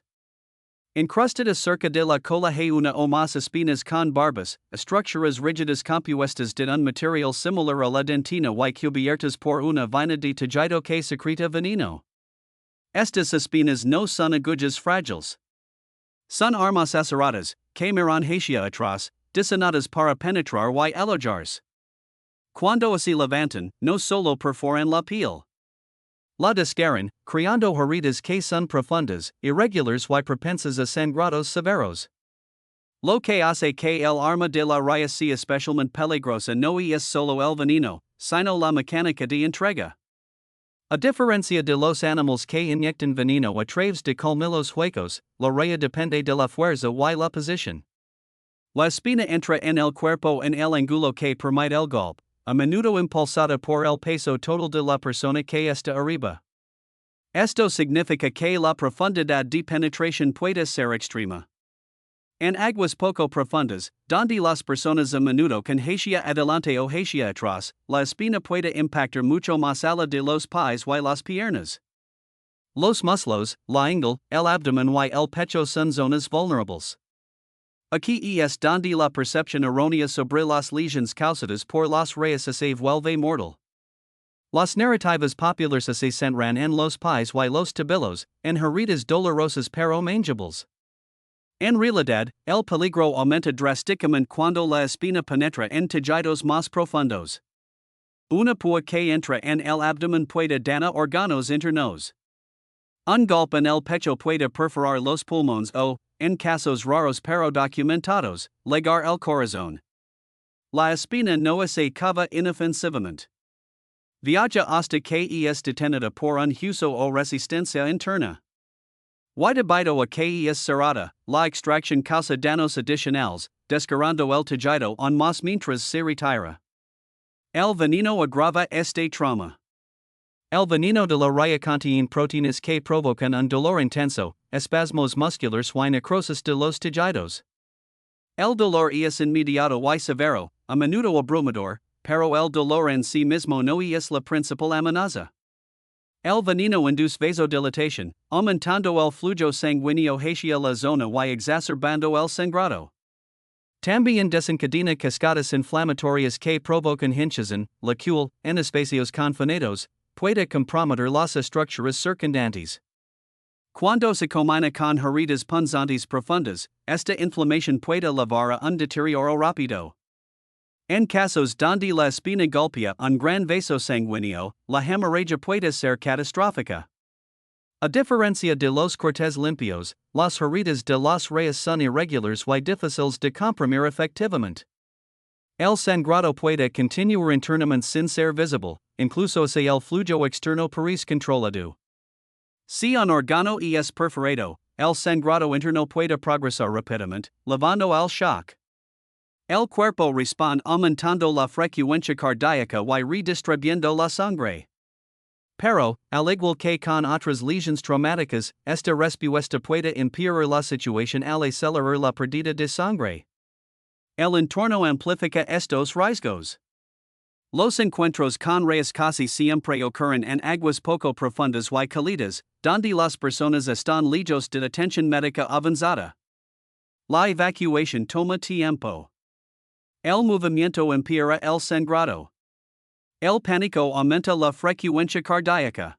Encrustada cerca de la cola hay una o más espinas con barbas, estructuras rígidas compuestas de un material similar a la dentina y cubiertas por una vaina de tejido que secreta veneno. Estas espinas no son agujas frágiles. Son armas aceradas, que miran hacia atrás, diseñadas para penetrar y alojarse. Cuando se levantan, no solo perforan la piel. La desgarran, creando heridas que son profundas, irregulares y propensas a sangrados severos. Lo que hace que el arma de la raya sea especialmente peligrosa no es solo el veneno, sino la mecánica de entrega. A diferencia de los animales que inyectan veneno a través de colmillos huecos, la raya depende de la fuerza y la posición. La espina entra en el cuerpo en el ángulo que permite el golpe, a menudo impulsada por el peso total de la persona que está arriba. Esto significa que la profundidad de penetración puede ser extrema. En aguas poco profundas, donde las personas a menudo can hacia adelante o hacia atrás, la espina puede impactar mucho más allá de los pies y las piernas. Los muslos, la ingle, el abdomen y el pecho son zonas vulnerables. Aquí es donde la percepción errónea sobre las lesiones causadas por las rayas se vuelve mortal. Las narrativas populares se centran en los pies y los tobillos, en heridas dolorosas pero manageables. En realidad, el peligro aumenta drásticamente cuando la espina penetra en tejidos más profundos. Una púa que entra en el abdomen puede dañar órganos internos. Un golpe en el pecho puede perforar los pulmones o, en casos raros pero documentados, llegar el corazón. La espina no se cava inofensivamente. Viaja hasta que es detenida por un hueso o resistencia interna. Y debido a que es cerrada, la extracción causa daños adicionales, desgarrando el tejido aún más mientras se retira. El veneno agrava este trauma. El veneno de la raya contiene proteínas que provocan un dolor intenso, espasmos musculares y necrosis de los tejidos. El dolor es inmediato y severo, a menudo abrumador, pero el dolor en sí mismo no es la principal amenaza. El veneno induce vasodilatación, aumentando el flujo sanguíneo hacia la zona y exacerbando el sangrado. También desencadena cascadas inflamatorias que provocan hinchazón, lacul, en espacios confinados, puede comprometer las estructuras circundantes. Cuando se combina con heridas punzantes profundas, esta inflamación puede llevar a un deterioro rápido. En casos donde la espina golpea un gran vaso sanguíneo, la hemorragia puede ser catastrófica. A diferencia de los cortes limpios, las heridas de las rayas son irregulares y difíciles de comprimir efectivamente. El sangrado puede continuar internamente sin ser visible, incluso si el flujo externo parece controlado. Si un órgano es perforado, el sangrado interno puede progresar rápidamente, llevando al shock. El cuerpo responde aumentando la frecuencia cardíaca y redistribuyendo la sangre. Pero, al igual que con otras lesiones traumáticas, esta respuesta puede empeorar la situación al acelerar la pérdida de sangre. El entorno amplifica estos riesgos. Los encuentros con rayas casi siempre ocurren en aguas poco profundas y cálidas, donde las personas están lejos de atención médica avanzada. La evacuación toma tiempo. El movimiento empeora el sangrado. El pánico aumenta la frecuencia cardíaca.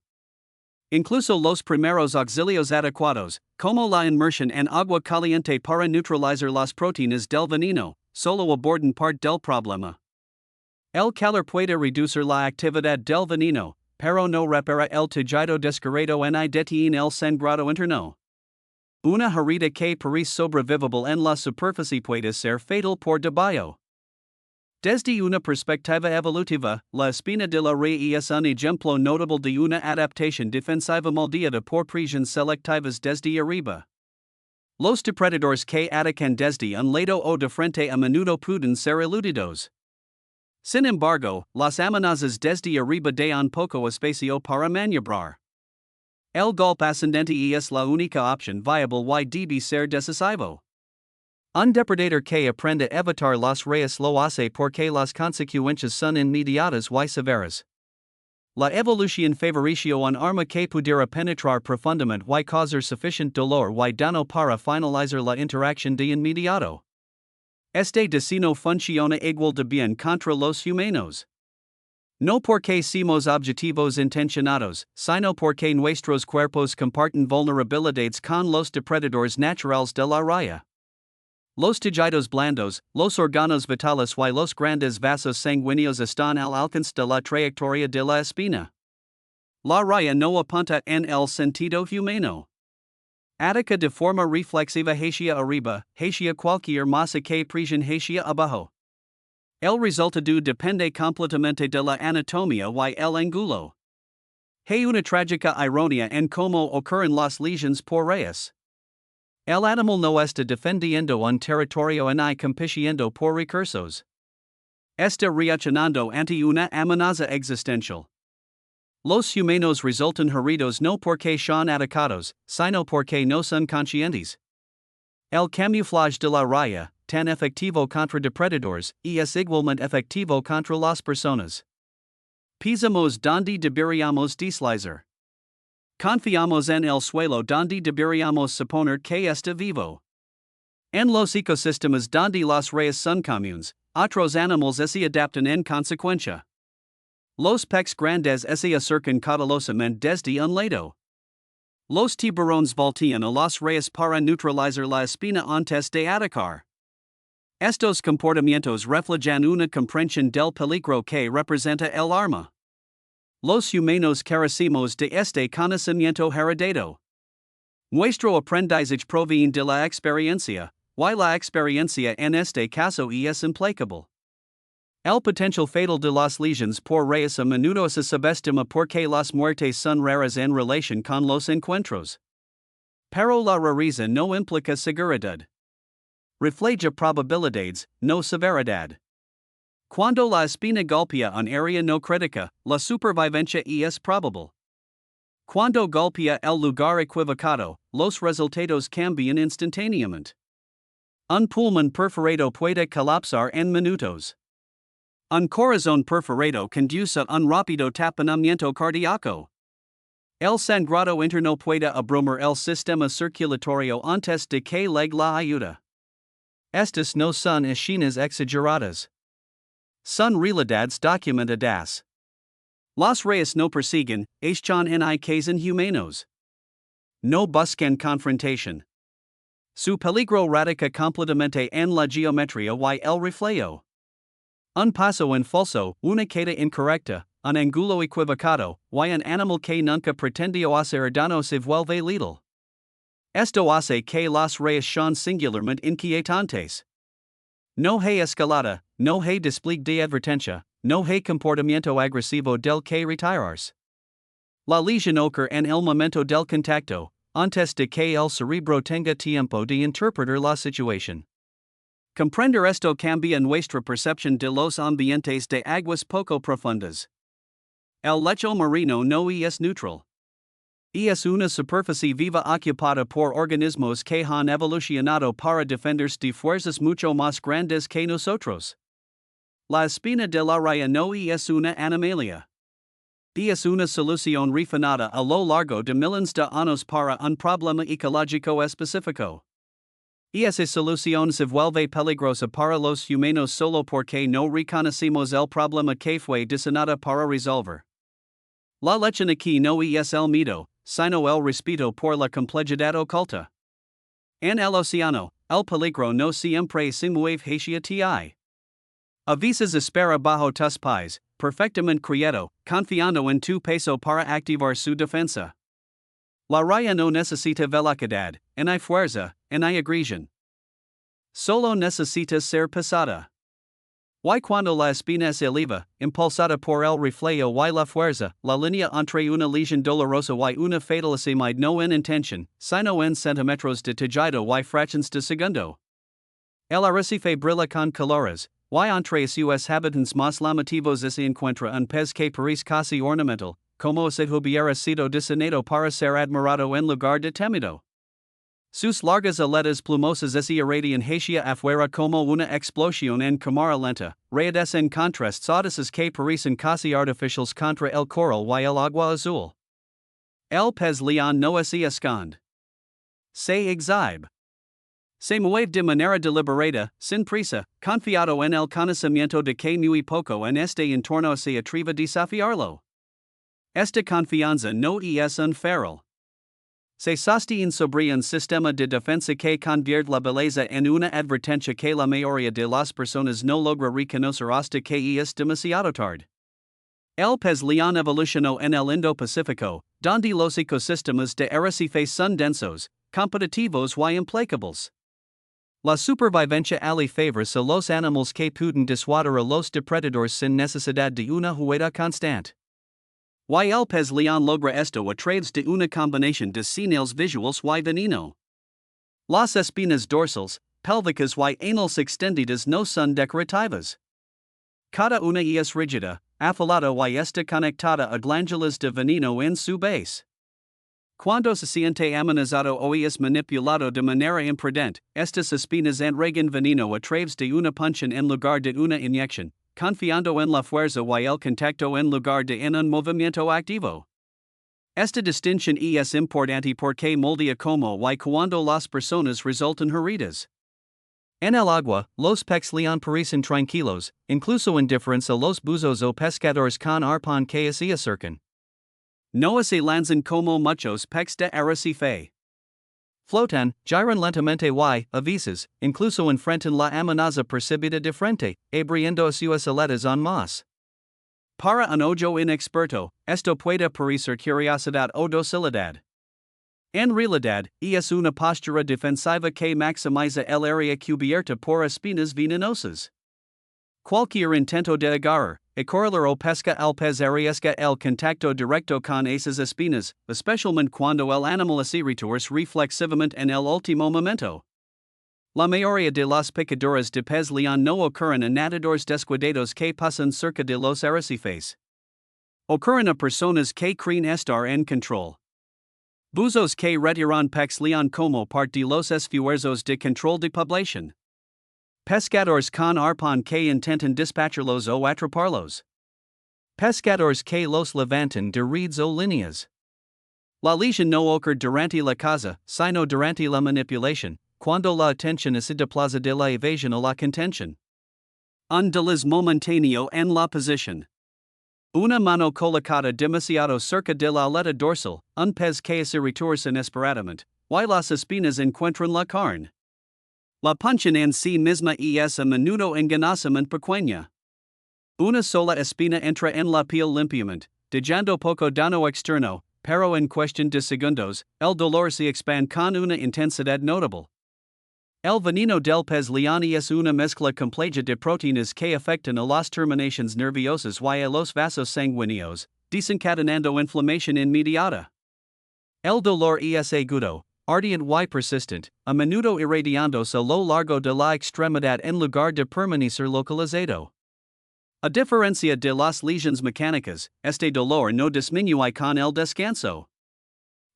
Incluso los primeros auxilios adecuados, como la inmersión en agua caliente para neutralizar las proteínas del veneno, solo abordan parte del problema. El calor puede reducir la actividad del veneno, pero no repara el tejido desgarrado ni detiene el sangrado interno. Una herida que parece sobrevivible en la superficie puede ser fatal por debajo. Desde una perspectiva evolutiva, la espina de la raya es un ejemplo notable de una adaptación defensiva moldeada por presiones selectivas desde arriba. Los depredadores que atacan desde un lado o de frente a menudo pueden ser eludidos. Sin embargo, las amenazas desde arriba de un poco espacio para maniobrar. El golpe ascendente es la única opción viable y debe ser decisivo. Un depredador que aprende a evitar las rayas lo hace porque las consecuencias son inmediatas y severas. La evolución favoreció un arma que pudiera penetrar profundamente y causar suficiente dolor y daño para finalizar la interacción de inmediato. Este destino funciona igual de bien contra los humanos. No porque somos objetivos intencionados, sino porque nuestros cuerpos comparten vulnerabilidades con los depredadores naturales de la raya. Los tejidos blandos, los órganos vitales y los grandes vasos sanguíneos están al alcance de la trayectoria de la espina. La raya no apunta en el sentido humano. Ataca de forma reflexiva hacia arriba, hacia cualquier masa que presione hacia abajo. El resultado depende completamente de la anatomía y el ángulo. Hay una trágica ironía en cómo ocurren las lesiones por rayas. El animal no está defendiendo un territorio ni compitiendo por recursos. Está reaccionando ante una amenaza existencial. Los humanos resultan heridos no porque son atacados, sino porque no son conscientes. El camuflaje de la raya, tan efectivo contra depredadores, es igualmente efectivo contra las personas. Pisamos donde deberíamos deslizar. Confiamos en el suelo donde deberíamos suponer que está vivo. En los ecosistemas donde las rayas son comunes, otros animales se adaptan en consecuencia. Los peces grandes se acercan cautelosamente desde un lado. Los tiburones voltean a las rayas para neutralizar la espina antes de atacar. Estos comportamientos reflejan una comprensión del peligro que representa el arma. Los humanos carecemos de este conocimiento heredado. Nuestro aprendizaje proviene de la experiencia, y la experiencia en este caso es implacable. El potencial fatal de las lesiones por rayas a menudo se subestima porque las muertes son raras en relación con los encuentros. Pero la rareza no implica seguridad. Refleja probabilidades, no severidad. Cuando la espina golpea un área no crítica, la supervivencia es probable. Cuando golpea el lugar equivocado, los resultados cambian instantáneamente. Un pulmón perforado puede colapsar en minutos. Un corazón perforado conduce a un rápido taponamiento cardíaco. El sangrado interno puede abrumar el sistema circulatorio antes de que llegue la ayuda. Estas no son escenas exageradas. Son realidades documentadas. Las rayas no persiguen, están en casos humanos. No buscan confrontación. Su peligro radica completamente en la geometría y el reflejo. Un paso en falso, una queda incorrecta, un ángulo equivocado, y un animal que nunca pretendió hacer daño se vuelve letal. Esto hace que las rayas sean singularmente inquietantes. No hay escalada, no hay despliegue de advertencia, no hay comportamiento agresivo del que retirarse. La lesión ocurre en el momento del contacto, antes de que el cerebro tenga tiempo de interpretar la situación. Comprender esto cambia nuestra percepción de los ambientes de aguas poco profundas. El lecho marino no es neutral. Es una superficie viva ocupada por organismos que han evolucionado para defenderse de fuerzas mucho más grandes que nosotros. La espina de la raya no es una animalia. Es una solución refinada a lo largo de miles de años para un problema ecológico específico. Esa solución se vuelve peligrosa para los humanos solo porque no reconocemos el problema que fue diseñada para resolver. La lección aquí no es el miedo, sino el respeto por la complejidad oculta. En el océano, el peligro no siempre se mueve hacia ti. A veces espera bajo tus pies, perfectamente quieto, confiando en tu peso para activar su defensa. La raya no necesita velocidad, ni fuerza, ni agresión. Solo necesita ser pisada. Y cuando la espina se eleva, impulsada por el reflejo y la fuerza, la línea entre una lesión dolorosa y una fatalidad no en intención, sino en centímetros de tejido y fracciones de segundo. El arrecife brilla con colores, y entre sus habitantes más llamativos se encuentra un pez que parece casi ornamental, como si hubiera sido diseñado para ser admirado en lugar de temido. Sus largas aletas plumosas se irradian hacia afuera como una explosión en cámara lenta, rayadas en contrastes audaces que parecen casi artificiales contra el coral y el agua azul. El pez león no se esconde. Se exhibe. Se mueve de manera deliberada, sin prisa, confiado en el conocimiento de que muy poco en este entorno se atreve a desafiarlo. Esta confianza no es un feral. Se sostiene sobre un sistema de defensa que convierte la belleza en una advertencia que la mayoría de las personas no logra reconocer hasta que es demasiado tarde. El pez león evolucionó en el Indo-Pacífico, donde los ecosistemas de arrecifes son densos, competitivos y implacables. La supervivencia le favorece a los animales que pueden disuadir a los depredadores sin necesidad de una huida constante. Y el pez león logra esto a través de una combinación de señales visuales y veneno. Las espinas dorsales, pélvicas y anales extendidas no son decorativas. Cada una es rígida, afilada y está conectada a glándulas de veneno en su base. Cuando se siente amenazado o es manipulado de manera imprudente, estas espinas entregan veneno a través de una punción en lugar de una inyección, confiando en la fuerza y el contacto en lugar de en un movimiento activo. Esta distinción es importante porque moldea como y cuando las personas resultan heridas. En el agua, los peces león parecen tranquilos, incluso indiferentes a los buzos o pescadores con arpón que se acercan. No se lanzan como muchos peces de arrecife. Flotan, giran lentamente y, a veces, incluso enfrentan la amenaza percibida de frente, abriendo sus aletas en más. Para un ojo inexperto, esto puede parecer curiosidad o docilidad. En realidad, es una postura defensiva que maximiza el área cubierta por espinas venenosas. Cualquier intento de agarrar, acorralar o pesca al pez arriesga el contacto directo con esas espinas, especialmente cuando el animal se retorce reflexivamente en el último momento. La mayoría de las picaduras de pez león no ocurren a nadadores descuidados que pasan cerca de los arrecifes. Ocurren a personas que creen estar en control. Buzos que retiran pez león como parte de los esfuerzos de control de población. Pescadores con arpón que intentan despacharlos o atraparlos. Pescadores que los levantan de redes o líneas. La lesión no ocurre durante la caza, sino durante la manipulación, cuando la atención se desplaza de la evasión a la contención. Un desliz momentáneo en la posición. Una mano colocada demasiado cerca de la aleta dorsal, un pez que se retorce inesperadamente, y las espinas encuentran la carne. La punción en sí misma es a menudo engañosamente pequeña. Una sola espina entra en la piel limpiamente, dejando poco daño externo, pero en cuestión de segundos, el dolor se expande con una intensidad notable. El veneno del pez león es una mezcla compleja de proteínas que afectan a las terminaciones nerviosas y a los vasos sanguíneos, desencadenando inflamación inmediata. El dolor es agudo, ardiente y persistent, a menudo irradiándose a lo largo de la extremidad en lugar de permanecer localizado. A diferencia de las lesiones mecánicas, este dolor no disminuye con el descanso.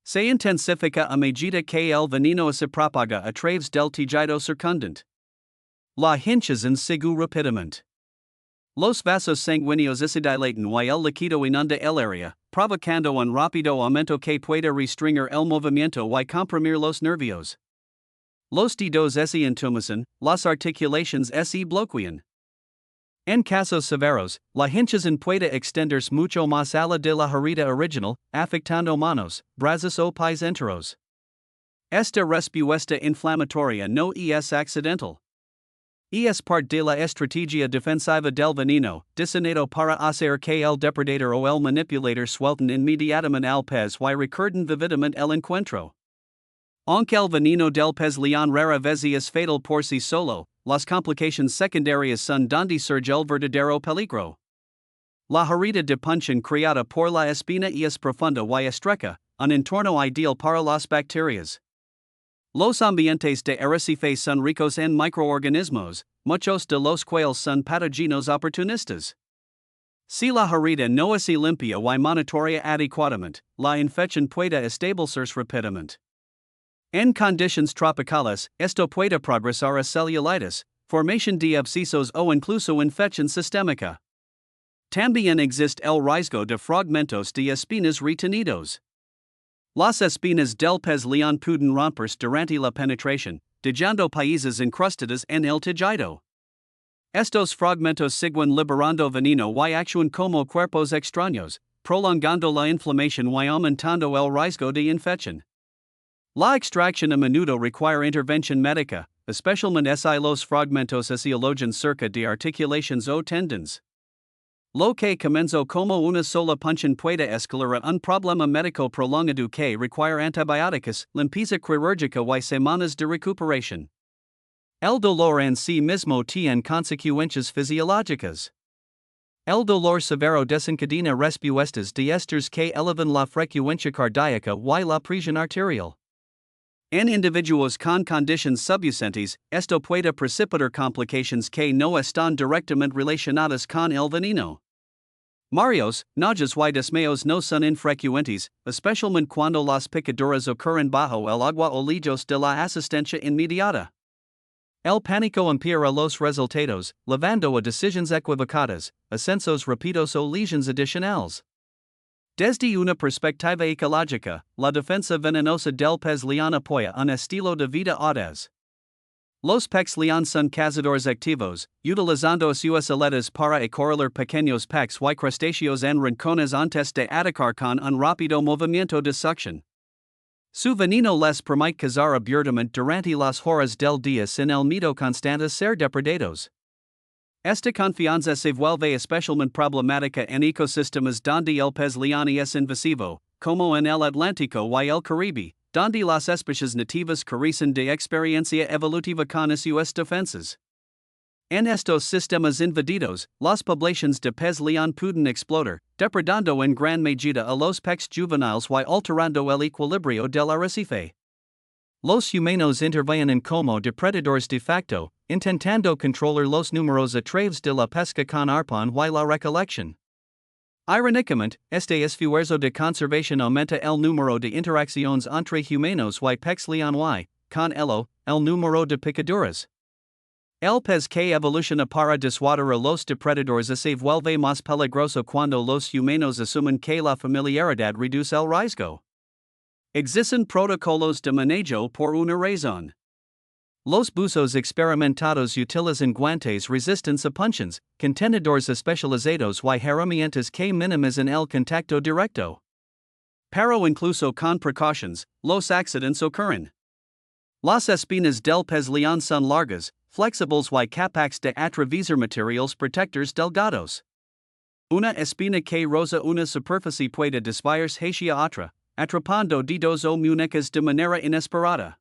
Se intensifica a medida que el veneno se propaga a través del tejido circundante. La hinchazón sigue rápidamente. Los vasos sanguíneos se dilatan y el líquido inunda el área, provocando un rápido aumento que puede restringir el movimiento y comprimir los nervios. Los dedos se entumecen, las articulaciones se bloquean. En casos severos, la hinchazón puede extenderse mucho más allá de la herida original, afectando manos, brazos o pies enteros. Esta respuesta inflamatoria no es accidental. Es parte de la estrategia defensiva del veneno, diseñado para hacer que el depredador o el manipulador suelten inmediatamente al pez y recuerden vividamente el encuentro. Aunque el veneno del pez león rara vez es fatal por sí solo, las complicaciones secundarias son donde surge el verdadero peligro. La herida de punción creada por la espina es profunda y estrecha, un entorno ideal para las bacterias. Los ambientes de arrecife son ricos en microorganismos, muchos de los cuales son patógenos oportunistas. Si la herida no es limpia y monitorea adecuadamente, la infección puede establecerse rápidamente. En condiciones tropicales, esto puede progresar a celulitis, formación de abscesos o incluso infección sistémica. También existe el riesgo de fragmentos de espinas retenidos. Las espinas del pez león pueden romperse durante la penetración, dejando piezas incrustadas en el tejido. Estos fragmentos siguen liberando veneno y actúan como cuerpos extraños, prolongando la inflamación y aumentando el riesgo de infección. La extracción a menudo requiere intervención médica, especialmente si los fragmentos se alojan cerca de articulaciones o tendons. Lo que comenzó como una sola punción puede escalar a un problema médico prolongado que requiere antibióticos, limpieza quirúrgica y semanas de recuperación. El dolor en sí mismo tiene consecuencias fisiológicas. El dolor severo desencadena respuestas de esters que elevan la frecuencia cardíaca y la presión arterial. En individuos con condiciones subyacentes, esto puede precipitar complicaciones que no están directamente relacionadas con el veneno. Mareos, náuseas y desmayos no son infrecuentes, especialmente cuando las picaduras ocurren bajo el agua o lejos de la asistencia inmediata. El pánico empeora los resultados, llevando a decisiones equivocadas, ascensos rápidos o lesiones adicionales. Desde una perspectiva ecológica, la defensa venenosa del pez león apoya un estilo de vida audaz. Los peces león son cazadores activos, utilizando sus aletas para acorralar pequeños peces y crustáceos en rincones antes de atacar con un rápido movimiento de succión. Su veneno les permite cazar abiertamente durante las horas del día sin el miedo constante a ser depredados. Esta confianza se vuelve especialmente problemática en ecosistemas donde el pez león es invasivo, como en el Atlántico y el Caribe, donde las especies nativas carecen de experiencia evolutiva con sus defensas. En estos sistemas invadidos, las poblaciones de pez león pueden explotar, depredando en gran medida a los peces juveniles y alterando el equilibrio del arrecife. Los humanos intervienen como depredadores de facto, intentando controlar los números a través de la pesca con arpón y la recolección. Irónicamente, este esfuerzo de conservación aumenta el número de interacciones entre humanos y peces león y, con ello, el número de picaduras. El pez que evoluciona para disuadir a los depredadores se vuelve más peligroso cuando los humanos asumen que la familiaridad reduce el riesgo. Existen protocolos de manejo por una razón. Los buzos experimentados utilizan guantes resistentes a punciones, contenedores especializados y herramientas que minimizan el contacto directo. Pero incluso con precauciones, los accidentes ocurren. Las espinas del pez león son largas, flexibles y capaces de atravesar materiales protectores delgados. Una espina que roza una superficie puede desviarse hacia otra, atrapando dedos o muñecas de manera inesperada.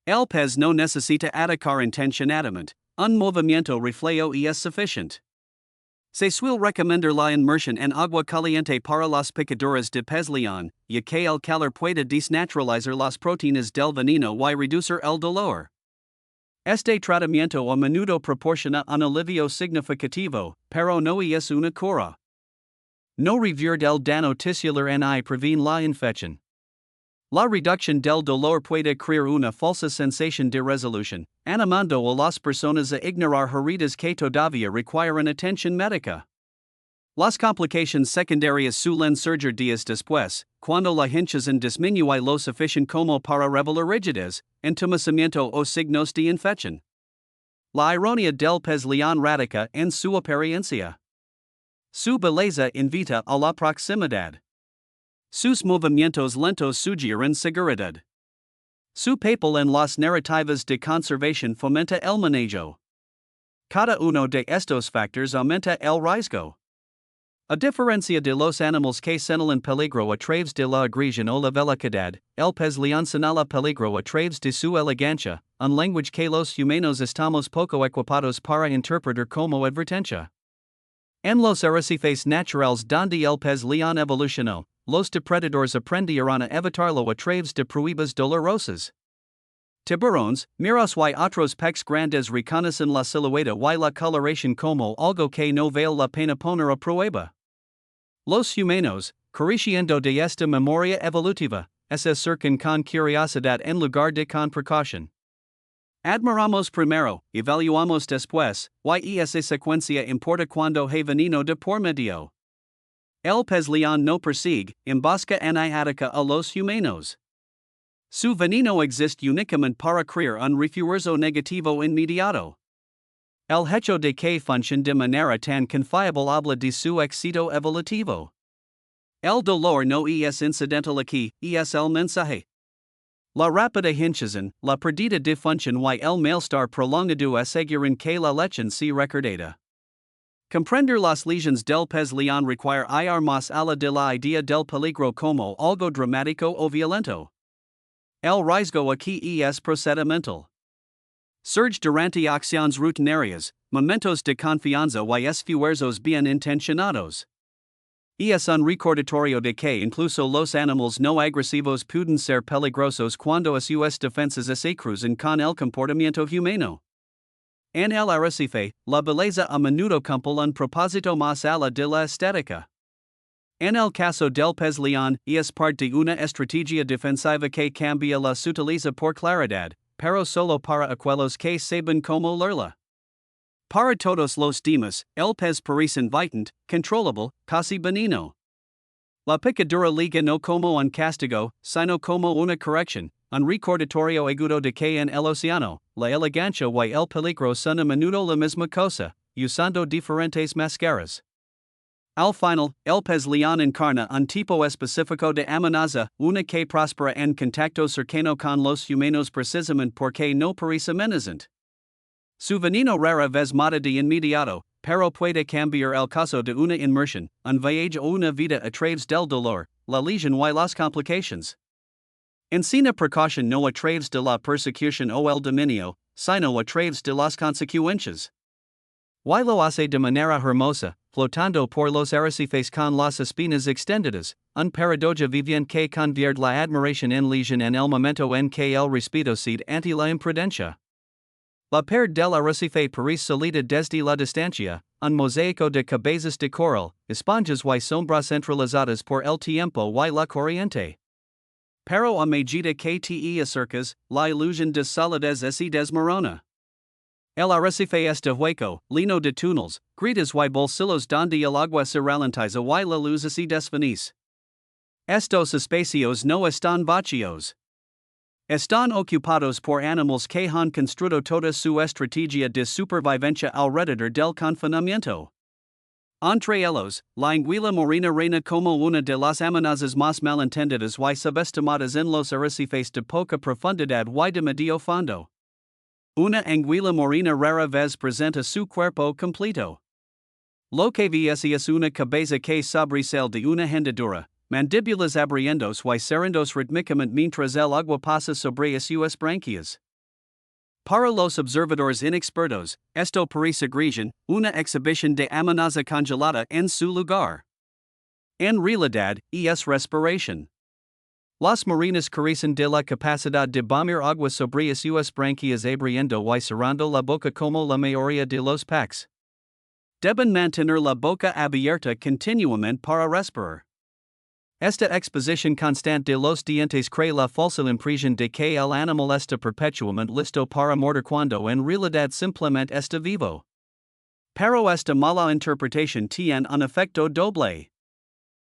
El pez no necesita atacar intencionadamente, un movimiento reflejo es suficiente. Se suele recomendar la inmersión en agua caliente para las picaduras de pez león, ya que el calor puede desnaturalizar las proteínas del veneno y reducir el dolor. Este tratamiento a menudo proporciona un alivio significativo, pero no es una cura. No revierte el daño tisular ni previene la infección. La reducción del dolor puede crear una falsa sensación de resolución, animando a las personas a ignorar heridas que todavía requieren atención médica. Las complicaciones secundarias suelen surgir días después, cuando la hinchazón disminuye lo suficiente como para revelar rigidez, entumecimiento o signos de infección. La ironía del pez león radica en su apariencia. Su belleza invita a la proximidad. Sus movimientos lentos sugieren seguridad. Su papel en las narrativas de conservación fomenta el manejo. Cada uno de estos factores aumenta el riesgo. A diferencia de los animales que señalan peligro a través de la agresión o la velocidad, el pez león señala peligro a través de su elegancia, un lenguaje que los humanos estamos poco equipados para interpretar como advertencia. En los arrecifes naturales donde el pez león evolucionó, los depredadores aprendieron a evitarlo a través de pruebas dolorosas. Tiburones, miros y otros peces grandes reconocen la silueta y la coloración como algo que no vale la pena poner a prueba. Los humanos, careciendo de esta memoria evolutiva, se acercan con curiosidad en lugar de con precaución. Admiramos primero, evaluamos después, y esa secuencia importa cuando hay veneno de por medio. El pez león no persigue, embosca ni ataca a los humanos. Su veneno existe únicamente para crear un refuerzo negativo inmediato. El hecho de que funcione de manera tan confiable habla de su éxito evolutivo. El dolor no es incidental aquí, es el mensaje. La rápida hinchazón, la pérdida de función y el malestar prolongado aseguran que la lección se recordada. Comprender las lesiones del pez león requiere ir más allá de la idea del peligro como algo dramático o violento. El riesgo aquí es procedimental. Surge durante acciones rutinarias, momentos de confianza y esfuerzos bien intencionados. Es un recordatorio de que incluso los animales no agresivos pueden ser peligrosos cuando sus defensas se cruzan con el comportamiento humano. En el arrecife, la belleza a menudo cumple un propósito más allá de la estética. En el caso del pez león, es parte de una estrategia defensiva que cambia la sutileza por claridad, pero solo para aquellos que saben cómo leerla. Para todos los demás, el pez parece invitante, controlable, casi benigno. La picadura liga no como un castigo, sino como una corrección, un recordatorio agudo de que en el océano, la elegancia y el peligro son a menudo la misma cosa, usando diferentes máscaras. Al final, el pez león encarna un tipo específico de amenaza, una que prospera en contacto cercano con los humanos precisamente porque no parece amenazante. Su veneno rara vez mata de inmediato, pero puede cambiar el caso de una inmersión, un viaje o una vida a través del dolor, la lesión y las complicaciones. Encina precaución no a través de la persecución o el dominio, sino a través de las consecuencias. Y lo hace de manera hermosa, flotando por los arrecifes con las espinas extendidas, un paradoja viviente que convierte la admiración en lesión en el momento en que el respeto cede ante la imprudencia. La pared del arrecife parece salida desde la distancia, un mosaico de cabezas de coral, esponjas y sombras centralizadas por el tiempo y la corriente. Pero a medida que te acercas, la ilusión de solidez se desmorona. El arrecife está hueco, lleno de túneles, grietas y bolsillos donde el agua se ralentiza y la luz se desvanece. Estos espacios no están vacíos. Están ocupados por animales que han construido toda su estrategia de supervivencia alrededor del confinamiento. Entre ellos, la anguila marina reina como una de las amenazas más malentendidas y subestimadas en los arrecifes de poca profundidad y de medio fondo. Una anguila marina rara vez presenta su cuerpo completo. Lo que ves es una cabeza que sobresale de una hendidura, mandíbulas abriéndose y cerrándose rítmicamente mientras el agua pasa sobre sus branquias. Para los observadores inexpertos, esto parece agresión, una exhibición de amenaza congelada en su lugar. En realidad, es respiración. Las marinas carecen de la capacidad de bombear agua sobre sus branquias abriendo y cerrando la boca como la mayoría de los peces. Deben mantener la boca abierta continuamente para respirar. Esta exposición constante de los dientes crea la falsa impresión de que el animal está perpetuamente listo para morder cuando en realidad simplemente está vivo. Pero esta mala interpretación tiene un efecto doble.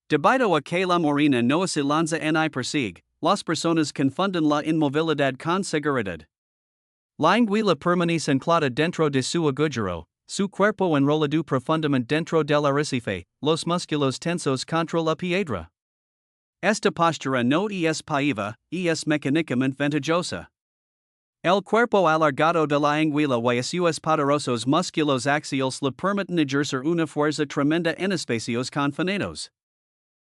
Debido a que la morena no se lanza ni persigue, las personas confunden la inmovilidad con seguridad. La anguila permanece anclada dentro de su agujero, su cuerpo enrollado profundamente dentro del arrecife, los músculos tensos contra la piedra. Esta postura no es pasiva, es mecánicamente ventajosa. El cuerpo alargado de la anguila y sus poderosos músculos axiales le permiten ejercer una fuerza tremenda en espacios confinados.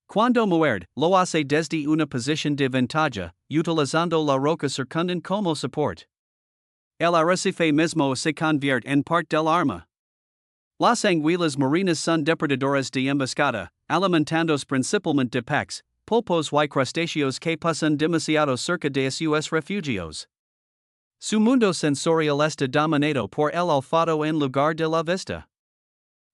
Cuando muerde, lo hace desde una posición de ventaja, utilizando la roca circundante como soporte. El arrecife mismo se convierte en parte del arma. Las anguilas marinas son depredadores de emboscada, alimentándose principalmente de peces, pulpos y crustáceos que pasan demasiado cerca de sus refugios. Su mundo sensorial está dominado por el olfato en lugar de la vista.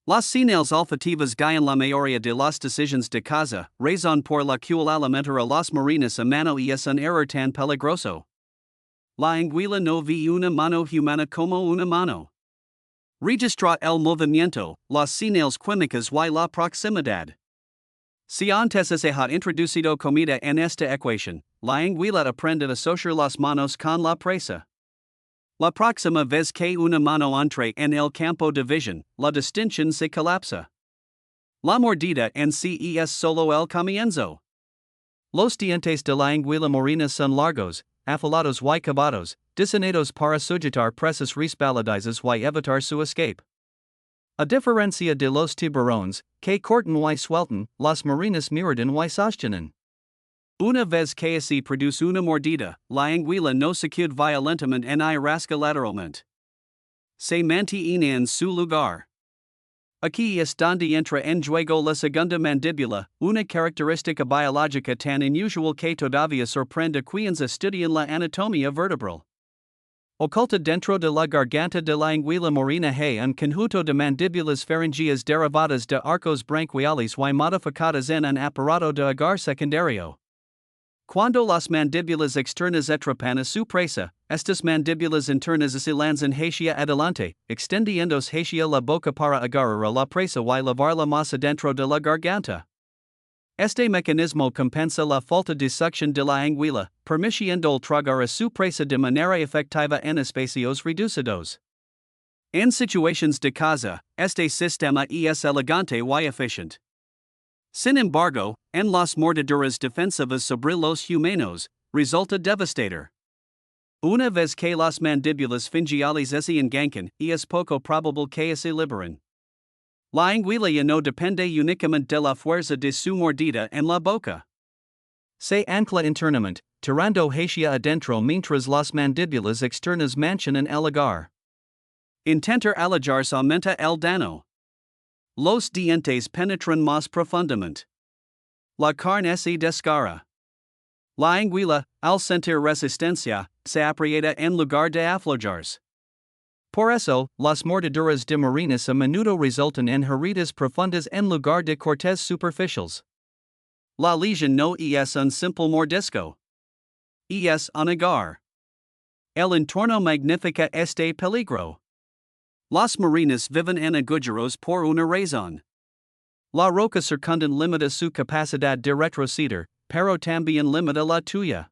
Las señales olfativas guían la mayoría de las decisiones de caza, razón por la cual alimentar a las marinas a mano es un error tan peligroso. La anguila no ve una mano humana como una mano. Registra el movimiento, las señales químicas y la proximidad. Si antes se ha introducido comida en esta ecuación, la anguila aprende a asociar las manos con la presa. La próxima vez que una mano entre en el campo de visión, la distinción se colapsa. La mordida en sí es solo el comienzo. Los dientes de la anguila marina son largos, afilados y curvados, diseñados para sujetar presas resbaladizas y evitar su escape. A diferencia de los tiburones, que cortan y sueltan, las marinas muerden y sostienen. Una vez que se produce una mordida, la anguila no sacude violentamente ni rasca lateralmente. Se mantiene en su lugar. Aquí es donde entra en juego la segunda mandíbula, una característica biológica tan inusual que todavía sorprende a quienes estudian la anatomía vertebral. Oculta dentro de la garganta de la anguila marina hay un conjunto de mandíbulas faringeas derivadas de arcos branquiales y modificadas en un aparato de agar secundario. Cuando las mandíbulas externas atrapan a su presa, estas mandíbulas internas se lanzan hacia adelante, extendiéndose hacia la boca para agarrar a la presa y llevarla más adentro de la garganta. Este mecanismo compensa la falta de succión de la anguila, permitiendo tragar a su presa de manera efectiva en espacios reducidos. En situaciones de caza, este sistema es elegante y eficiente. Sin embargo, en las mordeduras defensivas sobre los humanos, resulta devastador. Una vez que las mandíbulas fingiales se engancan, es poco probable que se liberen. La anguila ya no depende únicamente de la fuerza de su mordida en la boca. Se ancla internamente, tirando hacia adentro mientras las mandíbulas externas manchan en el agar. Intentar alejarse aumenta el daño. Los dientes penetran más profundamente. La carne se desgarra. La anguila, al sentir resistencia, se aprieta en lugar de aflojarse. Por eso, las mordeduras de marinas a menudo resultan en heridas profundas en lugar de cortes superficiales. La lesión no es un simple mordisco. Es un agar. El entorno magnifica este peligro. Las marinas viven en agujeros por una razón. La roca circundante limita su capacidad de retroceder, pero también limita la tuya.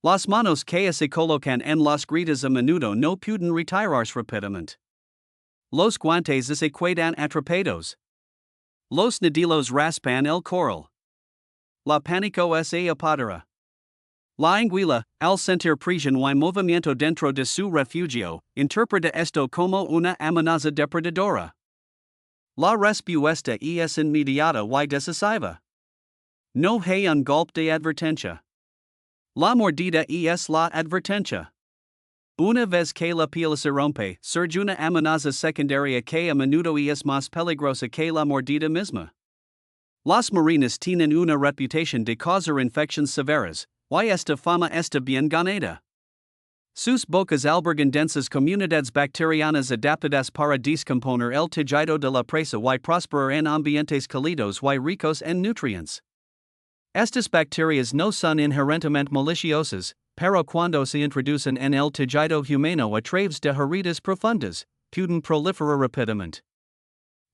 Las manos que se colocan en las grietas a menudo no pueden retirarse rápidamente. Los guantes se quedan atrapados. Los nudillos raspan el coral. La pánico se apodera. La anguila, al sentir presión y movimiento dentro de su refugio, interpreta esto como una amenaza depredadora. La respuesta es inmediata y decisiva. No hay un golpe de advertencia. La mordida es la advertencia. Una vez que la piel se rompe, surge una amenaza secundaria que a menudo es más peligrosa que la mordida misma. Las marinas tienen una reputación de causar infecciones severas, y esta fama está bien ganada. Sus bocas albergan densas comunidades bacterianas adaptadas para descomponer el tejido de la presa y prosperar en ambientes cálidos y ricos en nutrientes. Estas bacterias no son inherentemente maliciosas, pero cuando se introducen en el tejido humano a través de heridas profundas, pueden proliferar rápidamente.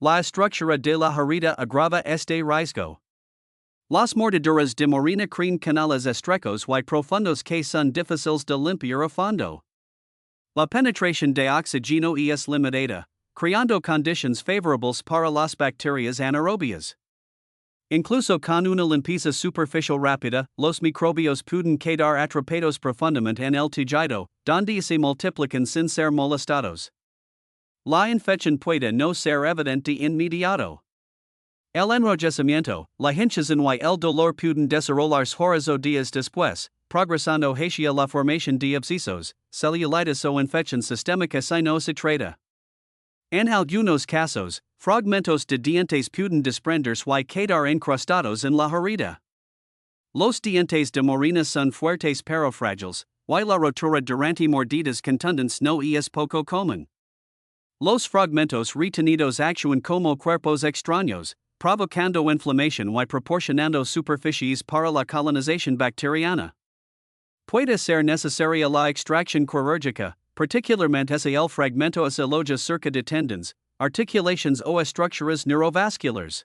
La estructura de la herida agrava este riesgo. Las mordeduras de marina crean canales estrechos y profundos que son difíciles de limpiar a fondo. La penetración de oxígeno es limitada, creando conditions favorables para las bacterias anaerobias. Incluso con una limpieza superficial rápida, los microbios pueden quedar atrapados profundamente en el tejido, donde se multiplican sin ser molestados. La infección puede no ser evidente de inmediato. El enrojecimiento, la hinchazón y el dolor pueden desarrollarse horas o días después, progresando hacia la formación de abscesos, celulitis o infección sistémica si no se trata. En algunos casos, fragmentos de dientes pueden desprenderse y quedar encrustados en la herida. Los dientes de marinas son fuertes pero frágiles, y la rotura durante mordidas contundentes no es poco común. Los fragmentos retenidos actúan como cuerpos extraños, provocando inflamación y proporcionando superficies para la colonización bacteriana. Puede ser necesaria la extracción quirúrgica, particularmente si el fragmento se aloja cerca de tendones, articulaciones o estructuras neurovasculares.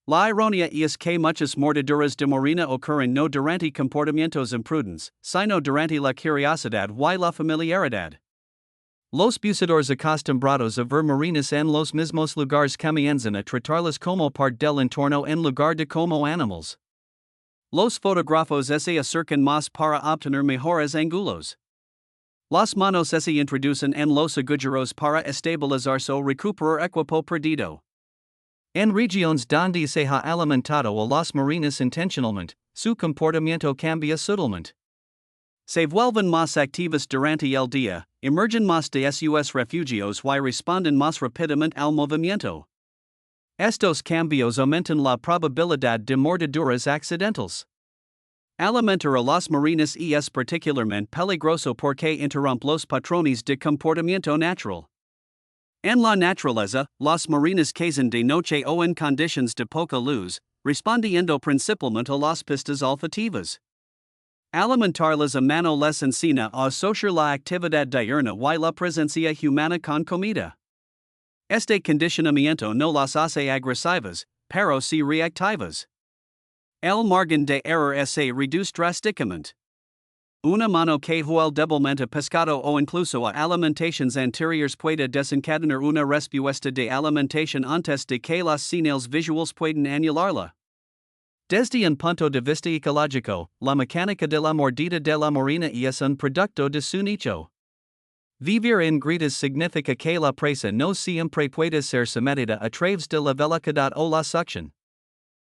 La ironía es que muchas mordeduras de marina ocurren no durante comportamientos imprudentes, sino durante la curiosidad y la familiaridad. Los buceadores acostumbrados a ver marinas en los mismos lugares comienzan a tratarlas como parte del entorno en lugar de como animales. Los fotógrafos se acercan más para obtener mejores ángulos. Las manos se introducen en los agujeros para estabilizarse o recuperar equipo perdido. En regiones donde se ha alimentado a las marinas intencionalmente, su comportamiento cambia sutilmente. Se vuelven más activas durante el día, emergen más de sus refugios y responden más rápidamente al movimiento. Estos cambios aumentan la probabilidad de mordeduras accidentales. Alimentar a las marinas es particularmente peligroso porque interrumpe los patrones de comportamiento natural. En la naturaleza, las marinas cazan de noche o en condiciones de poca luz, respondiendo principalmente a las pistas olfativas. Alimentarlas a mano les enseña a asociar la actividad diurna y la presencia humana con comida. Este condicionamiento no las hace agresivas, pero sí reactivas. El margen de error se reduce drásticamente. Una mano que huele débilmente a pescado o incluso a alimentaciones anteriores puede desencadenar una respuesta de alimentación antes de que las señales visuales puedan anularla. Desde un punto de vista ecológico, la mecánica de la mordida de la marina es un producto de su nicho. Vivir en grietas significa que la presa no siempre puede ser sometida a través de la velocidad o la succión.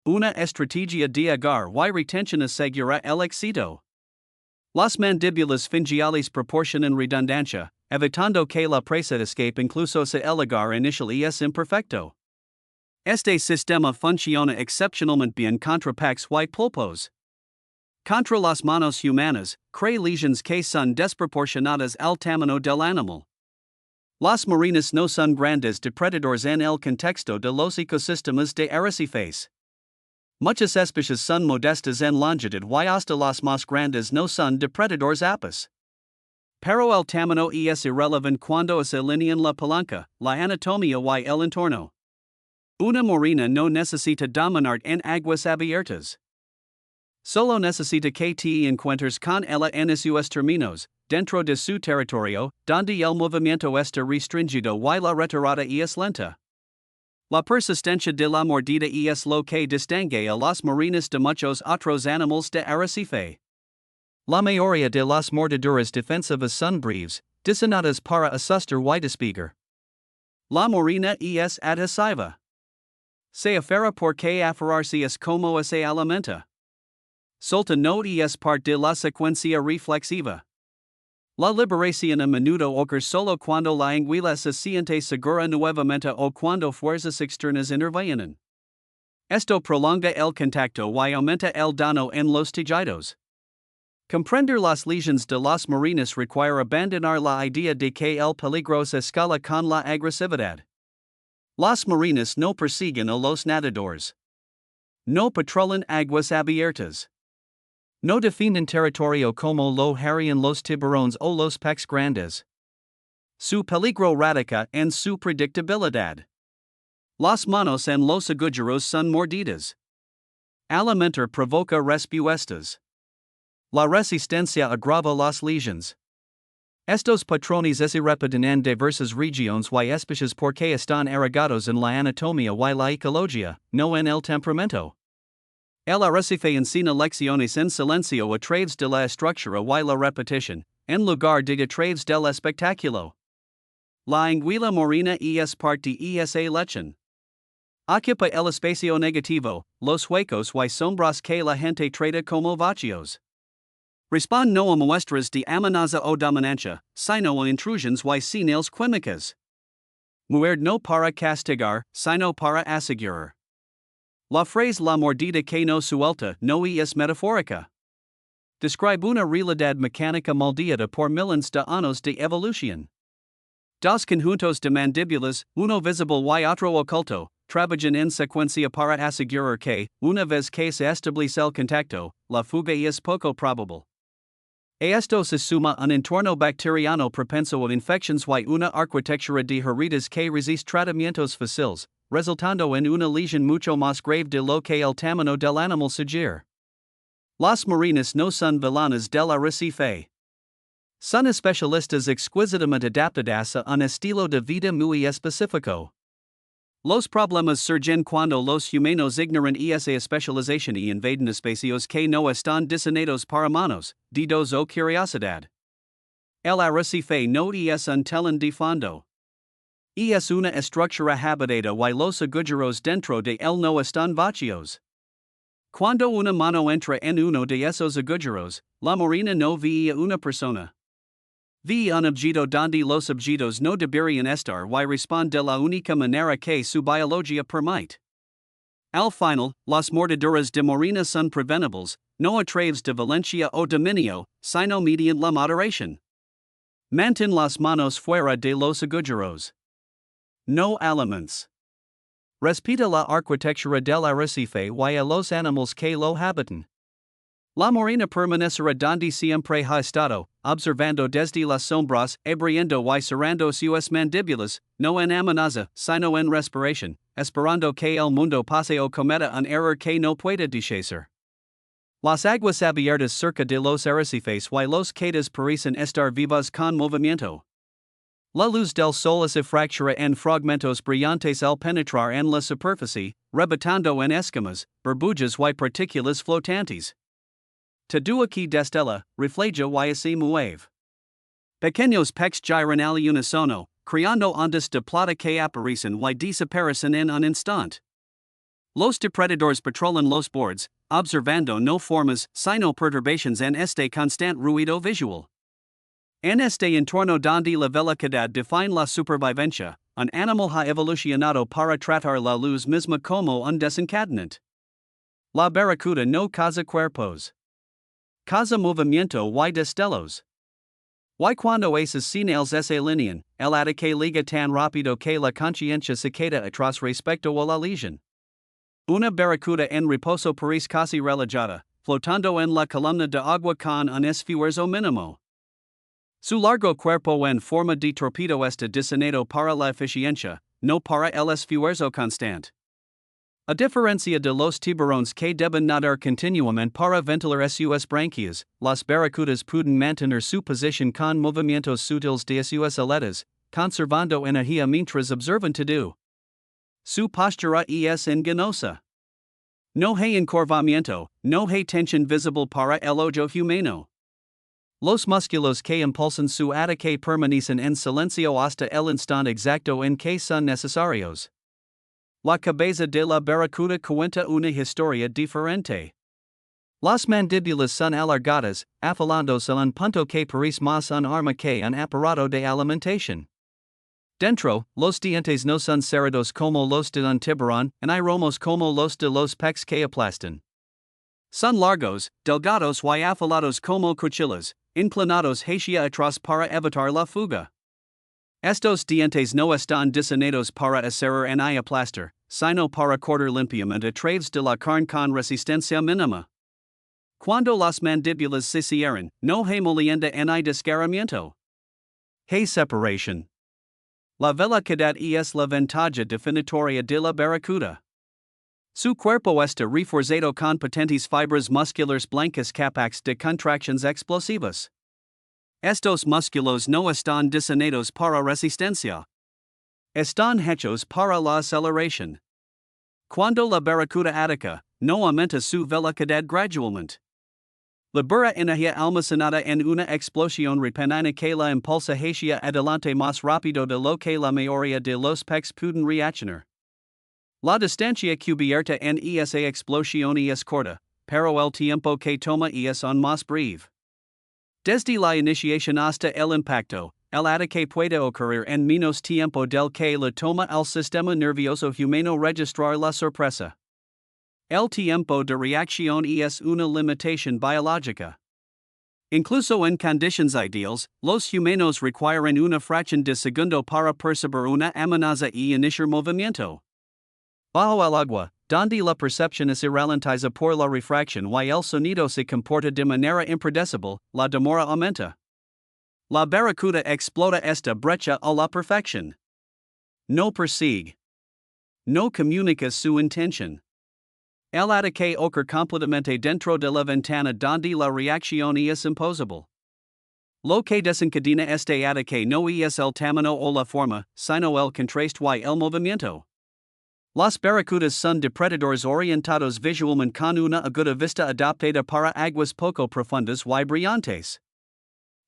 Una estrategia de agar y retención asegura el éxito. Las mandíbulas fingiales proporcionan redundancia, evitando que la presa escape incluso si el agar inicial es imperfecto. Este sistema funciona excepcionalmente bien contra peces y pulpos. Contra las manos humanas, crea lesiones que son desproporcionadas al tamaño del animal. Las marinas no son grandes depredadores en el contexto de los ecosistemas de arrecifes. Muchas especies son modestas en longitud y hasta las más grandes no son depredadores apos. Pero el tamaño es irrelevante cuando se alinean la palanca, la anatomía y el entorno. Una marina no necesita dominar en aguas abiertas. Solo necesita que te encuentres con ella en sus términos, dentro de su territorio, donde el movimiento está restringido y la retirada es lenta. La persistencia de la mordida es lo que distingue a las marinas de muchos otros animales de arrecife. La mayoría de las mordeduras defensivas son breves, diseñadas para asustar y despegar. La marina es adhesiva. Se aferra porque aferrarse es como se alimenta. Solta no es parte de la secuencia reflexiva. La liberación a menudo ocurre solo cuando la anguila se siente segura nuevamente o cuando fuerzas externas intervienen. Esto prolonga el contacto y aumenta el daño en los tejidos. Comprender las lesiones de las marinas requiere abandonar la idea de que el peligro se escala con la agresividad. Las marinas no persiguen a los nadadores. No patrullan aguas abiertas. No defienden territorio como lo harían los tiburones o los peces grandes. Su peligro radica en su predictabilidad. Las manos en los agujeros son mordidas. Alimentar provoca respuestas. La resistencia agrava las lesiones. Estos patrones se repiten en diversas regiones y especies porque están arraigados en la anatomía y la ecología, no en el temperamento. El arrecife enseña lecciones en silencio a través de la estructura y la repetición, en lugar de a través del espectáculo. La anguila marina es parte esa lección. Ocupa el espacio negativo, los huecos y sombras que la gente trata como vacíos. Respond no a muestras de amenaza o dominancia, sino a intrusiones y señales químicas. Muerde no para castigar, sino para asegurar. La frase la mordida que no suelta no es metafórica. Describe una realidad mecánica moldeada por millones de años de evolución. Dos conjuntos de mandíbulas, uno visible y otro oculto, trabajan en secuencia para asegurar que, una vez que se establece el contacto, la fuga es poco probable. Esto se suma un entorno bacteriano propenso a infecciones y una arquitectura de heridas que resiste tratamientos fáciles, resultando en una lesión mucho más grave de lo que el tamaño del animal sugiere. Las marinas no son villanas del arrecife. Son especialistas exquisitamente adaptadas a un estilo de vida muy específico. Los problemas surgen cuando los humanos ignoran esa especialización y invaden espacios que no están diseñados para manos, dedos o curiosidad. El arrecife no es un telón de fondo. Es una estructura habitada y los agujeros dentro de él no están vacíos. Cuando una mano entra en uno de esos agujeros, la marina no ve a una persona. Ve un objeto donde los objetos no deberían estar y responde de la única manera que su biología permite. Al final, las mordeduras de marina son prevenibles, no a través de violencia o dominio, sino mediante la moderación. Mantén las manos fuera de los agujeros. No aliments. Respeta la arquitectura del arrecife y a los animales que lo habitan. La marina permanecerá donde siempre ha estado, observando desde las sombras, abriendo y cerrando sus mandíbulas, no en amenaza, sino en respiración, esperando que el mundo pase o cometa un error que no pueda deshacer. Las aguas abiertas cerca de los arrecifes y los cadas parecen estar vivas con movimiento. La luz del sol se fractura en fragmentos brillantes al penetrar en la superficie, rebotando en escamas, burbujas y partículas flotantes. Todo aquí destella, refleja y se mueve. Pequeños peces giran al unísono, creando ondas de plata que aparecen y desaparecen en un instante. Los depredadores patrullan los bordes, observando no formas, sino perturbaciones en este constante ruido visual. En este entorno donde la velocidad define la supervivencia, un animal ha evolucionado para tratar la luz misma como un desencadenante. La barracuda no causa cuerpos. Causa movimiento y destellos. Y cuando esas señales se alinean, el ataque liga tan rápido que la conciencia se queda atrás respecto a la lesión. Una barracuda en reposo parece casi relajada, flotando en la columna de agua con un esfuerzo mínimo. Su largo cuerpo en forma de torpedo está diseñado para la eficiencia, no para el esfuerzo constante. A diferencia de los tiburones que deben nadar continuamente para ventilar sus branquias, las barracudas pueden mantener su posición con movimientos sutiles de sus aletas, conservando energía mientras observan todo. Su postura es engañosa. No hay encorvamiento, no hay tensión visible para el ojo humano. Los músculos que impulsan su ataque permanecen en silencio hasta el instante exacto en que son necesarios. La cabeza de la barracuda cuenta una historia diferente. Las mandíbulas son alargadas, afilándose a un punto que parece más un arma que un aparato de alimentación. Dentro, los dientes no son cerrados como los de un tiburón, ni romos como los de los peces que aplastan. Son largos, delgados y afilados como cuchillas, inclinados hacia atrás para evitar la fuga. Estos dientes no están diseñados para hacer ni aplastar, sino para cortar limpiamente a través de la carne con resistencia mínima. Cuando las mandíbulas se cierran, no hay molienda ni desgarramiento. Hay separación. La velocidad es la ventaja definitoria de la barracuda. Su cuerpo está reforzado con potentes fibras musculares blancas capaces de contracciones explosivas. Estos músculos no están diseñados para resistencia. Están hechos para la aceleración. Cuando la barracuda ataca, no aumenta su velocidad gradualmente. Libera energía almacenada en una explosión repentina que la impulsa hacia adelante más rápido de lo que la mayoría de los peces pueden reaccionar. La distancia cubierta en esa explosión es corta, pero el tiempo que toma es aún más breve. Desde la iniciación hasta el impacto, el ataque puede ocurrir en menos tiempo del que le toma al sistema nervioso humano registrar la sorpresa. El tiempo de reacción es una limitación biológica. Incluso en condiciones ideales, los humanos requieren una fracción de segundo para percibir una amenaza y iniciar movimiento. Bajo el agua, donde la percepción es ralentizada por la refracción y el sonido se comporta de manera impredecible, la demora aumenta. La barracuda explota esta brecha a la perfección. No persigue. No comunica su intención. El ataque ocurre completamente dentro de la ventana donde la reacción es imposible. Lo que desencadena este ataque no es el tamaño o la forma, sino el contraste y el movimiento. Las barracudas son depredadores orientados visualmente con una aguda vista adaptada para aguas poco profundas y brillantes.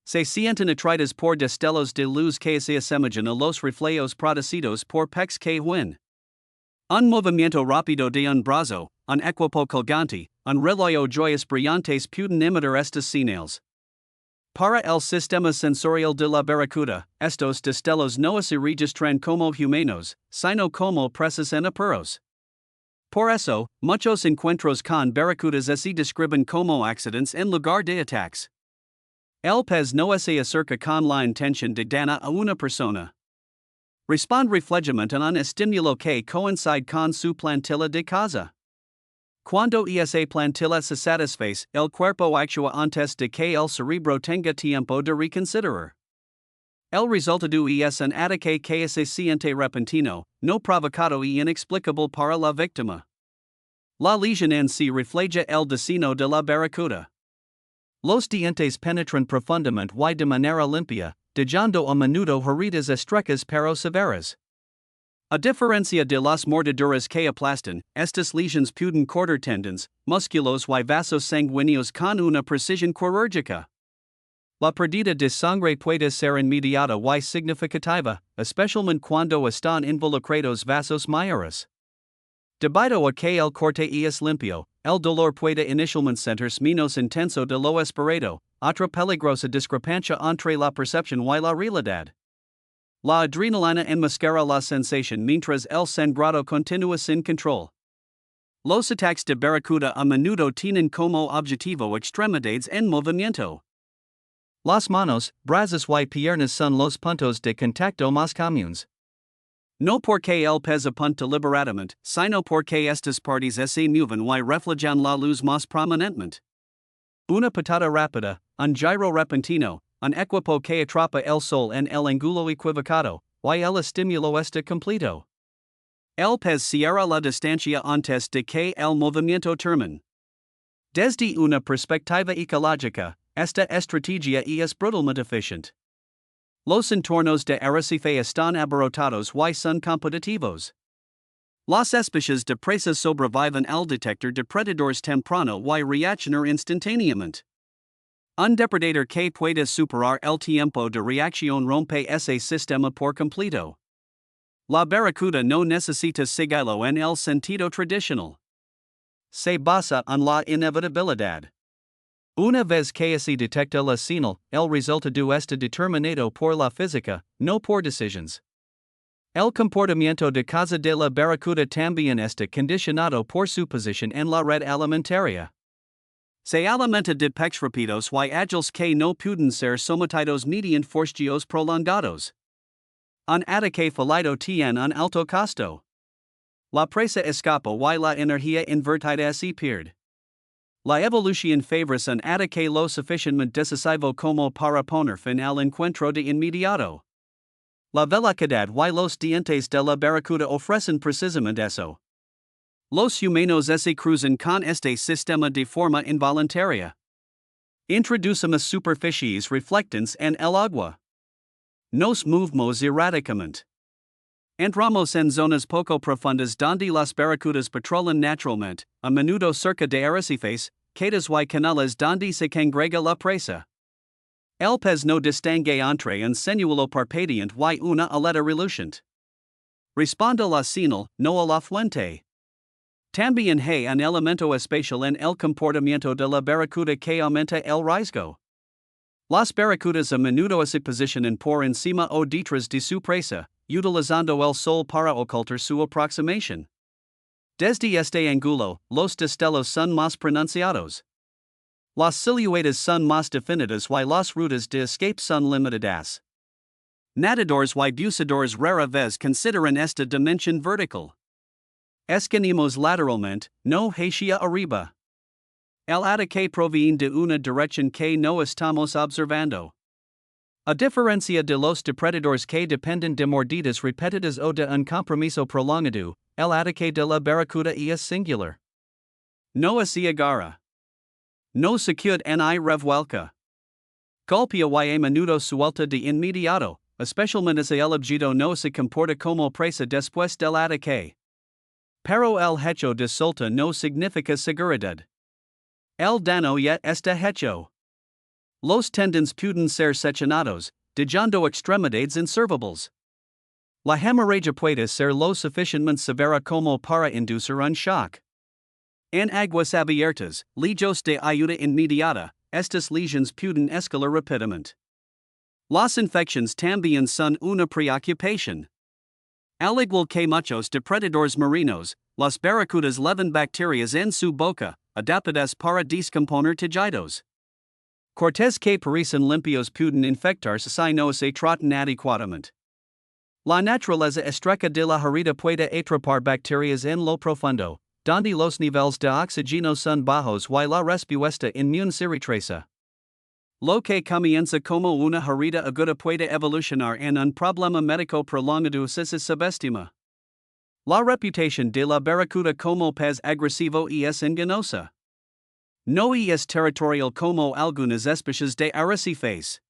Se sienten atraídas por destellos de luz que se asemejan a los reflejos producidos por peces que huyen. Un movimiento rápido de un brazo, un equipo colgante, un reloj joyas brillantes pueden emitir estas señales. Para el sistema sensorial de la barracuda, estos destellos no se registran como humanos, sino como presas en apuros. Por eso, muchos encuentros con barracudas se describen como accidentes en lugar de ataques. El pez no se acerca con la intención de dañar a una persona. Responde reflejamente a un estímulo que coincide con su plantilla de caza. Cuando esa plantilla se satisface, el cuerpo actúa antes de que el cerebro tenga tiempo de reconsiderar. El resultado es un ataque que se siente repentino, no provocado y inexplicable para la víctima. La lesión en sí refleja el destino de la barracuda. Los dientes penetran profundamente y de manera limpia, dejando a menudo heridas estrechas pero severas. A diferencia de las mordeduras que aplastan, estas lesiones pueden cortar tendones, músculos y vasos sanguíneos con una precisión quirúrgica. La pérdida de sangre puede ser inmediata y significativa, especialmente cuando están involucrados vasos mayores. Debido a que el corte es limpio, el dolor puede inicialmente sentirse menos intenso de lo esperado, otra peligrosa discrepancia entre la percepción y la realidad. La adrenalina enmascara la sensación mientras el sangrado continúa sin control. Los ataques de barracuda a menudo tienen como objetivo extremidades en movimiento. Las manos, brazos y piernas son los puntos de contacto más comunes. No porque el pez apunta deliberadamente, sino porque estas partes se mueven y reflejan la luz más prominentemente. Una patada rápida, un giro repentino, un equipo que atrapa el sol en el ángulo equivocado, y el estímulo está completo. El pez cierra la distancia antes de que el movimiento termine. Desde una perspectiva ecológica, esta estrategia es brutalmente eficiente. Los entornos de arrecife están abarrotados y son competitivos. Las especies de presas sobreviven al detectar depredadores temprano y reaccionar instantáneamente. Un depredador que puede superar el tiempo de reacción rompe ese sistema por completo. La barracuda no necesita sigilo en el sentido tradicional. Se basa en la inevitabilidad. Una vez que se detecta la señal, el resultado está determinado por la física, no por decisiones. El comportamiento de caza de la barracuda también está condicionado por su posición en la red alimentaria. Se alimenta de peces rápidos y ágiles que no pueden ser sometidos mediante forcejeos prolongados. Un ataque fallido tiene un alto costo. La presa escapa y la energía invertida se pierde. La evolución favoris un ataque lo suficientemente decisivo como para poner fin al encuentro de inmediato. La velocidad y los dientes de la barracuda ofrecen precisamente eso. Los humanos se cruzan con este sistema de forma involuntaria. Introducimos superficies reflectantes en el agua. Nos movemos erráticamente. Entramos en zonas poco profundas donde las barracudas patrullan naturalmente, a menudo cerca de arrecifes, quedas y canales donde se congrega la presa. El pez no distingue entre un señuelo parpadeante y una aleta reluciente. Responde a la señal, no a la fuente. También hay un elemento especial en el comportamiento de la barracuda que aumenta el riesgo. Las barracudas a menudo se posicionan por encima o detrás de su presa, utilizando el sol para ocultar su aproximación. Desde este ángulo, los destellos son más pronunciados. Las siluetas son más definidas y las rutas de escape son limitadas. Nadadores y buceadores rara vez consideran esta dimensión vertical. Escanemos lateralmente, no hacia arriba. El ataque proviene de una dirección que no estamos observando. A diferencia de los depredadores que dependen de mordidas repetidas o de un compromiso prolongado, el ataque de la barracuda es singular. No se agarra. No sacude ni revuelca. Golpea y a menudo suelta de inmediato, especialmente si el objeto no se comporta como presa después del ataque. Pero el hecho de solta no significa seguridad. El daño ya está hecho. Los tendons pueden ser seccionados, dejando extremidades inservibles. La hemorragia puede ser lo suficientemente severa como para inducir un shock. En aguas abiertas, lejos de ayuda inmediata, estas lesiones pueden escalar rápidamente. Las infecciones también son una preocupación. Al igual que muchos depredadores marinos, las barracudas llevan bacterias en su boca, adaptadas para descomponer tejidos. Cortes que parecen limpios pueden infectarse si no se tratan adecuadamente. La naturaleza extraña de la herida puede atrapar bacterias en lo profundo, donde los niveles de oxígeno son bajos y la respuesta inmune se retrasa. Lo que comienza como una herida aguda puede evolucionar en un problema médico prolongado si se subestima. La reputación de la barracuda como pez agresivo es engañosa. No es territorial como algunas especies de arrecifes.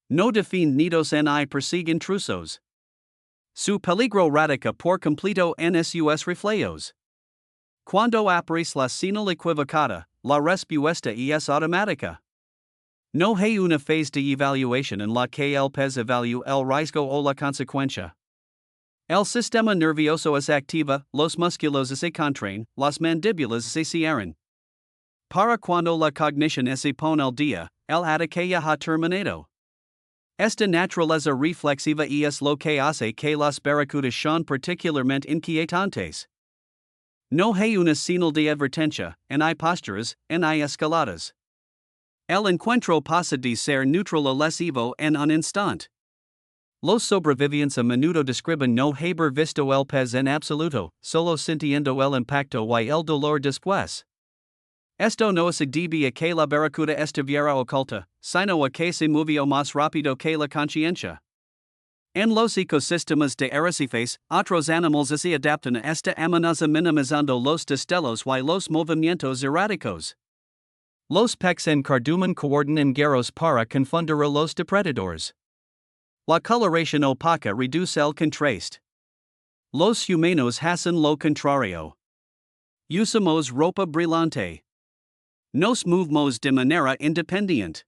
No defiende nidos ni persigue intrusos. Su peligro radica por completo en sus reflejos. Cuando aparece la señal equivocada, la respuesta es automática. No hay una fase de evaluación en la que el pez evalúa el riesgo o la consecuencia. El sistema nervioso es activa, los músculos se contraen, las mandíbulas se cierran. Para cuando la cognición se pone al día, el ataque ya ha terminado. Esta naturaleza reflexiva es lo que hace que las barracudas sean particularmente inquietantes. No hay una señal de advertencia, hay posturas, hay escaladas. El encuentro pasa de ser neutral a lesivo en un instante. Los sobrevivientes a menudo describen no haber visto el pez en absoluto, solo sintiendo el impacto y el dolor después. Esto no se debe a que la barracuda estuviera oculta, sino a que se movió más rápido que la conciencia. En los ecosistemas de arrecifes, otros animales se adaptan a esta amenaza minimizando los destellos y los movimientos erráticos. Los peces en cardumen coordinan guerras para confundir a los depredadores. La coloración opaca reduce el contraste. Los humanos hacen lo contrario. Usamos ropa brillante. Nos movemos de manera independiente.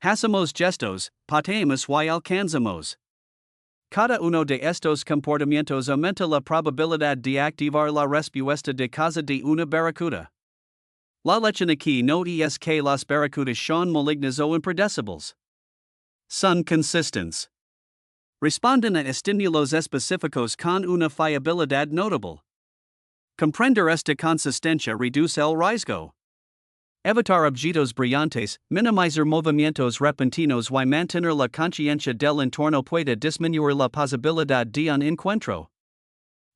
Hacemos gestos, pateamos y alcanzamos. Cada uno de estos comportamientos aumenta la probabilidad de activar la respuesta de caza de una barracuda. La lección aquí no es que las barracudas son malignas o impredecibles. Son consistentes. Responden a estímulos específicos con una fiabilidad notable. Comprender esta consistencia reduce el riesgo. Evitar objetos brillantes, minimizar movimientos repentinos y mantener la conciencia del entorno puede disminuir la posibilidad de un encuentro.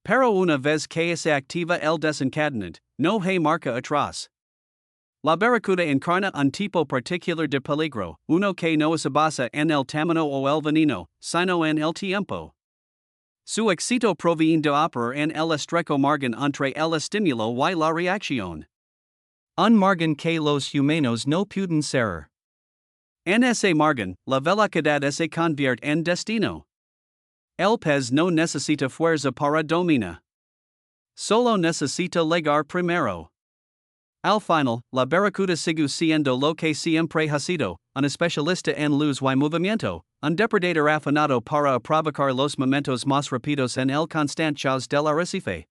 Pero una vez que se activa el desencadenante, no hay marca atrás. La barracuda encarna un tipo particular de peligro, uno que no se basa en el tamaño o el veneno, sino en el tiempo. Su éxito proviene de operar en el estrecho margen entre el estímulo y la reacción. Un margen que los humanos no pueden cerrar. En ese margen, la velocidad se convierte en destino. El pez no necesita fuerza para dominar. Solo necesita llegar primero. Al final, la barracuda sigue siendo lo que siempre ha sido, un especialista en luz y movimiento, un depredador afanado para provocar los momentos más rápidos en el constante caos del arrecife.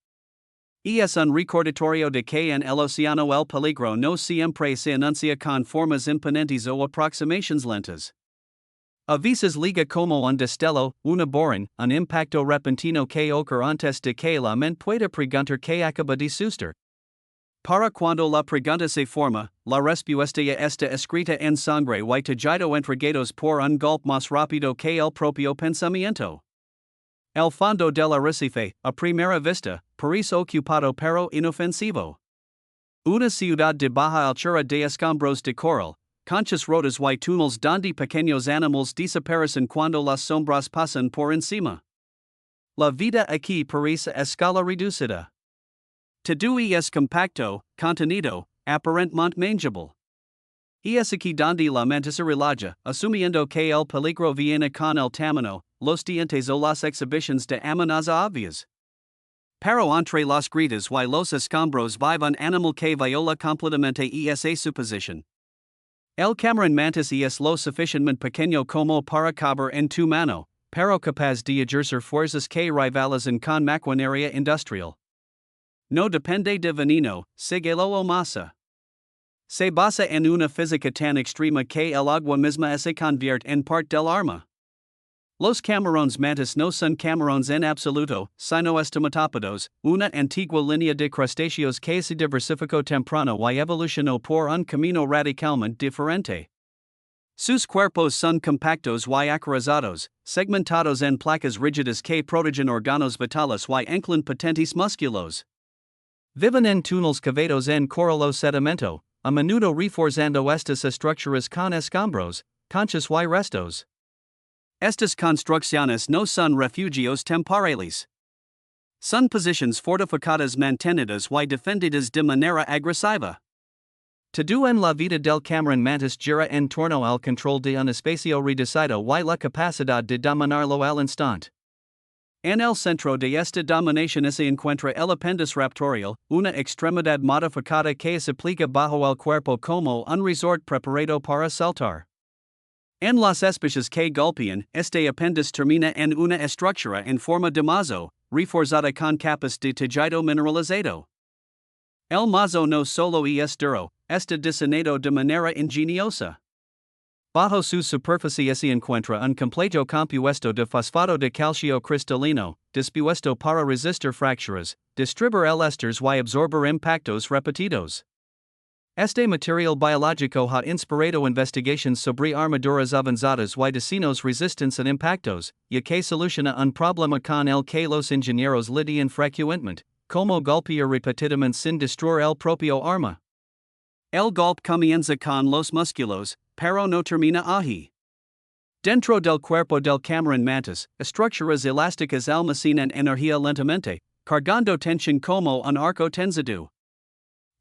Y es un recordatorio de que en el océano el peligro no siempre se anuncia con formas imponentes o aproximaciones lentas. A veces liga como un destello, una borin, un impacto repentino que ocurre antes de que la mente pueda preguntar que acaba de suceder. Para cuando la pregunta se forma, la respuesta ya está escrita en sangre y tejido entregados por un golpe más rápido que el propio pensamiento. El fondo del arrecife, a primera vista, parece ocupado pero inofensivo. Una ciudad de baja altura de escombros de coral, conchas rotas y túneles donde pequeños animales desaparecen cuando las sombras pasan por encima. La vida aquí parece a escala reducida. Todo es compacto, contenido, aparentemente manageable. Y es aquí donde la mente se relaja, asumiendo que el peligro viene con el tamaño, los dientes o las exhibiciones de amenaza obvias. Pero entre las grietas y los escombros vive un animal que viola completamente esa suposición. El camarón mantis es lo suficientemente pequeño como para caber en tu mano, pero capaz de ejercer fuerzas que rivalizan con maquinaria industrial. No depende de veneno, sigilo o masa. Se basa en una física tan extrema que el agua misma se convierte en parte del arma. Los camarones mantis no son camarones en absoluto, sino estomatopodos, una antigua línea de crustáceos que se diversificó temprano y evolucionó por un camino radicalmente diferente. Sus cuerpos son compactos y acarizados, segmentados en placas rígidas que protegen órganos vitales y anclan potentes músculos. Viven en túneles cavados en coral o sedimento, a menudo reforzando estas estructuras con escombros, conchas y restos. Estas construcciones no son refugios temporales. Son posiciones fortificadas mantenidas y defendidas de manera agresiva. Todo en la vida del camarón mantis gira en torno al control de un espacio reducido y la capacidad de dominarlo al instante. En el centro de esta dominación se encuentra el apéndice raptorial, una extremidad modificada que se pliega bajo el cuerpo como un resort preparado para saltar. En las especies que golpean, este apéndice termina en una estructura en forma de mazo, reforzada con capas de tejido mineralizado. El mazo no solo es duro, está diseñado de manera ingeniosa. Bajo su superficie se encuentra un complejo compuesto de fosfato de calcio cristalino, dispuesto para resistir fracturas, distribuir el esters y absorber impactos repetidos. Este material biológico ha inspirado investigaciones sobre armaduras avanzadas y diseños resistentes a impactos, ya que soluciona un problema con el que los ingenieros lidian frecuentemente, como golpear repetidamente sin destruir el propio arma. El golpe comienza con los músculos, pero no termina ahí. Dentro del cuerpo del camarón mantis, estructuras elásticas almacenan energía lentamente, cargando tensión como un arco tendido.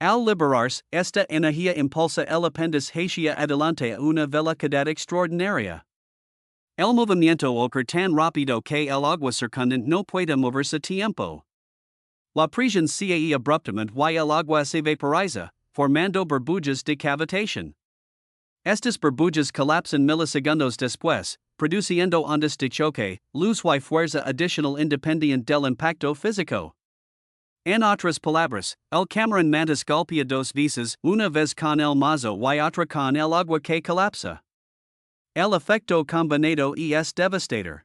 Al liberarse, esta energía impulsa el apéndice hacia adelante a una velocidad extraordinaria. El movimiento ocurre tan rápido que el agua circundante no puede moverse a tiempo. La presión cae abruptamente y el agua se vaporiza, formando burbujas de cavitación. Estas burbujas colapsan milisegundos después, produciendo ondas de choque, luz y fuerza adicional independiente del impacto físico. En otras palabras, el camarón mantis golpea dos veces, una vez con el mazo y otra con el agua que colapsa. El efecto combinado es devastador.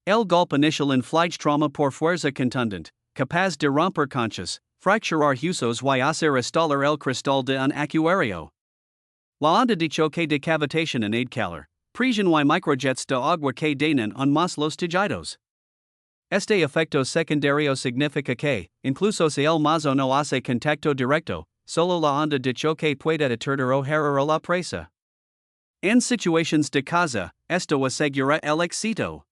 El golpe inicial inflige trauma por fuerza contundente, capaz de romper conchas, fracturar huesos y hacer estallar el cristal de un acuario. La onda de choque de cavitación en calor, presión y microjets de agua que dañan aún más los tejidos. Este efecto secundario significa que, incluso si el mazo no hace contacto directo, solo la onda de choque puede deteriorar o herir a la presa. En situaciones de caza, esto asegura el éxito.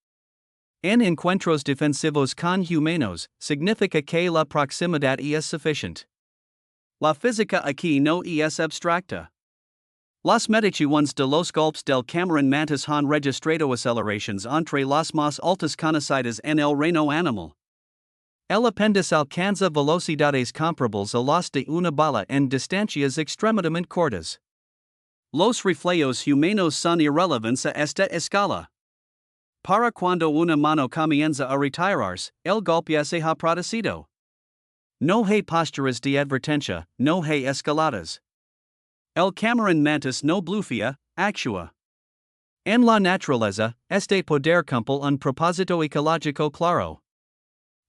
En encuentros defensivos con humanos, significa que la proximidad es suficiente. La física aquí no es abstracta. Las mediciones de los golpes del camarón mantis han registrado aceleraciones entre las más altas conocidas en el reino animal. El apéndice alcanza velocidades comparables a las de una bala en distancias extremadamente cortas. Los reflejos humanos son irrelevantes a esta escala. Para cuando una mano comienza a retirarse, el golpe se ha producido. No hay posturas de advertencia, no hay escaladas. El camarón mantis no blufea, actúa. En la naturaleza, este poder cumple un propósito ecológico claro.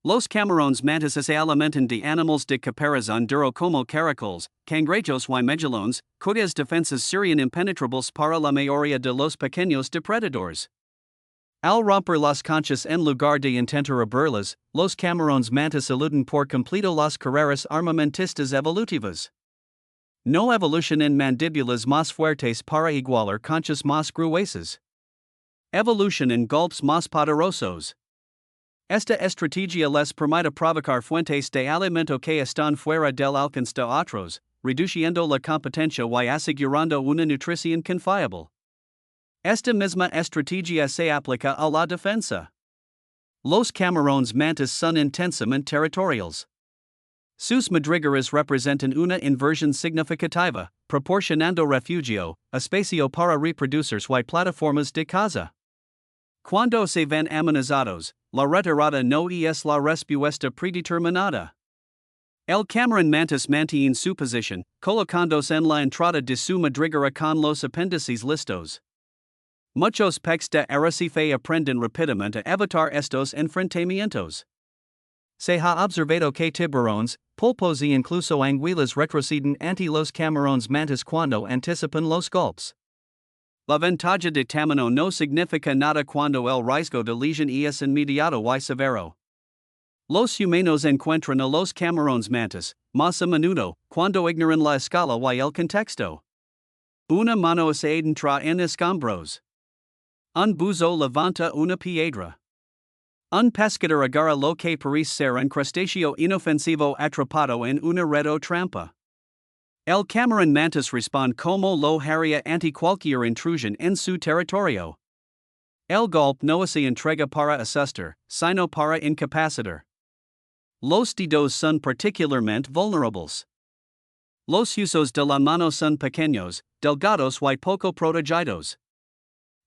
Los camarones mantis se alimentan de animales de caparazón duro como caracoles, cangrejos y megalones, cuyas defensas serían impenetrables para la mayoría de los pequeños depredadores. Al romper las conchas en lugar de intentar abrirlas, los camarones mantis eluden por completo las carreras armamentistas evolutivas. No evolución en mandíbulas más fuertes para igualar conchas más gruesas. Evolución en golpes más poderosos. Esta estrategia les permite provocar fuentes de alimento que están fuera del alcance de otros, reduciendo la competencia y asegurando una nutrición confiable. Esta misma estrategia se aplica a la defensa. Los camarones mantis son intensamente territoriales. Sus madrigueras representan una inversión significativa, proporcionando refugio, espacio para reproducirse y plataformas de caza. Cuando se ven amenazados, la retirada no es la respuesta predeterminada. El camarón mantis mantiene su posición, colocándose en la entrada de su madriguera con los apéndices listos. Muchos peces de arrecife aprenden rápidamente a evitar estos enfrentamientos. Se ha observado que tiburones, pulpos y incluso anguilas retroceden ante los camarones mantis cuando anticipan los golpes. La ventaja de tamaño no significa nada cuando el riesgo de lesión es inmediato y severo. Los humanos encuentran a los camarones mantis, más a menudo, cuando ignoran la escala y el contexto. Una mano se adentra en escombros. Un buzo levanta una piedra. Un pescador agarra lo que parece ser un crustáceo inofensivo atrapado en una red o trampa. El camarón mantis responde como lo haría ante cualquier intrusión en su territorio. El golpe no se entrega para asustar, sino para incapacitar. Los dedos son particularmente vulnerables. Los huesos de la mano son pequeños, delgados y poco protegidos.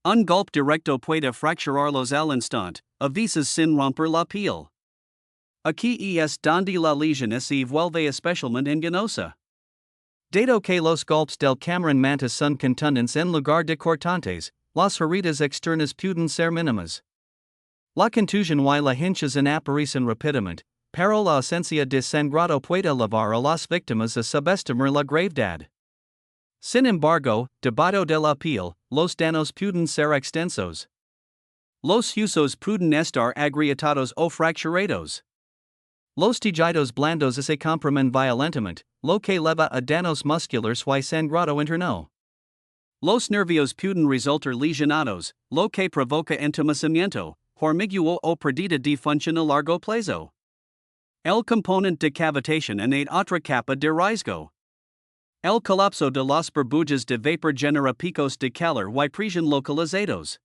Un golpe directo puede fracturarlos al instante, a veces sin romper la piel. Aquí es donde la lesión se vuelve especialmente engañosa. Dado que los golpes del camarón mantis son contundentes en lugar de cortantes, las heridas externas pueden ser mínimas. La contusión y la hinchazón aparecen rápidamente, pero la ausencia de sangrado puede llevar a las víctimas a subestimar la gravedad. Sin embargo, debajo de la piel, los daños pueden ser extensos. Los huesos pueden estar agrietados o fracturados. Los tejidos blandos se comprimen violentamente, lo que lleva a daños musculares y sangrado interno. Los nervios pueden resultar lesionados, lo que provoca entumecimiento, hormigueo o pérdida de función a largo plazo. El componente de cavitación añade otra capa de riesgo. El colapso de las burbujas de vapor genera picos de calor y presión localizados.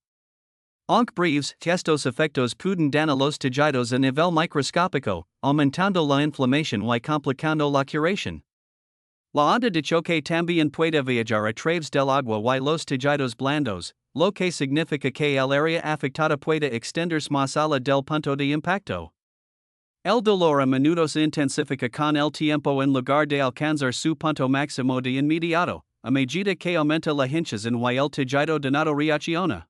Aunque breves, estos efectos pueden dañar los tejidos a nivel microscópico, aumentando la inflamación y complicando la curación. La onda de choque también puede viajar a través del agua y los tejidos blandos, lo que significa que el área afectada puede extenderse más allá del punto de impacto. El dolor a menudo se intensifica con el tiempo en lugar de alcanzar su punto máximo de inmediato, a medida que aumenta la hinchazón y el tejido dañado reacciona.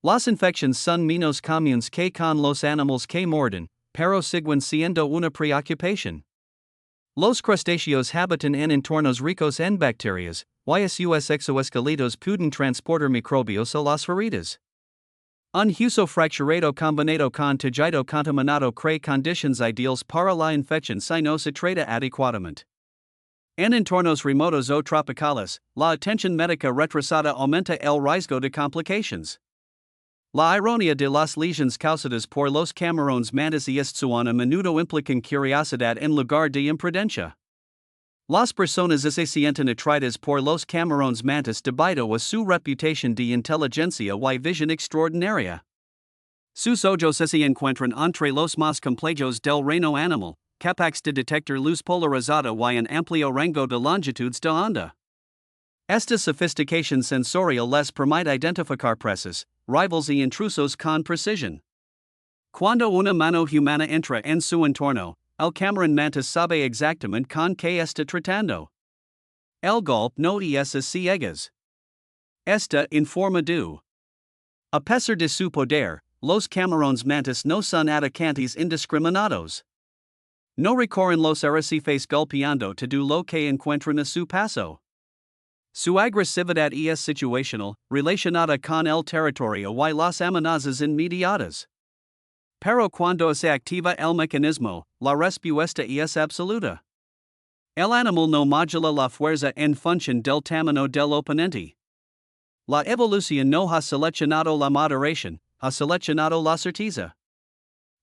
Las infecciones son menos comunes que con los animales que muerden, pero siguen siendo una preocupación. Los crustáceos habitan en entornos ricos en bacterias, y sus exoesqueletos pueden transportar microbios a las heridas. Un huso fracturado combinado con tejido contaminado crea conditions ideales para la infección si no se trata adecuadamente. En entornos remotos o tropicales, la atención médica retrasada aumenta el riesgo de complications. La ironía de las lesiones causadas por los camarones mantis y estuan a menudo implican curiosidad en lugar de imprudencia. Las personas se sienten atraídas por los camarones mantis debido a su reputación de inteligencia y visión extraordinaria. Sus ojos se encuentran entre los más complejos del reino animal, capaces de detectar luz polarizada y un amplio rango de longitudes de onda. Esta sofisticación sensorial les permite identificar presas, rivals y intrusos con precisión. Cuando una mano humana entra en su entorno, el camarón mantis sabe exactamente con qué está tratando. El golpe no es a ciegas. Está en forma de. A pesar de su poder, los camarones mantis no son atacantes indiscriminados. No recorren los arrecifes golpeando todo lo que encuentran a su paso. Su agresividad es situacional, relacionada con el territorio y las amenazas inmediatas. Pero cuando se activa el mecanismo, la respuesta es absoluta. El animal no modula la fuerza en función del tamaño del oponente. La evolución no ha seleccionado la moderación, ha seleccionado la certeza.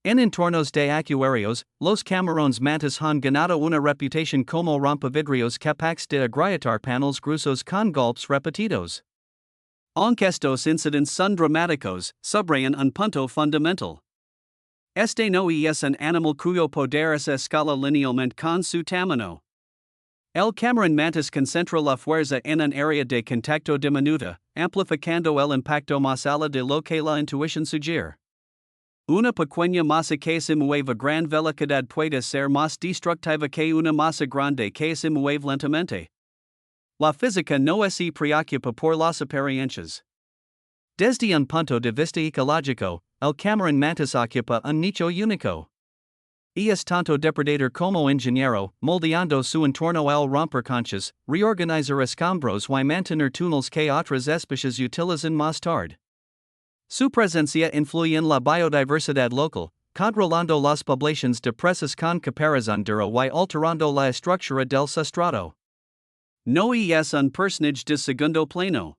En entornos de acuarios, los camarones mantis han ganado una reputación como rompevidrios capaces de agrietar paneles gruesos con golpes repetidos. Aunque estos incidentes son dramáticos, subrayan un punto fundamental. Este no es un animal cuyo poder se escala linealmente con su tamaño. El camarón mantis concentra la fuerza en un área de contacto diminuta, amplificando el impacto más allá de lo que la intuición sugiere. Una pequeña masa que se mueve a gran velocidad puede ser más destructiva que una masa grande que se mueve lentamente. La física no se preocupa por las apariencias. Desde un punto de vista ecológico, el camarón mantis ocupa un nicho único. Es tanto depredador como ingeniero, moldeando su entorno al romper conchas, reorganizar escombros y mantener túneles que otras especies utilizan más tarde. Su presencia influye en la biodiversidad local, controlando las poblaciones de presas con caparazón duro y alterando la estructura del sustrato. No es un personaje de segundo plano.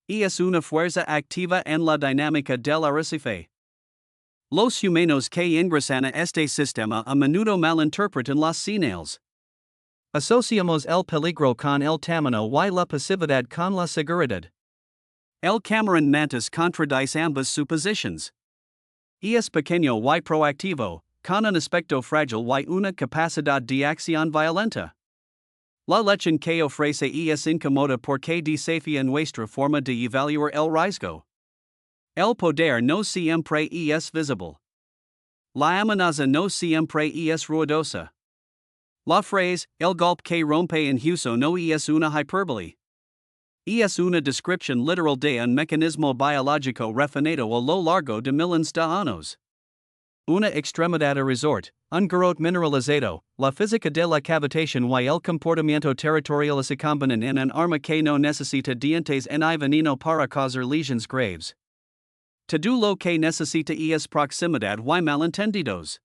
Es una fuerza activa en la dinámica del arrecife. Los humanos que ingresan a este sistema a menudo malinterpretan las señales. Asociamos el peligro con el tamaño y la pasividad con la seguridad. El camarón mantis contradice ambas suposiciones. Es pequeño y proactivo, con un aspecto frágil y una capacidad de acción violenta. La lección que ofrece es incómoda porque desafía nuestra forma de evaluar el riesgo. El poder no siempre es visible. La amenaza no siempre es ruidosa. La frase, el golpe que rompe en huso no es una hipérbole. Es una descripción literal de un mecanismo biológico refinado a lo largo de miles de años. Una extremidad a resort, un garrote mineralizado, la física de la cavitación y el comportamiento territorial se combinan en un arma que no necesita dientes ni veneno para causar lesiones graves. Todo lo que necesita es proximidad y malentendidos.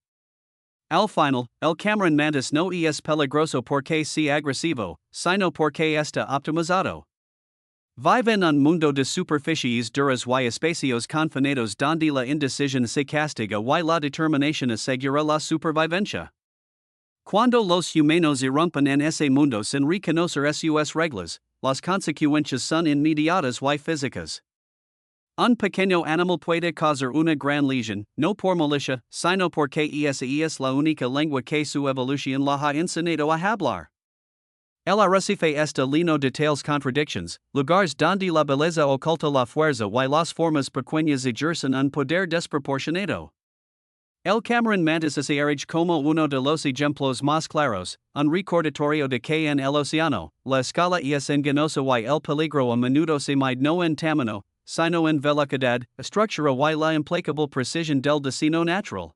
Al final, el camarón mantis no es peligroso porque sea agresivo, sino porque está optimizado. Vive en un mundo de superficies duras y espacios confinados donde la indecisión se castiga y la determinación asegura la supervivencia. Cuando los humanos irrumpen en ese mundo sin reconocer sus reglas, las consecuencias son inmediatas y físicas. Un pequeño animal puede causar una gran lesión, no por malicia, sino porque esa es la única lengua que su evolución la ha enseñado a hablar. El arrecife está lleno de tales contradicciones, lugares donde la belleza oculta la fuerza y las formas pequeñas ejercen un poder desproporcionado. El camarón mantis se erige como uno de los ejemplos más claros, un recordatorio de que en el océano, la escala es engañosa y el peligro a menudo se mide no en tamaño, sino en velocidad, estructura y la implacable precisión del destino natural.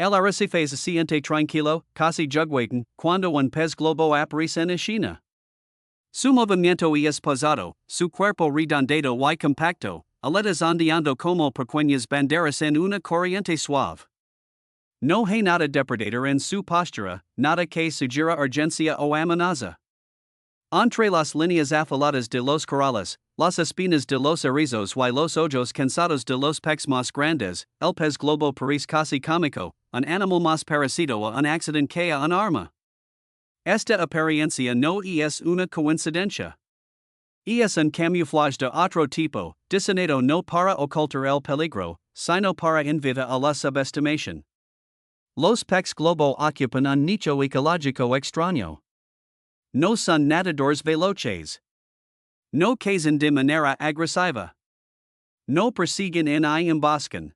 El arrecife se siente tranquilo, casi juguetón, cuando un pez globo aparece en escena. Su movimiento es pesado, su cuerpo redondado y compacto, aletas ondeando como pequeñas banderas en una corriente suave. No hay nada depredador en su postura, nada que sugiera urgencia o amenaza. Entre las líneas afiladas de los corales, las espinas de los erizos y los ojos cansados de los peces más grandes, el pez globo parece casi cómico, un animal más parecido a un accidente que a un arma. Esta apariencia no es una coincidencia. Es un camuflaje de otro tipo, diseñado no para ocultar el peligro, sino para invitar a la subestimación. Los peces globo ocupan un nicho ecológico extraño. No son nadadores veloces. No cazan de manera agresiva. No persiguen ni emboscan.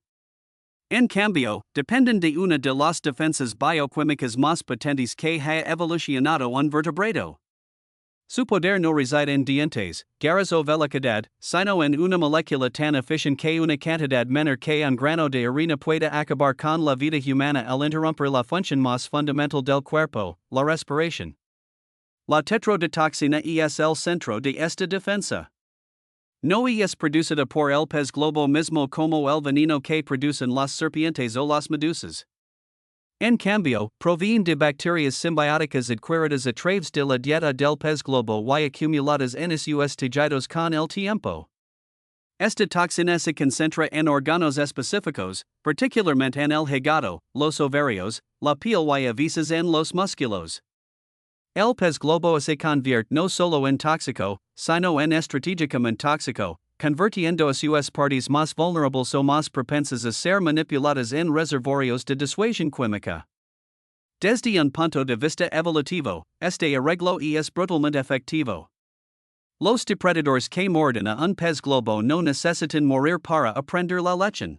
En cambio, dependen de una de las defensas bioquímicas más potentes que ha evolucionado un vertebrado. Su poder no reside en dientes, garras o velocidad, sino en una molécula tan eficiente que una cantidad menor que un grano de harina pueda acabar con la vida humana al interrumpir la función más fundamental del cuerpo, la respiración. La tetrodotoxina es el centro de esta defensa. No es producida por el pez globo mismo como el veneno que producen las serpientes o las medusas. En cambio, provienen de bacterias simbióticas adquiridas a través de la dieta del pez globo y acumuladas en sus tejidos con el tiempo. Esta toxina se concentra en órganos específicos, particularmente en el hígado, los ovarios, la piel y a veces en los músculos. El pez globo se convierte no solo en tóxico, sino en estratégicamente tóxico, convirtiendo a sus partes más vulnerables o más propensas a ser manipuladas en reservorios de disuasión química. Desde un punto de vista evolutivo, este arreglo es brutalmente efectivo. Los depredadores que muerden a un pez globo no necesitan morir para aprender la lección.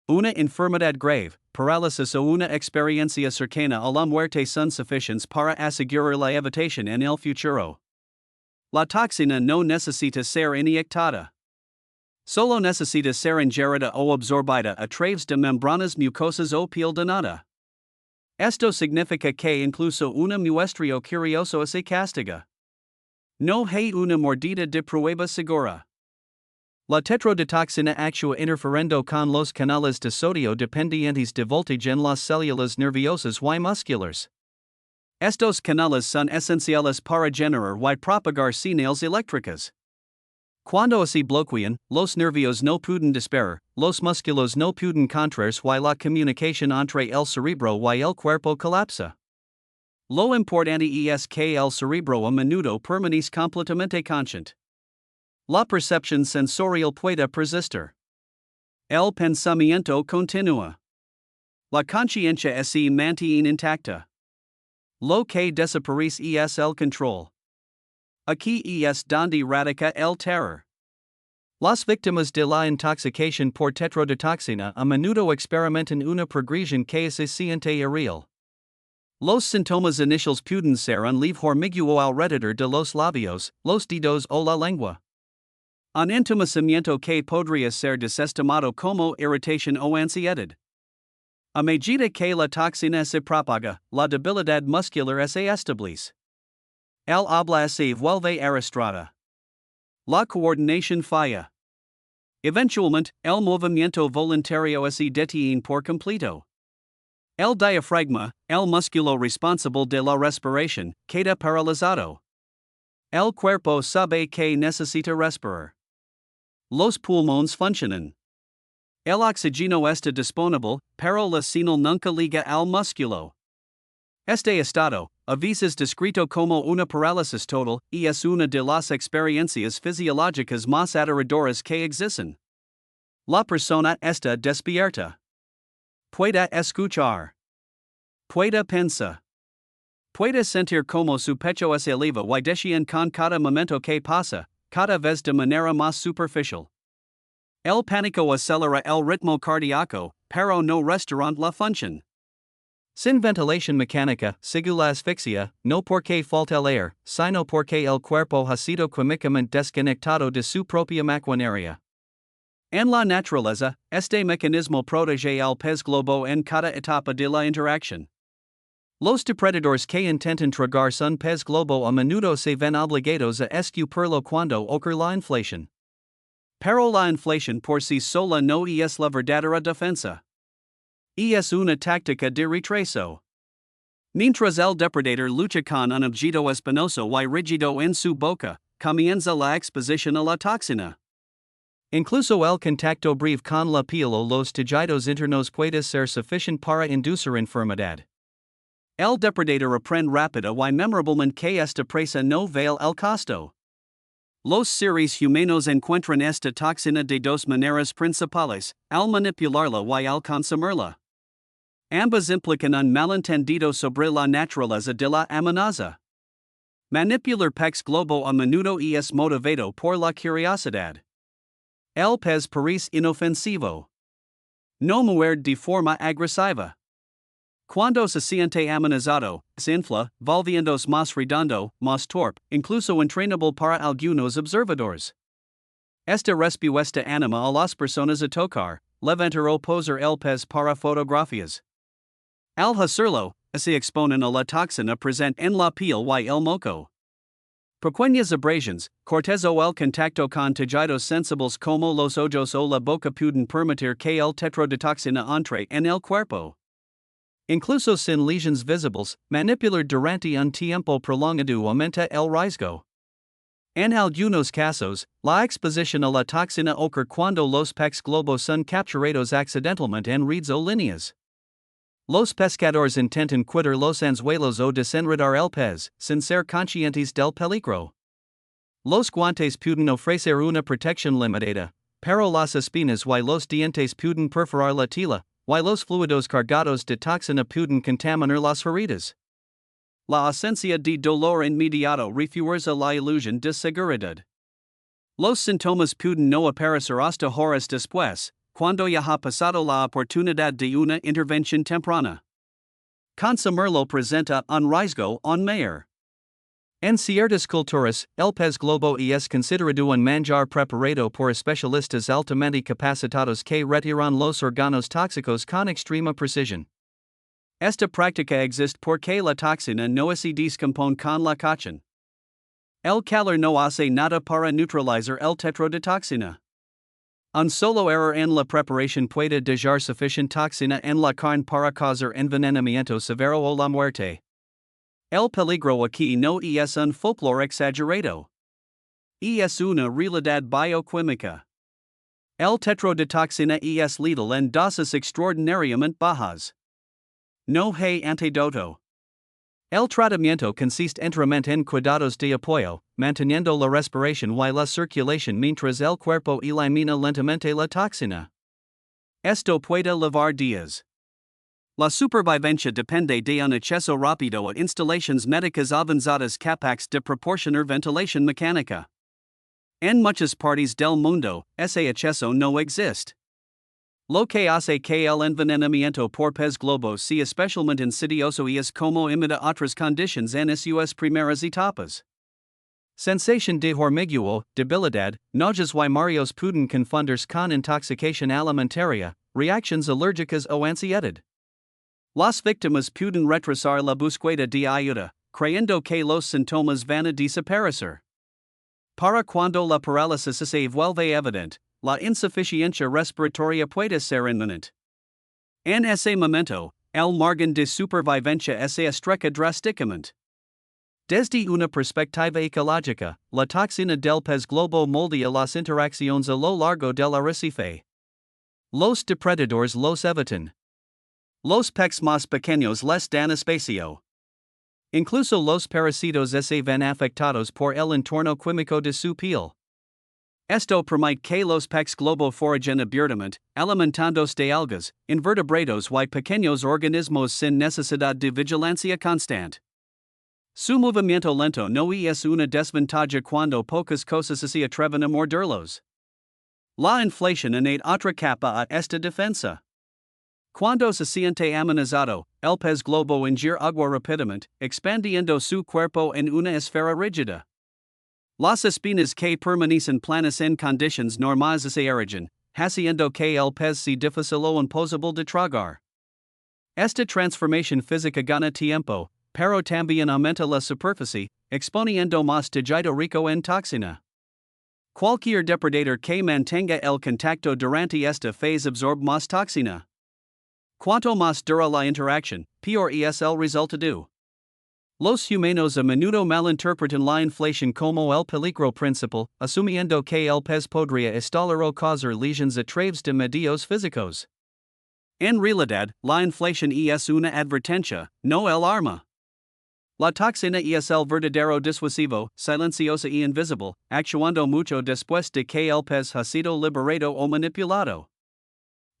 Una enfermedad grave, parálisis o una experiencia cercana a la muerte son suficientes para asegurar la evitación en el futuro. La toxina no necesita ser inyectada. Solo necesita ser ingerida o absorbida a través de membranas mucosas o piel de nada. Esto significa que incluso una muestrio curioso se castiga. No hay una mordida de prueba segura. La tetrodotoxina actúa interfiriendo con los canales de sodio dependientes de voltaje en las células nerviosas y musculares. Estos canales son esenciales para generar y propagar señales eléctricas. Cuando se bloquean, los nervios no pueden disparar, los músculos no pueden contraerse y la comunicación entre el cerebro y el cuerpo colapsa. Lo importante es que el cerebro a menudo permanece completamente consciente. La percepción sensorial puede persistir. El pensamiento continúa. La conciencia se mantiene intacta. Lo que desaparece es el control. Aquí es donde radica el terror. Las víctimas de la intoxicación por tetrodotoxina a menudo experimentan una progresión que se siente irreal. Los síntomas iniciales pueden ser un leve hormigueo alrededor de los labios, los dedos o la lengua. Un entumecimiento que podría ser desestimado como irritación o ansiedad. A medida que la toxina se propaga, la debilidad muscular se establece. El habla se vuelve arrastrada. La coordinación falla. Eventualmente, el movimiento voluntario se detiene por completo. El diafragma, el músculo responsable de la respiración, queda paralizado. El cuerpo sabe que necesita respirar. Los pulmones funcionan. El oxígeno está disponible, pero la señal nunca llega al músculo. Este estado, a veces descrito como una parálisis total, es una de las experiencias fisiológicas más aterradoras que existen. La persona está despierta. Puede escuchar. Puede pensar. Puede sentir como su pecho se eleva y desciende con cada momento que pasa, cada vez de manera más superficial. El pánico acelera el ritmo cardíaco, pero no restaurant la función. Sin ventilación mecánica, sigue la asfixia, no porque falta el aire, sino porque el cuerpo ha sido químicamente desconectado de su propia maquinaria. En la naturaleza, este mecanismo protege al pez globo en cada etapa de la interacción. Los depredadores que intentan tragarse un pez globo a menudo se ven obligados a escupirlo cuando ocurre la inflación. Pero la inflación por sí sola no es la verdadera defensa. Es una táctica de retraso. Mientras el depredador lucha con un objeto espinoso y rígido en su boca, comienza la exposición a la toxina. Incluso el contacto breve con la piel o los tejidos internos puede ser suficiente para inducir enfermedad. El depredador aprende rápido y memorablemente que esta presa no vale el costo. Los seres humanos encuentran esta toxina de dos maneras principales, al manipularla y al consumirla. Ambas implican un malentendido sobre la naturaleza de la amenaza. Manipular pez globo a menudo es motivado por la curiosidad. El pez parece inofensivo. No muerde de forma agresiva. Cuando se siente amenazado, se infla, volviéndose más redondo, más torpe, incluso entrenable para algunos observadores. Esta respuesta anima a las personas a tocar, levantar o posar el pez para fotografías. Al hacerlo, se exponen a la toxina presente en la piel y el moco. Pequeñas abrasiones, cortes o el contacto con tejidos sensibles como los ojos o la boca pueden permitir que el tetrodetoxina entre en el cuerpo. Incluso sin lesions visibles, manipular durante un tiempo prolongado aumenta el riesgo. En algunos casos, la exposición a la toxina ocurre cuando los peces globos son capturados accidentalmente en redes o líneas. Los pescadores intentan quitar los anzuelos o desenredar el pez, sin ser conscientes del peligro. Los guantes pueden ofrecer una protección limitada, pero las espinas y los dientes pueden perforar la tela, y los fluidos cargados de toxina pueden contaminar las heridas. La ausencia de dolor inmediato refuerza la ilusión de seguridad. Los síntomas pueden no aparecer hasta horas después, cuando ya ha pasado la oportunidad de una intervención temprana. Consumirlo presenta un riesgo aún mayor. En ciertas culturas, el pez globo es considerado un manjar preparado por especialistas altamente capacitados que retiran los órganos tóxicos con extrema precisión. Esta práctica existe porque la toxina no se descompone con la cocción. El calor no hace nada para neutralizar el tetrodetoxina. Un solo error en la preparación puede dejar suficiente toxina en la carne para causar envenenamiento severo o la muerte. El peligro aquí no es un folclore exagerado. Es una realidad bioquímica. El tetrodetoxina es letal en dosis extraordinariamente bajas. No hay antídoto. El tratamiento consiste enteramente en cuidados de apoyo, manteniendo la respiración y la circulación mientras el cuerpo elimina lentamente la toxina. Esto puede llevar días. La supervivencia depende de un acceso rápido a instalaciones médicas avanzadas capaces de proporcionar ventilación mecánica. En muchas partes del mundo, ese acceso no existe. Lo que hace que el envenenamiento por pez globo sea especialmente insidioso es como imita otras condiciones en sus primeras etapas. Sensación de hormigueo, debilidad, náuseas y mareos pueden confundirse con intoxicación alimentaria, reacciones alérgicas o ansiedad. Las víctimas pueden retrasar la búsqueda de ayuda, creyendo que los síntomas van a desaparecer. Para cuando la parálisis se vuelve evidente, la insuficiencia respiratoria puede ser inminente. En ese momento, el margen de supervivencia se estrecha drásticamente. Desde una perspectiva ecológica, la toxina del pez globo moldea las interacciones a lo largo del arrecife. Los depredadores los evitan. Los peces más pequeños les dan espacio. Incluso los parásitos se ven afectados por el entorno químico de su piel. Esto permite que los peces globo forajen abiertamente, alimentándose de algas, invertebrados y pequeños organismos sin necesidad de vigilancia constante. Su movimiento lento no es una desventaja cuando pocas cosas se atreven a morderlos. La inflación añade otra capa a esta defensa. Cuando se siente amenazado, el pez globo ingiere agua rápidamente, expandiendo su cuerpo en una esfera rígida. Las espinas que permanecen planas en condiciones normales se erigen, haciendo que el pez sea difícil o imposible de tragar. Esta transformación física gana tiempo, pero también aumenta la superficie, exponiendo más tejido rico en toxina. Cualquier depredador que mantenga el contacto durante esta phase absorbe más toxina. Cuanto más dura la interacción, peor es el resultado. Los humanos a menudo malinterpretan la inflación como el peligro principal, asumiendo que el pez podría estallar o causar lesiones a través de medios físicos. En realidad, la inflación es una advertencia, no el arma. La toxina es el verdadero disuasivo, silenciosa y invisible, actuando mucho después de que el pez ha sido liberado o manipulado.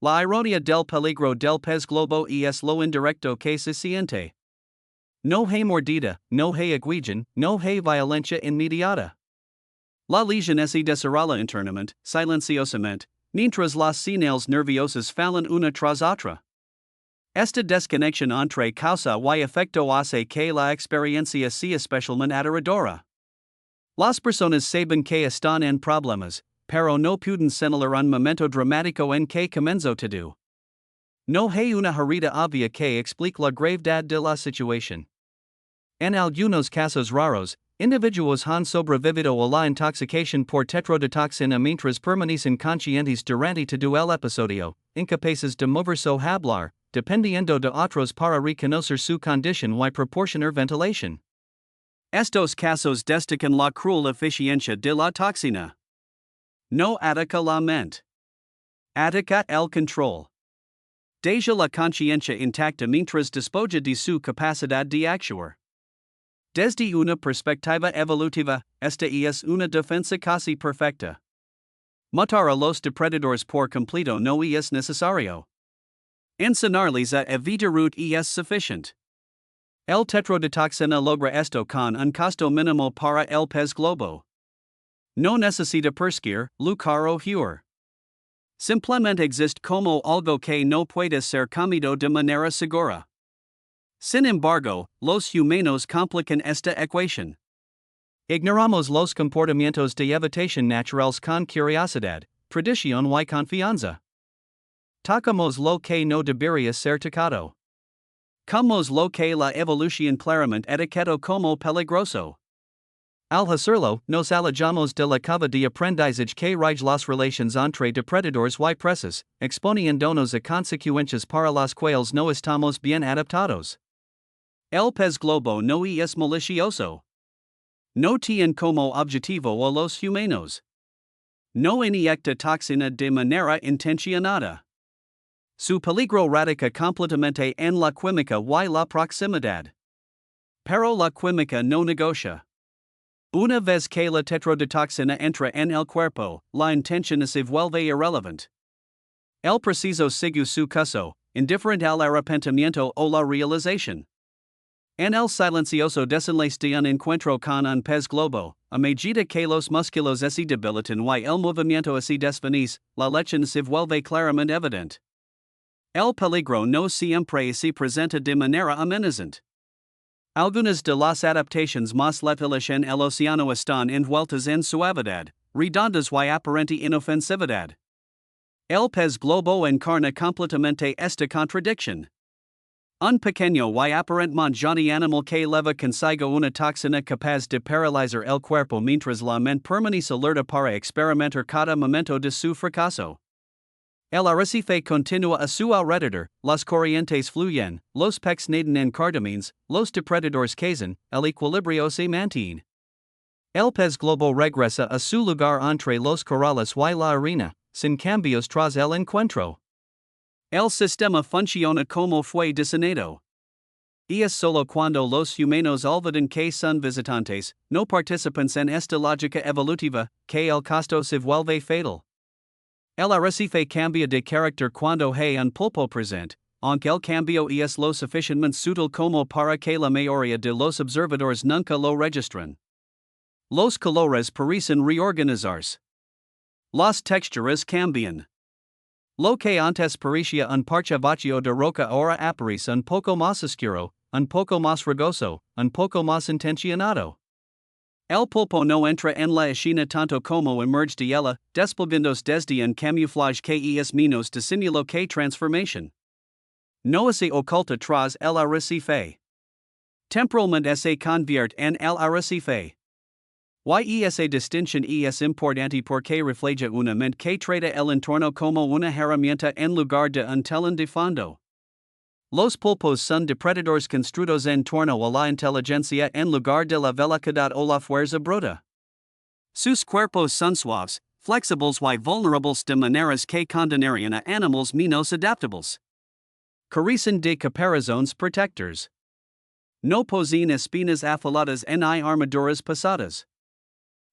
La ironía del peligro del pez globo es lo indirecto que se siente. No hay mordida, no hay aguijón, no hay violencia inmediata. La lesión se desarrolla internamente, silenciosamente, mientras las señales nerviosas fallan una tras otra. Esta desconexión entre causa y efecto hace que la experiencia sea especialmente aterradora. Las personas saben que están en problemas, pero no pueden señalar un momento dramático en que comenzó todo. No hay una herida obvia que explique la gravedad de la situación. En algunos casos raros, individuos han sobrevivido a la intoxicación por tetrodotoxina mientras permanecen conscientes durante todo el episodio, incapaces de moverse o hablar, dependiendo de otros para reconocer su condición y proporcionar ventilación. Estos casos destacan la cruel eficiencia de la toxina. No ataca la mente. Ataca el control. Deja la conciencia intacta mientras despoja de su capacidad de actuar. Desde una perspectiva evolutiva, esta es una defensa casi perfecta. Matar a los depredadores por completo no es necesario. Enseñarles a evitar es suficiente. El tetrodotoxina logra esto con un costo mínimo para el pez globo. No necesita perseguir, luchar o huir. Simplemente existe como algo que no puede ser comido de manera segura. Sin embargo, los humanos complican esta ecuación. Ignoramos los comportamientos de evitación naturales con curiosidad, tradición y confianza. Tocamos lo que no debería ser tocado. Como lo que la evolución claramente etiquetó como peligroso. Al hacerlo, nos alejamos de la curva de aprendizaje que rige las relaciones entre depredadores y presas, exponiéndonos a consecuencias para las cuales no estamos bien adaptados. El pez globo no es malicioso. No tiene como objetivo a los humanos. No inyecta toxina de manera intencionada. Su peligro radica completamente en la química y la proximidad. Pero la química no negocia. Una vez que la tetrodotoxina entra en el cuerpo, la intención se vuelve irrelevante. El preciso sigue su curso, indiferente al arrepentimiento o la realización. En el silencioso desenlace de un encuentro con un pez globo, a medida que los músculos se debilitan y el movimiento se desvanece, la lección se vuelve claramente evidente. El peligro no siempre se presenta de manera amenazante. Algunas de las adaptaciones más letales en el océano están envueltas en suavidad, redondas y aparente inofensividad. El pez globo encarna completamente esta contradicción. Un pequeño y aparentemente johnny animal que leva consigo una toxina capaz de paralizar el cuerpo mientras la mente permanece alerta para experimentar cada momento de su fracaso. El arrecife continúa a su alrededor, las corrientes fluyen, los peces nadan en cardamines, los depredadores cazan, el equilibrio se mantiene. El pez globo regresa a su lugar entre los corrales y la arena, sin cambios tras el encuentro. El sistema funciona como fue diseñado. Es solo cuando los humanos olvidan que son visitantes, no participantes en esta lógica evolutiva, que el costo se vuelve fatal. El arrecife cambia de carácter cuando hay un pulpo presente, aunque el cambio es lo suficientemente sutil como para que la mayoría de los observadores nunca lo registren. Los colores parecen reorganizarse. Las texturas cambian. Lo que antes parecía un parche vacío de roca ahora aparece un poco más oscuro, un poco más rugoso, un poco más intencionado. El pulpo no entra en la escena tanto como emerge de ella, desplegándose desde un camuflaje que es menos disimulo que transformación. No se oculta tras el arrecife. Temporalmente se convierte en el arrecife. Y esa distinción es importante porque refleja una mente que trata el entorno como una herramienta en lugar de un telón de fondo. Los pulpos son depredadores construidos en torno a la inteligencia en lugar de la velocidad o la fuerza bruta. Sus cuerpos son suaves, flexibles y vulnerables de maneras que condenarían a animales menos adaptables. Carecen de caparazones protectors. No poseen espinas afiladas ni armaduras pesadas.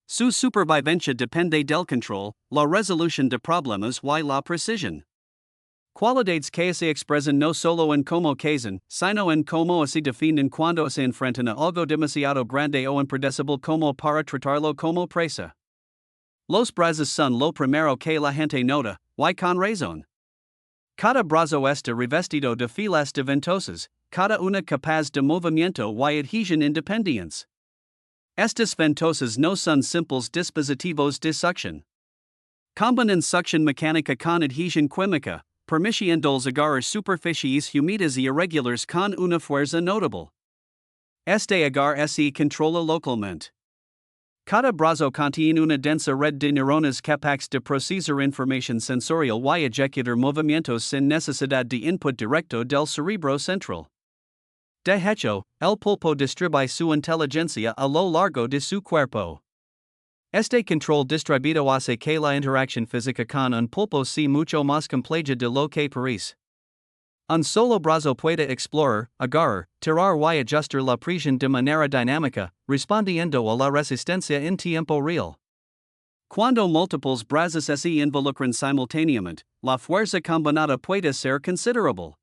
Su supervivencia depende del control, la resolución de problemas y la precisión. Cualidades que se expresan no solo en cómo cazan, sino en cómo se defienden cuando se enfrentan a algo demasiado grande o impredecible como para tratarlo como presa. Los brazos son lo primero que la gente nota, y con razón. Cada brazo está revestido de filas de ventosas, cada una capaz de movimiento y adhesion independientes. Estas ventosas no son simples dispositivos de succión. Combinan succión mecánica con adhesión química, permitiéndoles agarrar superficies húmedas y irregulares con una fuerza notable. Este agar se controla localmente. Cada brazo contiene una densa red de neuronas capaces de procesar información sensorial y ejecutar movimientos sin necesidad de input directo del cerebro central. De hecho, el pulpo distribuye su inteligencia a lo largo de su cuerpo. Este control distribuido hace que la interacción física con un pulpo sea mucho más compleja de lo que parece. Un solo brazo puede explorar, agarrar, tirar y ajustar la presión de manera dinámica, respondiendo a la resistencia en tiempo real. Cuando múltiples brazos se involucran simultáneamente, la fuerza combinada puede ser considerable.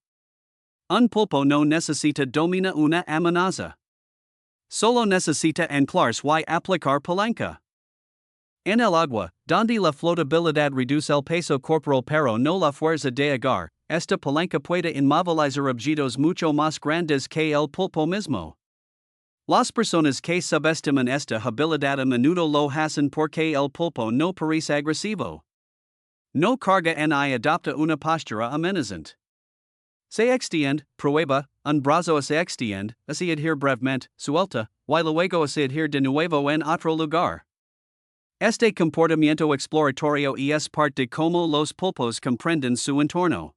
Un pulpo no necesita dominar una amenaza. Solo necesita anclarse y aplicar palanca. En el agua, donde la flotabilidad reduce el peso corporal pero no la fuerza de agarrar, esta palanca puede inmovilizar objetos mucho más grandes que el pulpo mismo. Las personas que subestiman esta habilidad a menudo lo hacen porque el pulpo no parece agresivo. No carga ni adopta una postura amenazante. Se extiende, prueba, un brazo se extiende, se adhiere brevemente, suelta, y luego se adhiere de nuevo en otro lugar. Este comportamiento exploratorio es parte de cómo los pulpos comprenden su entorno.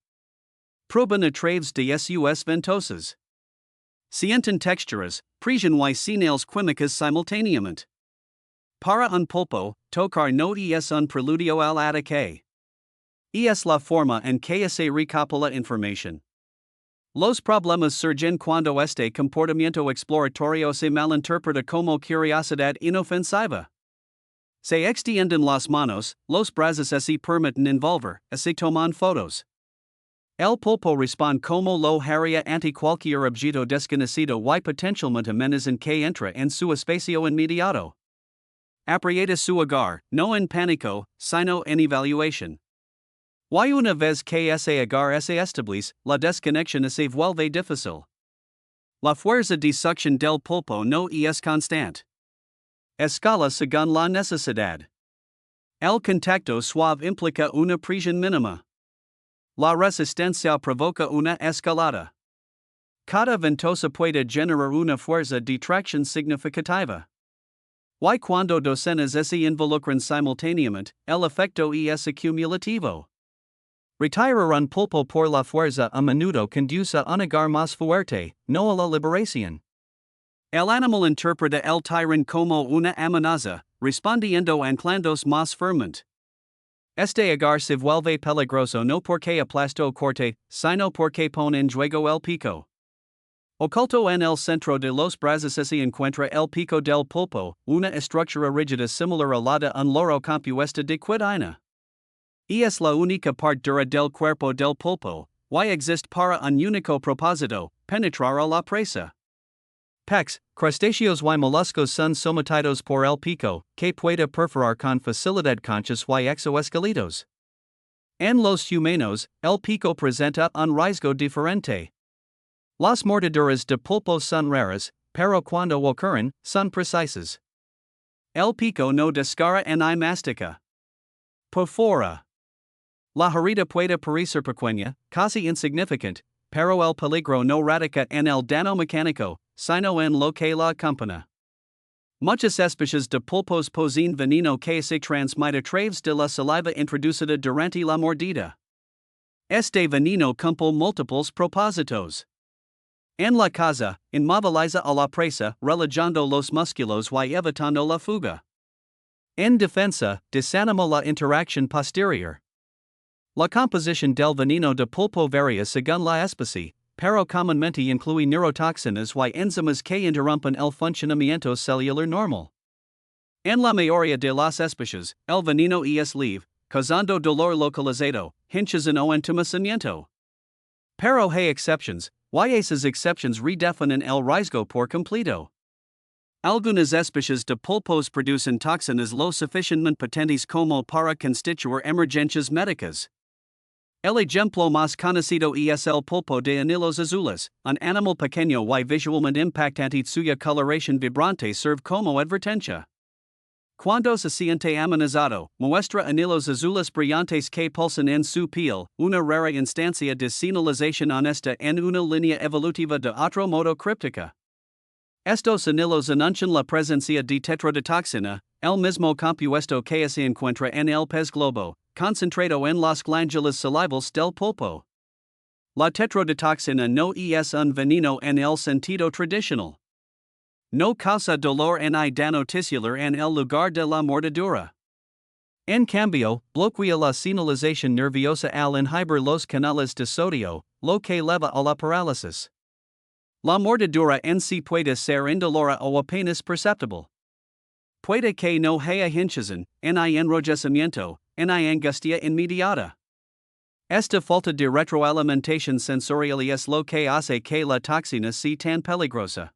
Prueban a través de sus ventosas. Sienten texturas, presión y señales químicas simultáneamente. Para un pulpo, tocar no es un preludio al ataque. Es la forma en que se recopila información. Los problemas surgen cuando este comportamiento exploratorio se malinterpreta como curiosidad inofensiva. Se extienden las manos, los brazos se permiten envolver, se toman fotos. El pulpo responde como lo haría ante cualquier objeto desconocido y potencialmente amenazante que entra en su espacio inmediato. Aprieta su agar, no en pánico, sino en evaluación. Y una vez que ese agar se establece, la desconexión se vuelve difícil. La fuerza de succión del pulpo no es constante. Escala según la necesidad. El contacto suave implica una presión mínima. La resistencia provoca una escalada. Cada ventosa puede generar una fuerza de tracción significativa. Y cuando docenas se involucran simultáneamente, el efecto es acumulativo. Retirar un pulpo por la fuerza a menudo conduce a un agar más fuerte, no a la liberación. El animal interpreta el tirón como una amenaza, respondiendo anclándose más firmemente. Este agar se vuelve peligroso no porque aplastó corte, sino porque pone en juego el pico. Oculto en el centro de los brazos se encuentra el pico del pulpo, una estructura rígida similar a la de un loro compuesta de quitina. Es la única parte dura del cuerpo del pulpo, y existe para un único propósito, penetrar a la presa. Peces, crustáceos y moluscos son sometidos por el pico, que puede perforar con facilidad conchas y exoesqueletos. En los humanos, el pico presenta un riesgo diferente. Las mordeduras de pulpo son raras, pero cuando ocurren, son precisas. El pico no desgarra ni mastica. Perfora. La herida puede parecer pequeña, casi insignificante, pero el peligro no radica en el daño mecánico, sino en lo que la acompaña. Muchas especies de pulpos poseen veneno que se transmite a través de la saliva introducida durante la mordida. Este veneno cumple múltiples propósitos. En la caza, inmoviliza a la presa, relajando los músculos y evitando la fuga. En defensa, desanima la interacción posterior. La composición del veneno de pulpo varía según la especie, pero comúnmente incluye neurotoxinas y enzimas que interrumpen el funcionamiento celular normal. En la mayoría de las especies, el veneno es leve, causando dolor localizado, hinchazón o entumecimiento. Pero hay exceptions, y esas exceptions redefinen el riesgo por completo. Algunas especies de pulpos producen toxinas lo suficientemente potentes como para constituir emergencias médicas. El ejemplo más conocido es el pulpo de anillos azules, un animal pequeño y visualmente impactante suya coloración vibrante serve como advertencia. Cuando se siente amenazado, muestra anillos azules brillantes que pulsan en su piel, una rara instancia de señalización honesta en una línea evolutiva de otro modo críptica. Estos anillos anuncian la presencia de tetrodotoxina, el mismo compuesto que se encuentra en el pez globo, concentrado en las glándulas salivales del pulpo. La tetrodotoxina no es un veneno en el sentido tradicional. No causa dolor ni daño tisular en el lugar de la mordedura. En cambio, bloquea la señalización nerviosa al inhibir los canales de sodio, lo que lleva a la parálisis. La mordedura en sí puede ser indolora o apenas perceptible. Puede que no haya hinchazón, ni enrojecimiento, ni angustia inmediata. Esta falta de retroalimentación sensorial es lo que hace que la toxina sea tan peligrosa.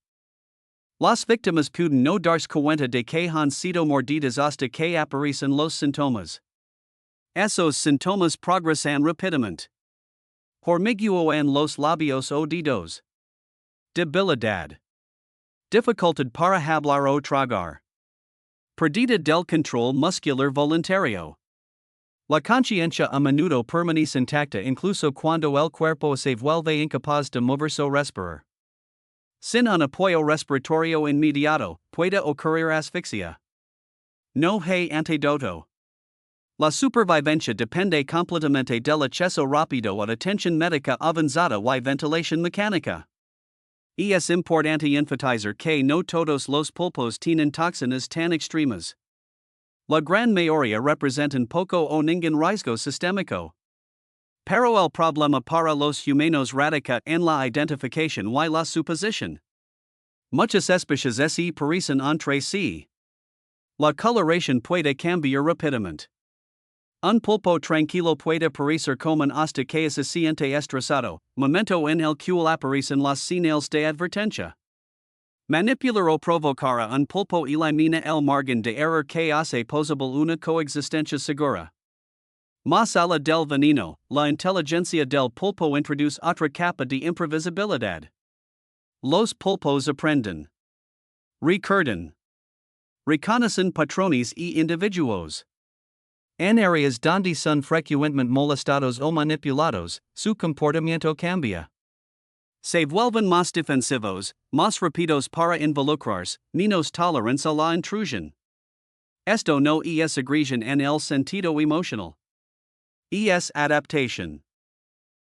Las víctimas pueden no darse cuenta de que han sido mordidas hasta que aparecen los síntomas. Esos síntomas progresan rápidamente. Hormigueo en los labios o dedos. Debilidad. Dificultad para hablar o tragar. Pérdida del control muscular voluntario. La conciencia a menudo permanece intacta incluso cuando el cuerpo se vuelve incapaz de moverse o respirar. Sin un apoyo respiratorio inmediato, puede ocurrir asfixia. No hay antídoto. La supervivencia depende completamente del acceso rápido a atención médica avanzada y ventilación mecánica. Es importante enfatizar que no todos los pulpos tienen toxinas tan extremas. La gran mayoría representan poco o ningún riesgo sistémico. Pero el problema para los humanos radica en la identificación y la suposición. Muchas especies se parecen entre sí. La coloración puede cambiar rápidamente. Un pulpo tranquilo puede parecer común hasta que se siente estresado, momento en el que aparecen las señales de advertencia. Manipular o provocar a un pulpo elimina el margen de error que hace posible una coexistencia segura. Más allá del veneno, la inteligencia del pulpo introduce otra capa de imprevisibilidad. Los pulpos aprenden. Recuerdan. Reconocen patrones y individuos. En áreas donde son frecuentemente molestados o manipulados, su comportamiento cambia. Se vuelven más defensivos, más rápidos para involucrarse, menos tolerantes a la intrusión. Esto no es agresión en el sentido emocional. Es adaptación.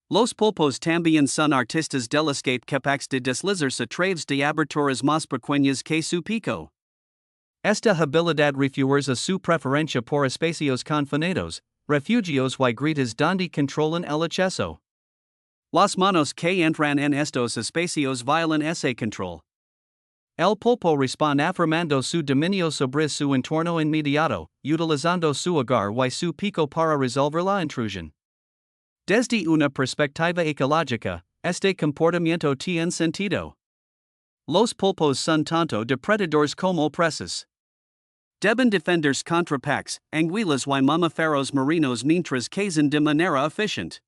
Los pulpos también son artistas del escape capaces de deslizarse a través de aberturas más pequeñas que su pico. Esta habilidad refuerza su preferencia por espacios confinados, refugios y grietas donde controlan el acceso. Las manos que entran en estos espacios violan ese control. El pulpo responde afirmando su dominio sobre su entorno inmediato, utilizando su agar y su pico para resolver la intrusión. Desde una perspectiva ecológica, este comportamiento tiene sentido. Los pulpos son tanto depredadores como presas. Deben defenderse contra peces, anguilas y mamíferos marinos mientras cazan de manera eficiente.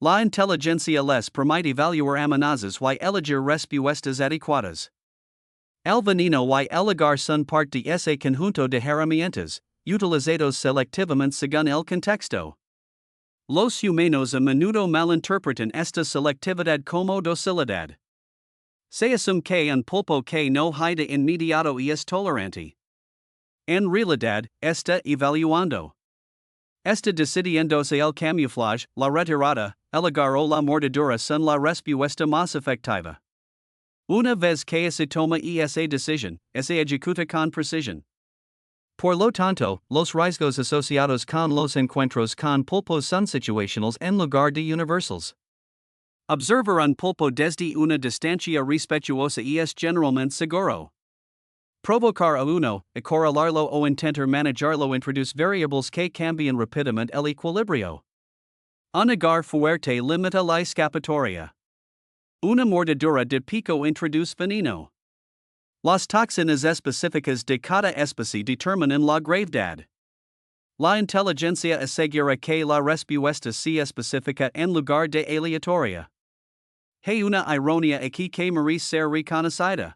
La inteligencia les permite evaluar amenazas y elegir respuestas adecuadas. El veneno y el agar son parte de ese conjunto de herramientas, utilizados selectivamente según el contexto. Los humanos a menudo malinterpretan esta selectividad como docilidad. Se asum que un pulpo que no hay de inmediato es tolerante. En realidad, está evaluando. Está decidiéndose el camuflaje, la retirada, el agar o la mordedura son la respuesta más efectiva. Una vez que se toma esa decisión, se ejecuta con precisión. Por lo tanto, los riesgos asociados con los encuentros con pulpos son situacionales en lugar de universals. Observar un pulpo desde una distancia respetuosa es generalmente seguro. Provocar a uno, acorralarlo o intentar manejarlo introduce variables que cambian rápidamente el equilibrio. Un agar fuerte limita la escapatoria. Una mordedura de pico introduce veneno. Las toxinas específicas de cada especie determinan la gravedad. La inteligencia asegura que la respuesta sea específica en lugar de aleatoria. Hay una ironía aquí que merece ser reconocida.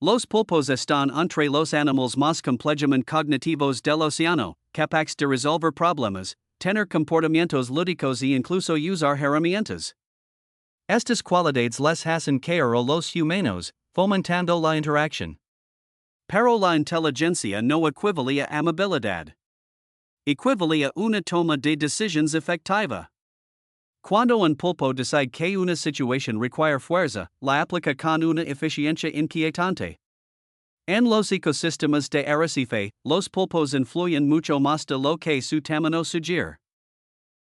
Los pulpos están entre los animales más completamente cognitivos del océano, capaces de resolver problemas, tener comportamientos lúdicos y incluso usar herramientas. Estas cualidades les hacen caer a los humanos, fomentando la interacción. Pero la inteligencia no equivale a amabilidad. Equivale a una toma de decisiones efectiva. Cuando un pulpo decide que una situación requiere fuerza, la aplica con una eficiencia inquietante. En los ecosistemas de arrecife, los pulpos influyen mucho más de lo que su tamaño sugiere.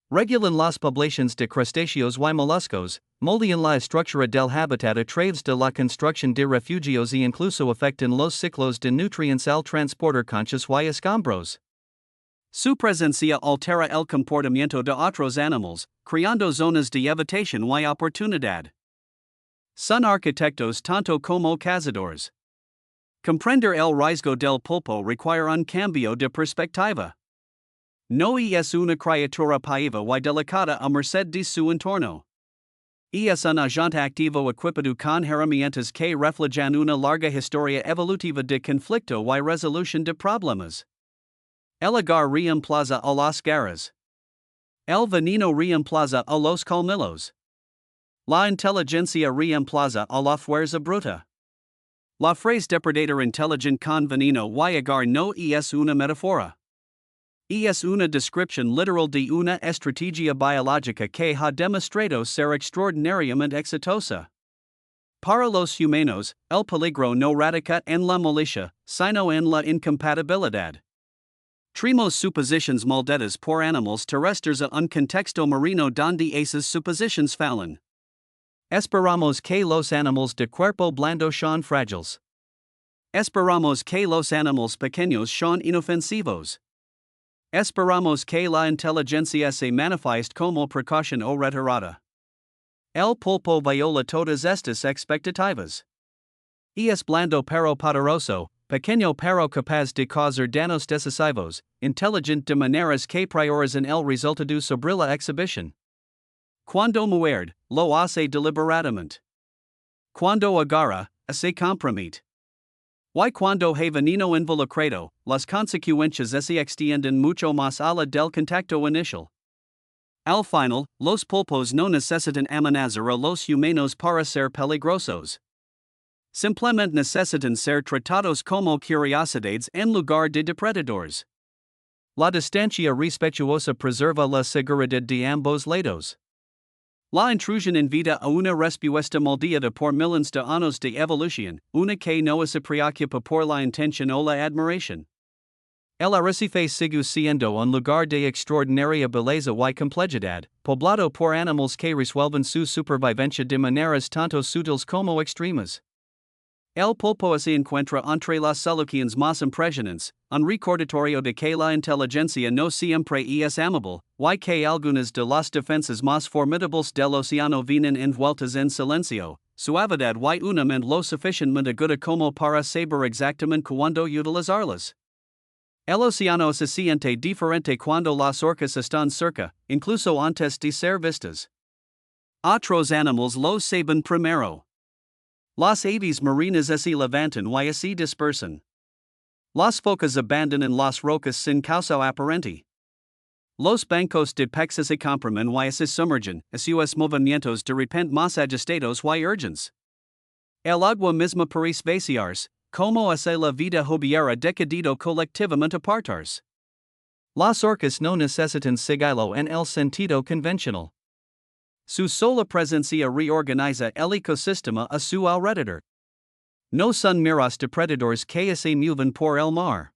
Regulan las poblaciones de crustáceos y moluscos, moldean la estructura del hábitat a través de la construcción de refugios y incluso afectan los ciclos de nutrientes al transportar conchas y escombros. Su presencia altera el comportamiento de otros animales, creando zonas de evitación y oportunidad. Son arquitectos tanto como cazadores. Comprender el riesgo del pulpo requiere un cambio de perspectiva. No es una criatura paiva y delicada a merced de su entorno. Es un agente activo equipado con herramientas que reflejan una larga historia evolutiva de conflicto y resolución de problemas. El agar reemplaza a las garras. El veneno reemplaza a los colmillos. La inteligencia reemplaza a la fuerza bruta. La frase depredador inteligente con veneno y agar no es una metáfora. Es una descripción literal de una estrategia biológica que ha demostrado ser extraordinariamente exitosa. Para los humanos, el peligro no radica en la milicia, sino en la incompatibilidad. Tremos suposiciones moldeadas por animales terrestres a un contexto marino donde esas suposiciones fallan. Esperamos que los animales de cuerpo blando sean frágiles. Esperamos que los animales pequeños sean inofensivos. Esperamos que la inteligencia se manifieste como precaución o retirada. El pulpo viola todas estas expectativas. Es blando pero poderoso, pequeño pero capaz de causar daños decisivos, inteligente de maneras que priorizan el resultado sobre la exhibición. Cuando muerde, lo hace deliberadamente. Cuando agarra, se compromete. Y cuando hay veneno involucrado, las consecuencias se extienden mucho más allá del contacto inicial. Al final, los pulpos no necesitan amenazar a los humanos para ser peligrosos. Simplemente necesitan ser tratados como curiosidades en lugar de depredadores. La distancia respetuosa preserva la seguridad de ambos lados. La intrusión invita a una respuesta moldeada por millones de años de evolución, una que no se preocupa por la intención o la admiración. El arrecife sigue siendo un lugar de extraordinaria belleza y complejidad, poblado por animales que resuelven su supervivencia de maneras tanto sutiles como extremas. El pulpo se encuentra entre las soluciones más impresionantes, un recordatorio de que la inteligencia no siempre es amable, y que algunas de las defensas más formidables del océano vienen envueltas en silencio, suavidad y una mente lo suficientemente aguda como para saber exactamente cuándo utilizarlas. El océano se siente diferente cuando las orcas están cerca, incluso antes de ser vistas. Otros animales lo saben primero. Las aves marinas se levantan y se dispersan. Las focas abandonan las rocas sin causa aparente. Los bancos de peces se comprimen y se sumergen, sus movimientos de repente más agitados y urgentes. El agua misma paris vaciars, como hace la vida hubiera decadido colectivamente apartars. Las orcas no necesitan sigilo en el sentido convencional. Su sola presencia reorganiza el ecosistema a su alrededor. No son meros depredadores que se mueven por el mar.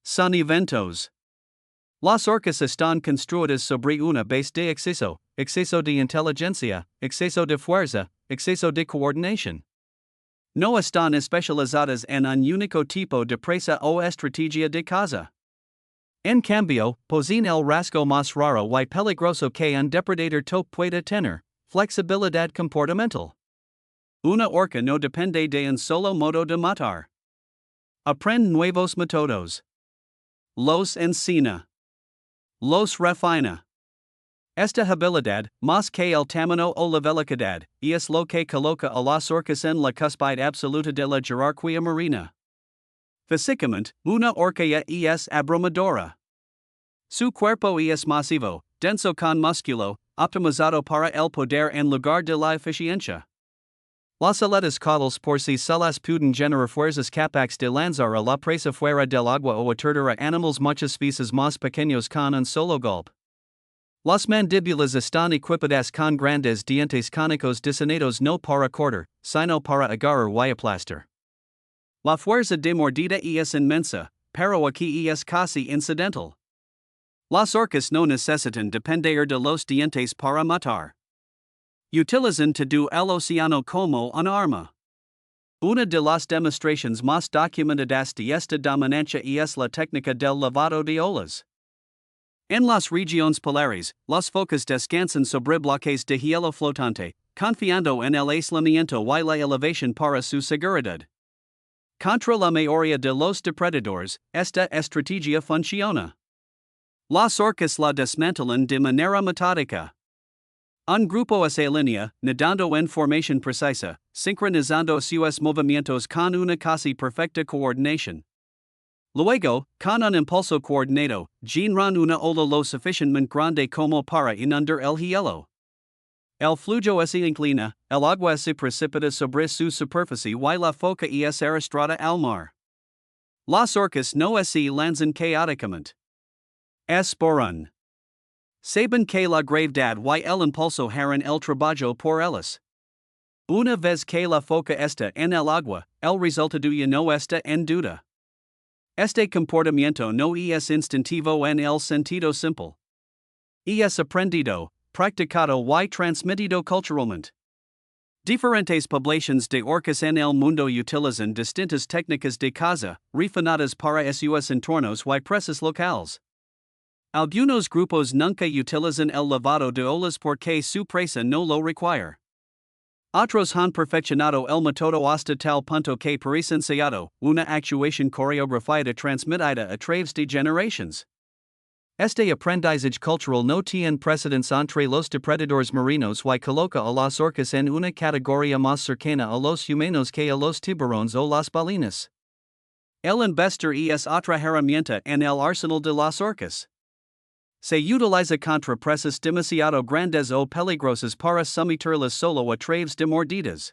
Son eventos. Las orcas están construidas sobre una base de exceso de inteligencia, exceso de fuerza, exceso de coordinación. No están especializadas en un único tipo de presa o estrategia de caza. En cambio, poseen el rasgo más raro y peligroso que un depredador puede tener: flexibilidad comportamental. Una orca no depende de un solo modo de matar. Aprende nuevos métodos. Los enseña. Los refina. Esta habilidad, más que el tamaño o la velocidad, es lo que coloca a las orcas en la cúspide absoluta de la jerarquía marina. Físicamente, una orca es abrumadora. Su cuerpo es masivo, denso con músculo, optimizado para el poder en lugar de la eficiencia. Las aletas caudales por sí solas pueden generar fuerzas capaces de lanzar a la presa fuera del agua o aturdir a animales muchas veces más pequeños con un solo golpe. Las mandíbulas están equipadas con grandes dientes cónicos diseñados no para cortar, sino para agarrar y aplastar. La fuerza de mordida es inmensa, pero aquí es casi incidental. Las orcas no necesitan depender de los dientes para matar. Utilizan todo el océano como un arma. Una de las demostraciones más documentadas de esta dominancia es la técnica del lavado de olas. En las regiones polares, las focas descansan sobre bloques de hielo flotante, confiando en el aislamiento y la elevación para su seguridad. Contra la mayoría de los depredadores, esta estrategia funciona. Las orcas la desmantelan de manera metódica. Un grupo hace línea, nadando en formación precisa, sincronizando sus movimientos con una casi perfecta coordinación. Luego, con un impulso coordinado, generan una ola lo suficientemente grande como para inundar el hielo. El flujo se inclina, el agua se precipita sobre su superficie y la foca es arrastrada al mar. Las orcas no se lanzan caóticamente. Esperan. Saben que la gravedad y el impulso harán el trabajo por ellas. Una vez que la foca está en el agua, el resultado ya no está en duda. Este comportamiento no es instintivo en el sentido simple. Es aprendido, practicado y transmitido culturalmente. Diferentes poblaciones de orcas en el mundo utilizan distintas técnicas de caza, refinadas para sus entornos y presas locales. Algunos grupos nunca utilizan el lavado de olas porque su presa no lo requiere. Otros han perfeccionado el método hasta tal punto que parece ensayado, una actuación coreografiada transmitida a través de generaciones. Este aprendizaje cultural no tiene precedentes entre los depredadores marinos y coloca a las orcas en una categoría más cercana a los humanos que a los tiburones o las ballenas. El emboscada es otra herramienta en el arsenal de las orcas. Se utiliza contra presas demasiado grandes o peligrosas para someterlas solo a través de mordidas.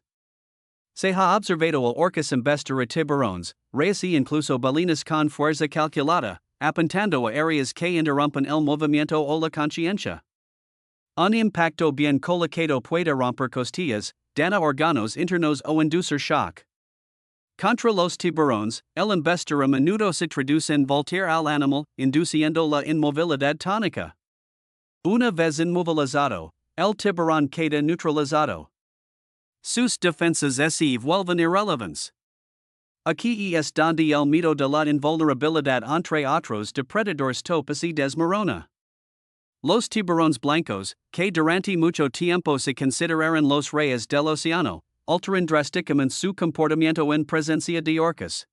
Se ha observado a orcas emboscar a tiburones, rayas e incluso ballenas con fuerza calculada, apuntando a áreas que interrumpen el movimiento o la conciencia. Un impacto bien colocado puede romper costillas, dañar órganos internos o inducir shock. Contra los tiburones, el emboscada a menudo se traduce en voltear al animal, induciendo la inmovilidad tónica. Una vez inmovilizado, el tiburón queda neutralizado. Sus defensas se vuelven irrelevantes. Aquí es donde el mito de la invulnerabilidad entre otros depredadores se desmorona. Los tiburones blancos, que durante mucho tiempo se consideraron los reyes del océano, alteran drásticamente su comportamiento en presencia de orcas.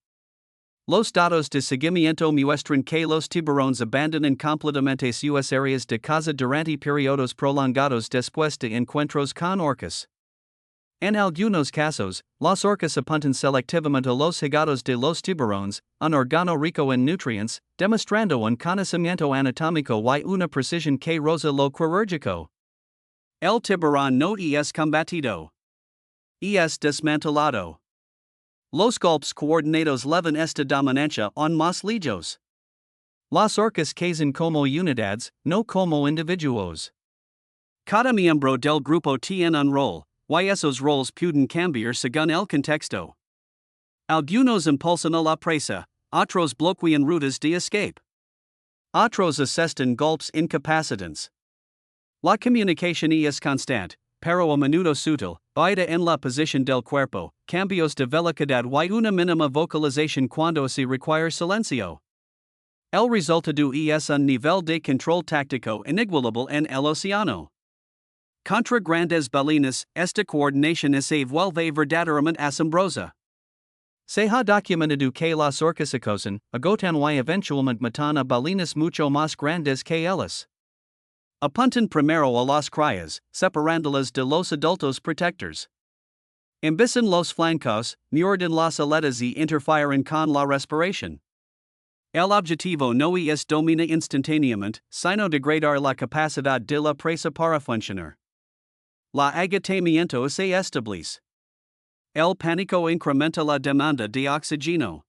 Los datos de seguimiento muestran que los tiburones abandonan completamente sus áreas de caza durante periodos prolongados después de encuentros con orcas. En algunos casos, las orcas apuntan selectivamente a los hígados de los tiburones, un órgano rico en nutrientes, demostrando un conocimiento anatómico y una precisión que roza lo quirúrgico. El tiburón no es combatido. es desmantelado. Los golpes coordinados levan esta dominancia on más lejos. Las orcas cazan como unidades, no como individuos. Cada miembro del grupo tiene un rol, y esos roles pueden cambiar según el contexto. Algunos impulsan a la presa, otros bloquean rutas de escape. Otros asestan golpes incapacitantes. La comunicación es constante, pero a menudo sutil, varia en la posición del cuerpo, cambios de velocidad y una mínima vocalización cuando se requiere silencio. El resultado es un nivel de control táctico inigualable en el océano. Contra grandes balenas, esta coordinación se vuelve verdaderamente asombrosa. Se ha documentado que las orcas acosan, agotan y eventualmente matan a balenas mucho más grandes que ellas. Apuntan primero a las crías, separándolas de los adultos protectors. Embisan los flancos, muerden las aletas y interfieren con la respiración. El objetivo no es dominar instantáneamente, sino degradar la capacidad de la presa para funcionar. La agotamiento se establece. El pánico incrementa la demanda de oxígeno.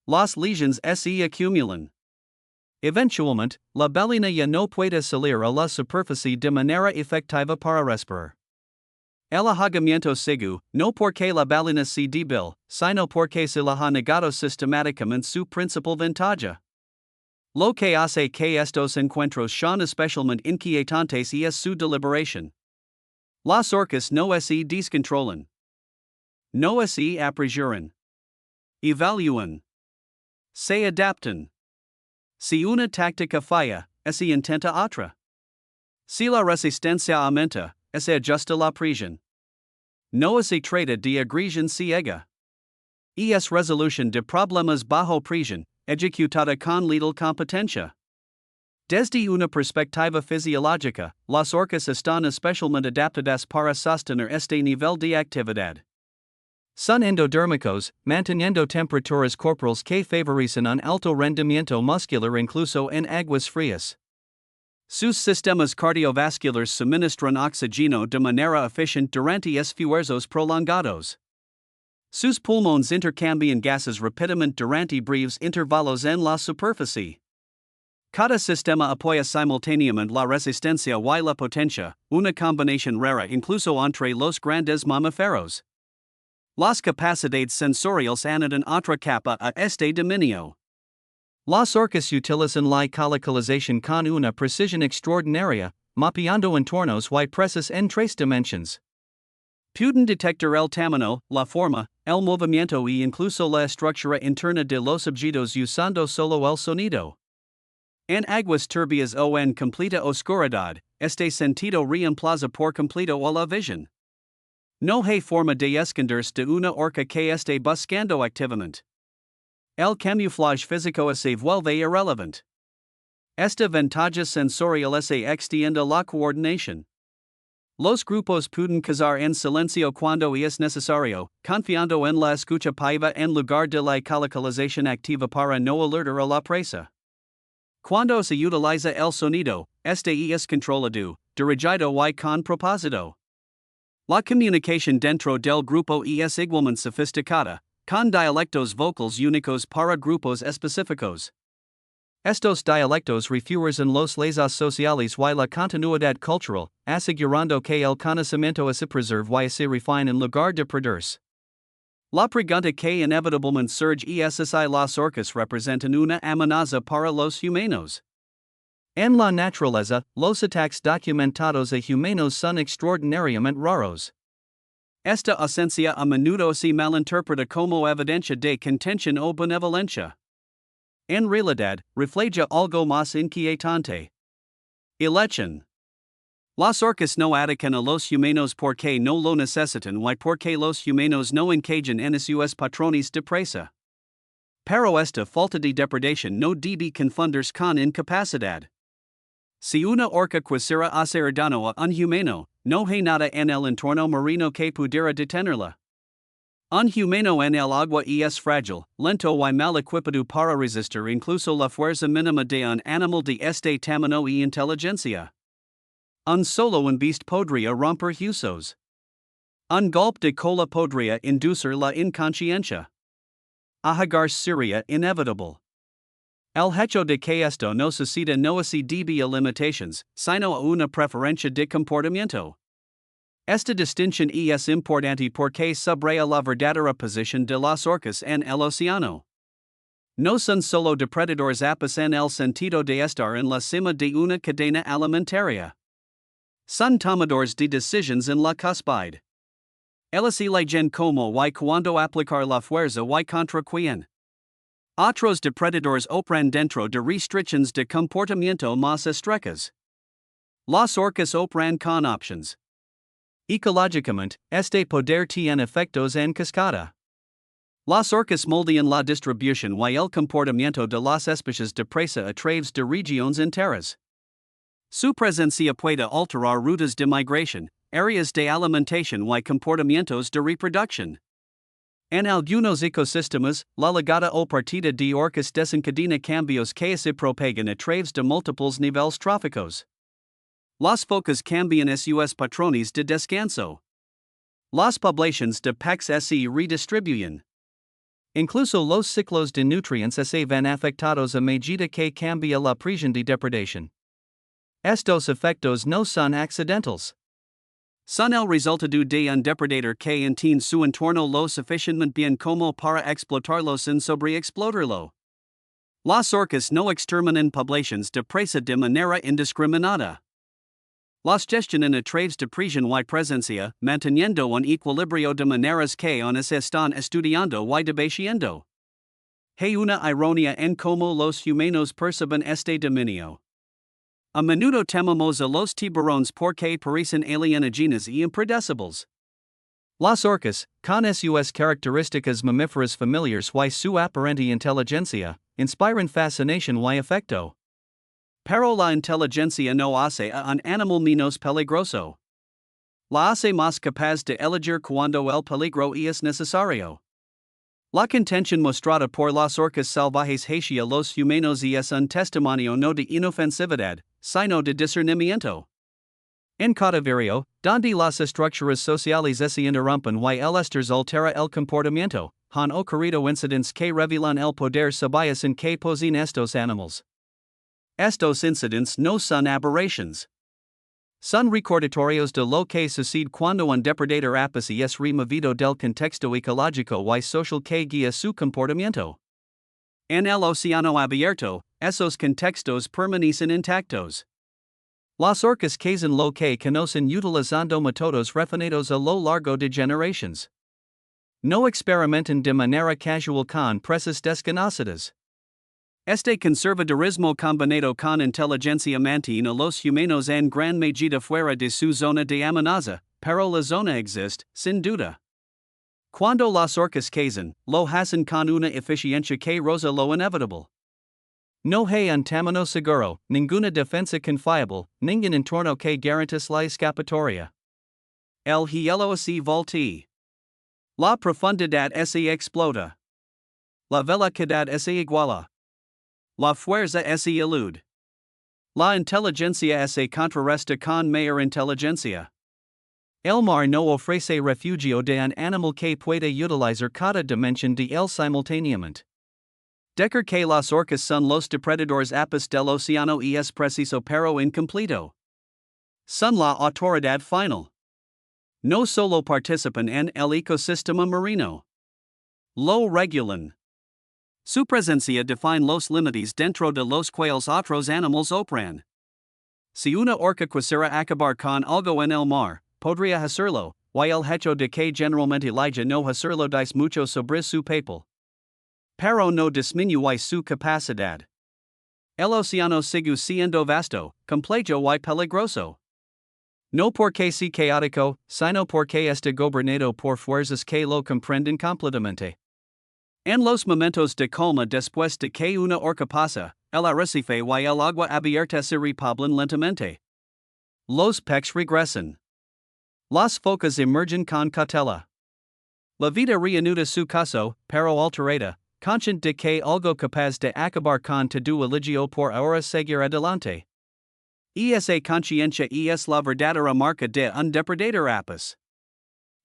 Las lesiones se acumulan. Eventualmente, la balena ya no puede salir a la superficie de manera efectiva para respirar. El ahogamiento sigue, no porque la balena se débil, sino porque se la ha negado sistemáticamente su principal ventaja. Lo que hace que estos encuentros sean especialmente inquietantes es su deliberación. Las orcas no se descontrolan. No se apresuran. Evalúan. Se adaptan. Si una táctica falla, se intenta otra. Si la resistencia aumenta, se ajusta la presión. No se trata de agresión ciega. Es resolución de problemas bajo presión, ejecutada con letal competencia. Desde una perspectiva fisiológica, las orcas están especialmente adaptadas para sostener este nivel de actividad. Son endodérmicos, manteniendo temperaturas corporales que favorecen un alto rendimiento muscular incluso en aguas frías. Sus sistemas cardiovasculares suministran oxígeno de manera eficiente durante esfuerzos prolongados. Sus pulmones intercambian gases rápidamente durante breves intervalos en la superficie. Cada sistema apoya simultáneamente la resistencia y la potencia, una combinación rara incluso entre los grandes mamíferos. Las capacidades sensoriales añaden otra capa a este dominio. Las orcas utilizan la colocalización con una precisión extraordinaria, mapeando entornos y presas en 3 dimensiones. Pueden detectar el tamaño, la forma, el movimiento y incluso la estructura interna de los objetos usando solo el sonido. En aguas turbias o en completa oscuridad, este sentido reemplaza por completo a la visión. No hay forma de esconderse de una orca que esté buscando activamente. El camuflaje físico se vuelve irrelevante. Esta ventaja sensorial se extiende a la coordinación. Los grupos pueden cazar en silencio cuando es necesario, confiando en la escucha pasiva en lugar de la colocalización activa para no alertar a la presa. Cuando se utiliza el sonido, este es controlado, dirigido y con propósito. La comunicación dentro del grupo es igualmente sofisticada, con dialectos vocales únicos para grupos específicos. Estos dialectos refuerzan los lazos sociales y la continuidad cultural, asegurando que el conocimiento se preserve y se refine en lugar de perderse. La pregunta que inevitablemente surge es si las orcas representan una amenaza para los humanos. En la naturaleza, los ataques documentados a humanos son extraordinariamente raros. Esta ausencia a menudo se malinterpreta como evidencia de contención o benevolencia. En realidad, refleja algo más inquietante. Elechen. Las orcas no atacan a los humanos porque no lo necesitan y porque los humanos no encajan en sus patrones de presa. Pero esta falta de depredación no debe confundirse con incapacidad. Si una orca quisiera hacer daño a un humano, no hay nada en el entorno marino que pudiera detenerla. Un humano en el agua es frágil, lento y mal equipado para resistir incluso la fuerza mínima de un animal de este tamaño y inteligencia. Un solo embiste podría romper huesos. Un golpe de cola podría inducir la inconsciencia. Ahagar sería inevitable. El hecho de que esto no suceda no se debe a limitations, sino a una preferencia de comportamiento. Esta distinción es importante porque subraya la verdadera posición de las orcas en el océano. No son solo depredadores apis en el sentido de estar en la cima de una cadena alimentaria. Son tomadores de decisions en la cúspide. Ellos eligen como y cuando aplicar la fuerza y contra quién. Otros depredadores operan dentro de restricciones de comportamiento más estrechas. Las orcas operan con options. Ecológicamente, este poder tiene efectos en cascada. Las orcas moldean la distribución y el comportamiento de las especies de presa a través de regiones enteras. Su presencia puede alterar rutas de migración, áreas de alimentación y comportamientos de reproducción. En algunos ecosistemas, la llegada o partida de orcas desencadena cambios que se propagan a través de múltiples niveles tróficos. Las focas cambian sus patrones de descanso. Las poblaciones de peces se redistribuyen. Incluso los ciclos de nutrientes se ven afectados a medida que cambia la presión de depredación. Estos efectos no son accidentales. Son el resultado de un depredador que entiende su entorno lo suficientemente bien como para explotarlo sin sobreexplotarlo. Las orcas no exterminan poblaciones de presa de manera indiscriminada. Las gestionan a través de presión y presencia, manteniendo un equilibrio de maneras que se están estudiando y debatiendo. Hay una ironía en cómo los humanos perciben este dominio. A menudo tememos a los tiburones porque parecen alienígenas y impredecibles. Las orcas, con sus características mamíferas familiares y su aparente inteligencia, inspiran fascinación y afecto. Pero la inteligencia no hace a un animal menos peligroso. La hace más capaz de elegir cuando el peligro es necesario. La contención mostrada por las orcas salvajes hacia los humanos es un testimonio no de inofensividad, sino de discernimiento. En cautiverio, donde las estructuras sociales se interrumpen y el estrés altera el comportamiento, han ocurrido incidentes que revelan el poder sabias en que poseen estos animales. Estos incidentes no son aberraciones. Son recordatorios de lo que sucede cuando un depredador apis es removido del contexto ecológico y social que guía su comportamiento. En el océano abierto, esos contextos permanecen intactos. Las orcas cazan lo que conocen utilizando métodos refinados a lo largo de generaciones. No experimentan de manera casual con presas desconocidas. Este conservadurismo combinado con inteligencia mantiene a los humanos en gran medida fuera de su zona de amenaza, pero la zona existe, sin duda. Cuando las orcas cazan, lo hacen con una eficiencia que roza lo inevitable. No hay un tamaño seguro, ninguna defensa confiable, ningún entorno que garantice la escapatoria. El hielo se voltea. La profundidad se explota. La velocidad se iguala. La fuerza se elude. La inteligencia se contrarresta con mayor inteligencia. El mar no ofrece refugio de un animal que puede utilizar cada dimensión de él simultáneamente. Decir que las orcas son los depredadores apis del océano es preciso pero incompleto. Son la autoridad final. No solo participan en el ecosistema marino. Lo regulan. Su presencia define los límites dentro de los cuales otros animales operan. Si una orca quisiera acabar con algo en el mar, podría hacerlo, y el hecho de que generalmente liga no hacerlo dice mucho sobre su papel. Pero no disminuye su capacidad. El océano sigue siendo vasto, complejo y peligroso. No porque sea caótico, sino porque está gobernado por fuerzas que lo comprenden completamente. En los momentos de calma después de que una orca pasa, el arrecife y el agua abierta se repoblan lentamente. Los peces regresan. Las focas emergen con cautela. La vida reanuda su curso, pero alterada, consciente de que algo capaz de acabar con todo eligió por ahora seguir adelante. Esa conciencia es la verdadera marca de un depredador apis.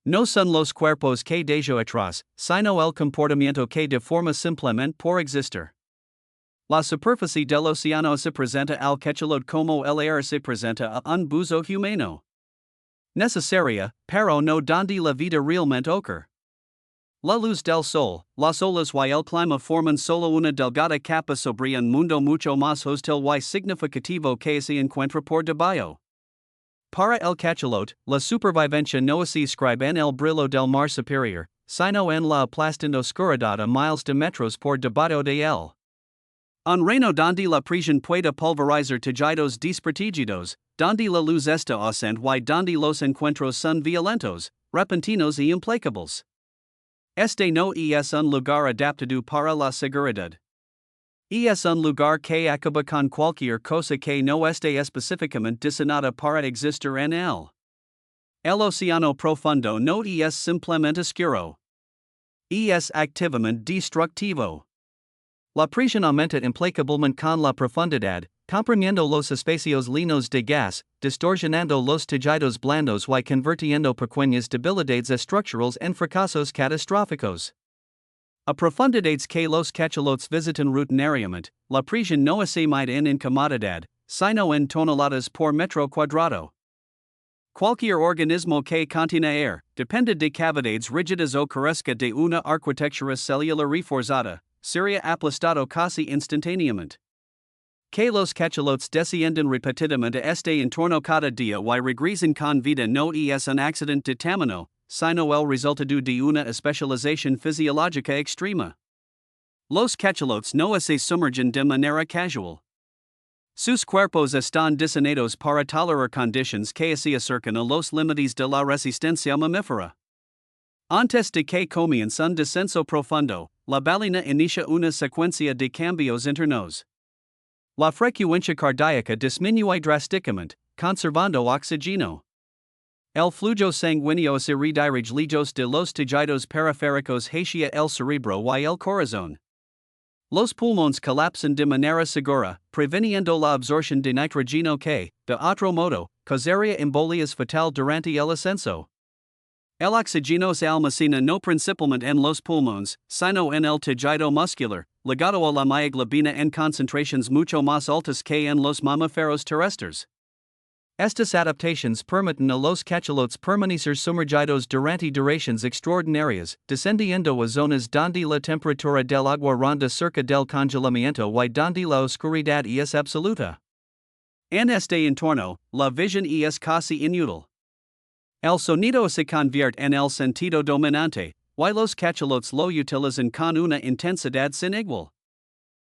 No son los cuerpos que dejo atrás, sino el comportamiento que de forma simplemente por existir. La superficie del océano se presenta al cachalote como el aire se presenta a un buzo humano. Necesaria, pero no donde la vida realmente ocurre. La luz del sol, las olas y el clima forman solo una delgada capa sobre un mundo mucho más hostil y significativo que se encuentra por debajo. Para el cachalote, la supervivencia no se escribe en el brillo del mar superior, sino en la aplastante oscuridad a miles de metros por debajo de él. Un reino donde la presión puede pulverizar tejidos desprotegidos, donde la luz está ausente y donde los encuentros son violentos, repentinos y implacables. Este no es un lugar adaptado para la seguridad. Es un lugar que acaba con cualquier cosa que no esté específicamente diseñada para existir en él. El océano profundo no es simplemente oscuro. Es activamente destructivo. La presión aumenta implacablemente con la profundidad, comprimiendo los espacios llenos de gas, distorsionando los tejidos blandos y convirtiendo pequeñas debilidades estructurales en fracasos catastróficos. A profundidades que los cachalotes visitan rutinariamente, la presión no se mide en incomodidad, sino en toneladas por metro cuadrado. Cualquier organismo que contiene aire, depende de cavidades rígidas o carezca de una arquitectura celular reforzada, sería aplastado casi instantáneamente. Que los cachalotes descienden repetidamente este entorno cada día y regresan con vida no es un accidente de tamaño, sino el resultado de una especialización fisiológica extrema. Los cachalotes no se sumergen de manera casual. Sus cuerpos están diseñados para tolerar condiciones que se acercan a los límites de la resistencia mamífera. Antes de que comience un descenso profundo, la ballena inicia una secuencia de cambios internos. La frecuencia cardíaca disminuye drásticamente, conservando oxígeno. El flujo sanguíneo se redirige lejos de los tejidos periféricos hacia el cerebro y el corazón. Los pulmones colapsan de manera segura, previniendo la absorción de nitrógeno que, de otro modo, causaría embolias fatal durante el ascenso. El oxígeno se almacena no principalmente en los pulmones, sino en el tejido muscular, ligado a la mioglobina en concentraciones mucho más altas que en los mamíferos terrestres. Estas adaptaciones permiten a los cachalotes permanecer sumergidos durante duraciones extraordinarias, descendiendo a zonas donde la temperatura del agua ronda cerca del congelamiento y donde la oscuridad es absoluta. En este entorno, la visión es casi inútil. El sonido se convierte en el sentido dominante, y los cachalotes lo utilizan con una intensidad sin igual.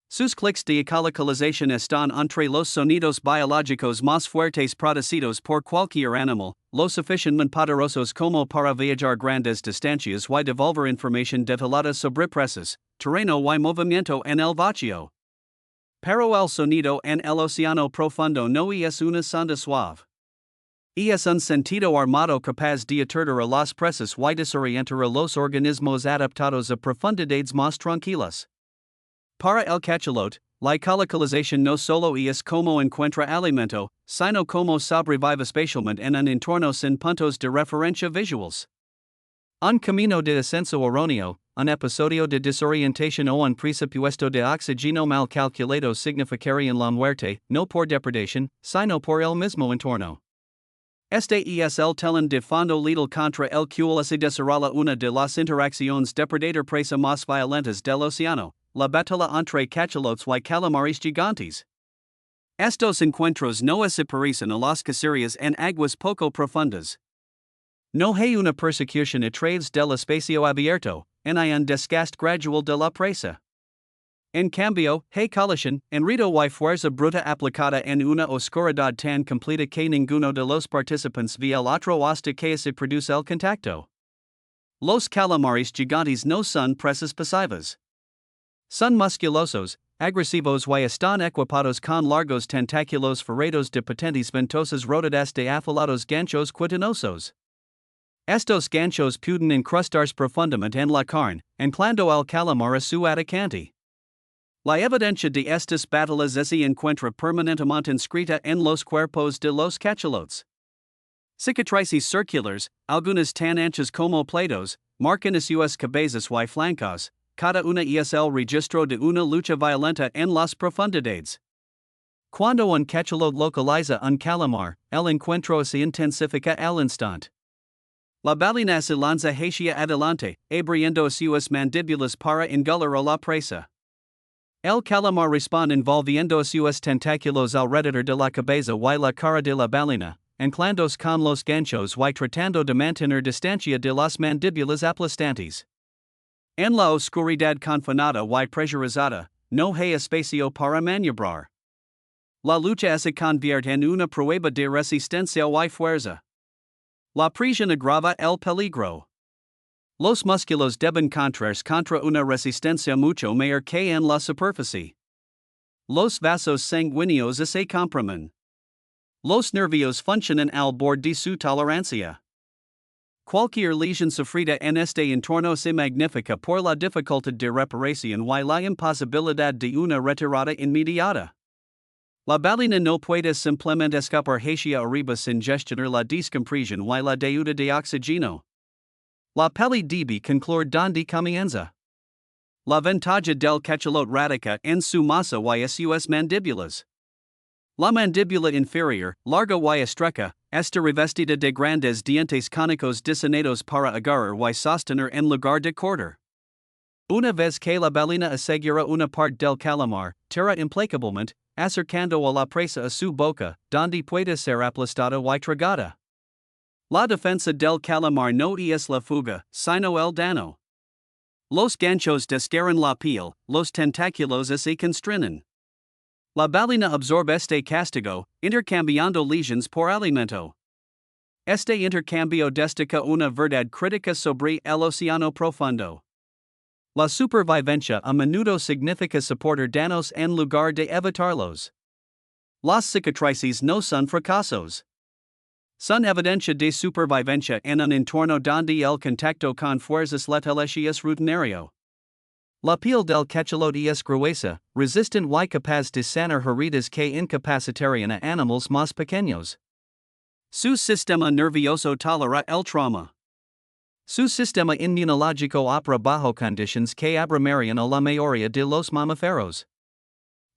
Sus clics de ecolocalización están entre los sonidos biológicos más fuertes producidos por cualquier animal, lo suficientemente poderosos como para viajar grandes distancias y devolver información detallada sobre presas, terreno y movimiento en el vacío. Pero el sonido en el océano profundo no es una sonda suave. Es un sentido armado capaz de aturdir a las presas y desorientar a los organismos adaptados a profundidades más tranquilas. Para el cachalote, la ecolocalización no solo es como encuentra alimento, sino como sobrevive especialmente en un entorno sin puntos de referencia visuales. Un camino de descenso erróneo, un episodio de desorientación o un presupuesto de oxígeno mal calculado significarían la muerte, no por depredación, sino por el mismo entorno. Este es el telón de fondo letal contra el cual se desarrolla una de las interacciones depredador-presa más violentas del océano, la batalla entre cachalotes y calamares gigantes. Estos encuentros no se parecen a las cacerías en aguas poco profundas. No hay una persecución a través del espacio abierto, en hay un desgaste gradual de la presa. En cambio, hay colisión, enredo y fuerza bruta aplicada en una oscuridad tan completa que ninguno de los participantes ve el otro hasta que se produce el contacto. Los calamares gigantes no son presas pasivas. Son musculosos, agresivos y están equipados con largos tentáculos ferrados de potentes ventosas rodeadas de afilados ganchos quitinosos. Estos ganchos pueden incrustarse profundamente en la carne, anclando al calamar a su atacante. La evidencia de estas batallas se encuentra permanentemente inscrita en los cuerpos de los cachalotes. Cicatrices circulars, algunas tan anchas como platos, marcan sus cabezas y flancos, cada una es el registro de una lucha violenta en las profundidades. Cuando un cachalote localiza un calamar, el encuentro se intensifica al instante. La ballena se lanza hacia adelante, abriendo sus mandíbulas para engullir a la presa. El calamar responde envolviendo sus tentáculos alrededor de la cabeza y la cara de la ballena, anclándose con los ganchos y tratando de mantener distancia de las mandíbulas aplastantes. En la oscuridad confinada y presurizada, no hay espacio para maniobrar. La lucha se convierte en una prueba de resistencia y fuerza. La presión agrava el peligro. Los músculos deben encontrarse contra una resistencia mucho mayor que en la superficie. Los vasos sanguíneos se comprimen. Los nervios funcionan al borde de su tolerancia. Cualquier lesión sufrida en este entorno se magnifica por la dificultad de reparación y la imposibilidad de una retirada inmediata. La ballena no puede simplemente escapar hacia arriba sin gestionar la descompresión y la deuda de oxígeno. La peli debe concluir donde comienza. La ventaja del cachalote radica en su masa y sus mandíbulas. La mandíbula inferior, larga y estrecha, está revestida de grandes dientes cónicos diseñados para agarrar y sostener en lugar de cortar. Una vez que la ballena asegura una parte del calamar, tira implacablemente, acercando a la presa a su boca, donde puede ser aplastada y tragada. La defensa del calamar no es la fuga, sino el daño. Los ganchos desgarran la piel, los tentáculos se constriñen. La ballena absorbe este castigo, intercambiando lesiones por alimento. Este intercambio destaca una verdad crítica sobre el océano profundo. La supervivencia a menudo significa soportar daños en lugar de evitarlos. Las cicatrices no son fracasos. Son evidencia de supervivencia en un entorno donde el contacto con fuerzas letales es rutinario. La piel del cachalote es gruesa, resistente y capaz de sanar heridas que incapacitarían a animales más pequeños. Su sistema nervioso tolera el trauma. Su sistema inmunológico opera bajo condiciones que abramarían a la mayoría de los mamíferos.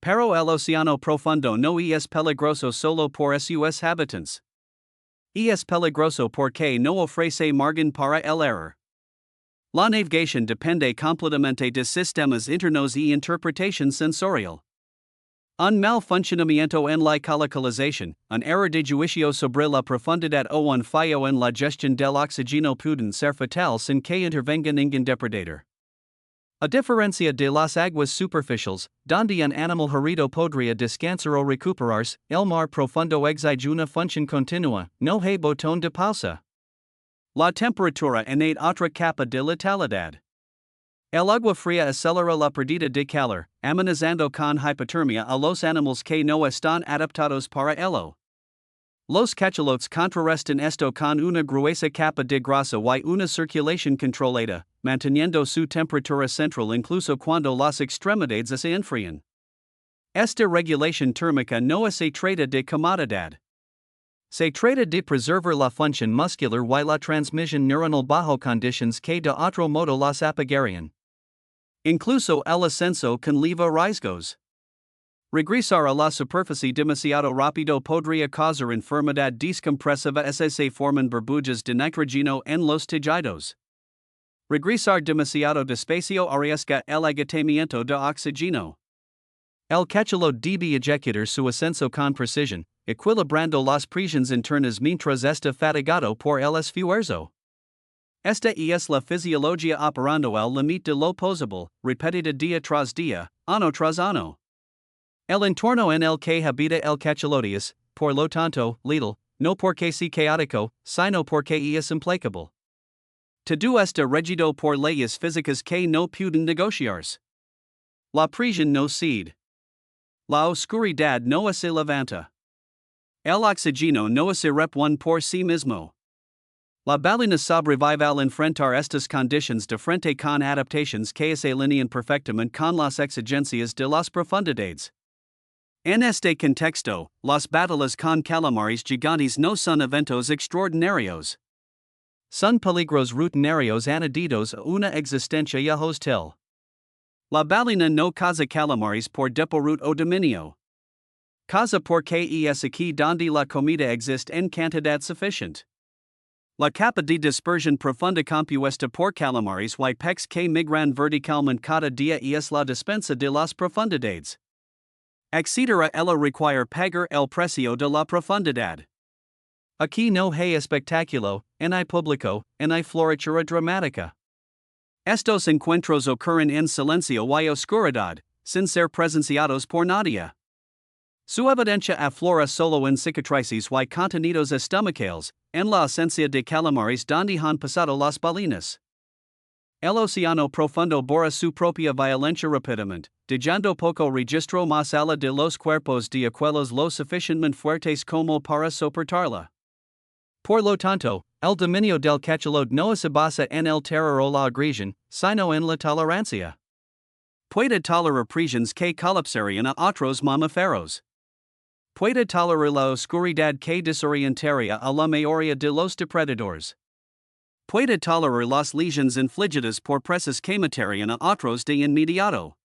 Pero el océano profundo no es peligroso solo por sus habitantes. Es peligroso porque no ofrece margen para el error. La navegación depende completamente de sistemas internos y interpretación sensorial. Un mal funcionamiento en la colocalización, un error de juicio sobre la profundidad o un fallo en la gestión del oxígeno pueden ser fatal sin que intervenga ningún depredador. A diferencia de las aguas superficiales, donde un animal herido podría descansar o recuperarse, el mar profundo exige una función continua, no hay botón de pausa. La temperatura añade otra capa de letalidad. El agua fría acelera la pérdida de calor, amenazando con hipotermia a los animales que no están adaptados para ello. Los cachalotes contrarrestan esto con una gruesa capa de grasa y una circulación controlada, manteniendo su temperatura central incluso cuando las extremidades se enfrían. Esta regulación térmica no se trata de comodidad. Se trata de preservar la función muscular y la transmisión neuronal bajo condiciones que de otro modo las apagarían. Incluso el ascenso conlleva riesgos. Regresar a la superficie demasiado rápido podría causar enfermedad descompresiva se forman burbujas de nitrógeno en los tejidos. Regresar demasiado despacio arriesga el agotamiento de oxígeno. El cachalote debe ejecutar su ascenso con precisión, equilibrando las presiones internas mientras está fatigado por el esfuerzo. Esta es la fisiología operando el límite de lo posible, repetida día tras día, año tras año. El entorno en el que habita el cachalote es, por lo tanto, letal, no porque sea caótico, sino porque es implacable. Todo está regido por leyes físicas que no pueden negociarse. La presión no cede. La oscuridad no se levanta. El oxígeno no se repone por sí mismo. La ballena sobrevive al enfrentar estas condiciones de frente con adaptaciones que se alinean perfectamente con las exigencias de las profundidades. En este contexto, las batallas con calamares gigantes no son eventos extraordinarios. Son peligros rutinarios añadidos a una existencia ya hostil. La ballena no caza calamares por deporut o dominio. Caza porque es aquí donde la comida existe en cantidad suficiente. La capa de dispersión profunda compuesta por calamares y peces que migran verticalmente cada día es la despensa de las profundidades. Etcétera ella require pagar el precio de la profundidad. Aquí no hay espectáculo, ni público, ni floritura dramática. Estos encuentros ocurren en silencio y oscuridad, sin ser presenciados por nadie. Su evidencia aflora solo en cicatrices y contenidos estomacales, en la ausencia de calamares donde han pasado las ballenas. El océano profundo borra su propia violencia rápidamente, dejando poco registro más allá de los cuerpos de aquellos lo suficientemente fuertes como para soportarla. Por lo tanto, el dominio del cachalote no se basa en el terror o la agresión, sino en la tolerancia. Puede tolerar presiones que colapsarían a otros mamíferos. Puede tolerar la oscuridad que desorientaría a la mayoría de los depredadores. Puede tolerar las lesiones infligidas por presas que matarían a otros de inmediato.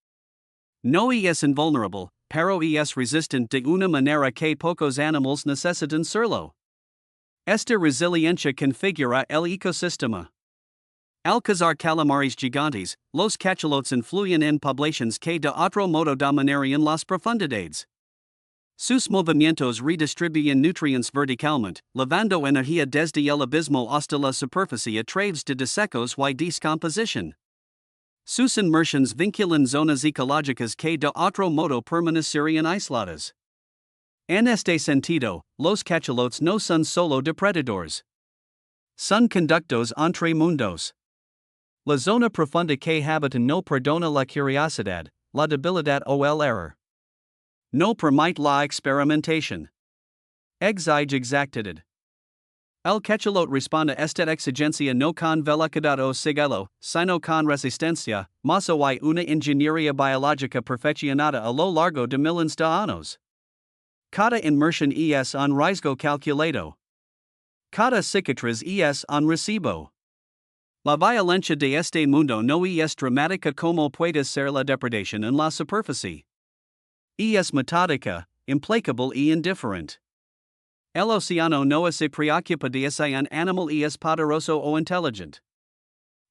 No es invulnerable, pero es resistente de una manera que pocos animales necesitan serlo. Esta resiliencia configura el ecosistema. Al cazar calamares gigantes, los cachalotes influyen en poblaciones que de otro modo dominarían las profundidades. Sus movimientos redistribuyen nutrientes verticalmente, llevando energía desde el abismo hasta la superficie a través de desecos y descomposición. Sus inmersiones vinculan zonas ecológicas que de otro modo permanecerían aisladas. En este sentido, los cachalotes no son solo depredadores. Son conductos entre mundos. La zona profunda que habitan no perdona la curiosidad, la debilidad o el error. No permite la experimentación. Exige exactitud. El cachalote responde a esta exigencia no con velocidad o sigilo, sino con resistencia, más y una ingeniería biológica perfeccionada a lo largo de miles de años. Cada inmersión es un riesgo calculado. Cada cicatriz es un recibo. La violencia de este mundo no es dramática como puede ser la depredación en la superficie. Es metódica, implacable y indiferente. El océano no se preocupa de si un animal es poderoso o inteligente.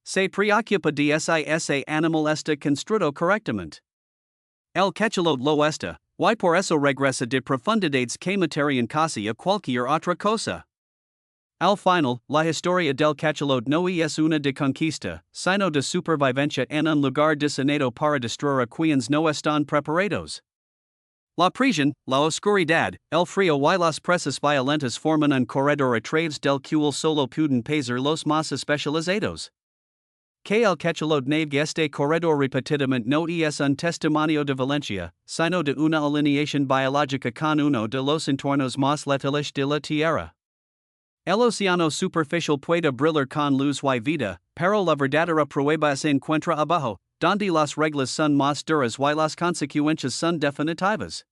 Se preocupa de si ese animal está construido correctamente. El cachalote lo está, y por eso regresa de profundidades que matarían casi a cualquier otra cosa. Al final, la historia del cachalote no es una de conquista, sino de supervivencia en un lugar diseñado para destruir a quienes no están preparados. La presión, la oscuridad, el frío y las presas violentas forman un corredor a través del cual solo pueden pasar los más especializados. Que el cachalote navegue este corredor repetidamente no es un testimonio de valencia, sino de una alineación biológica con uno de los entornos más letales de la Tierra. El océano superficial puede brillar con luz y vida, pero la verdadera prueba se encuentra abajo, donde las reglas son más duras y las consecuencias son definitivas.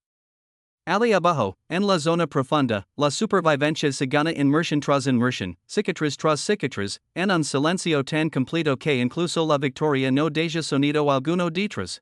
Allí abajo, en la zona profunda, la supervivencia se gana inmersión tras inmersión, cicatriz tras cicatriz, en un silencio tan completo que incluso la victoria no deja sonido alguno detrás.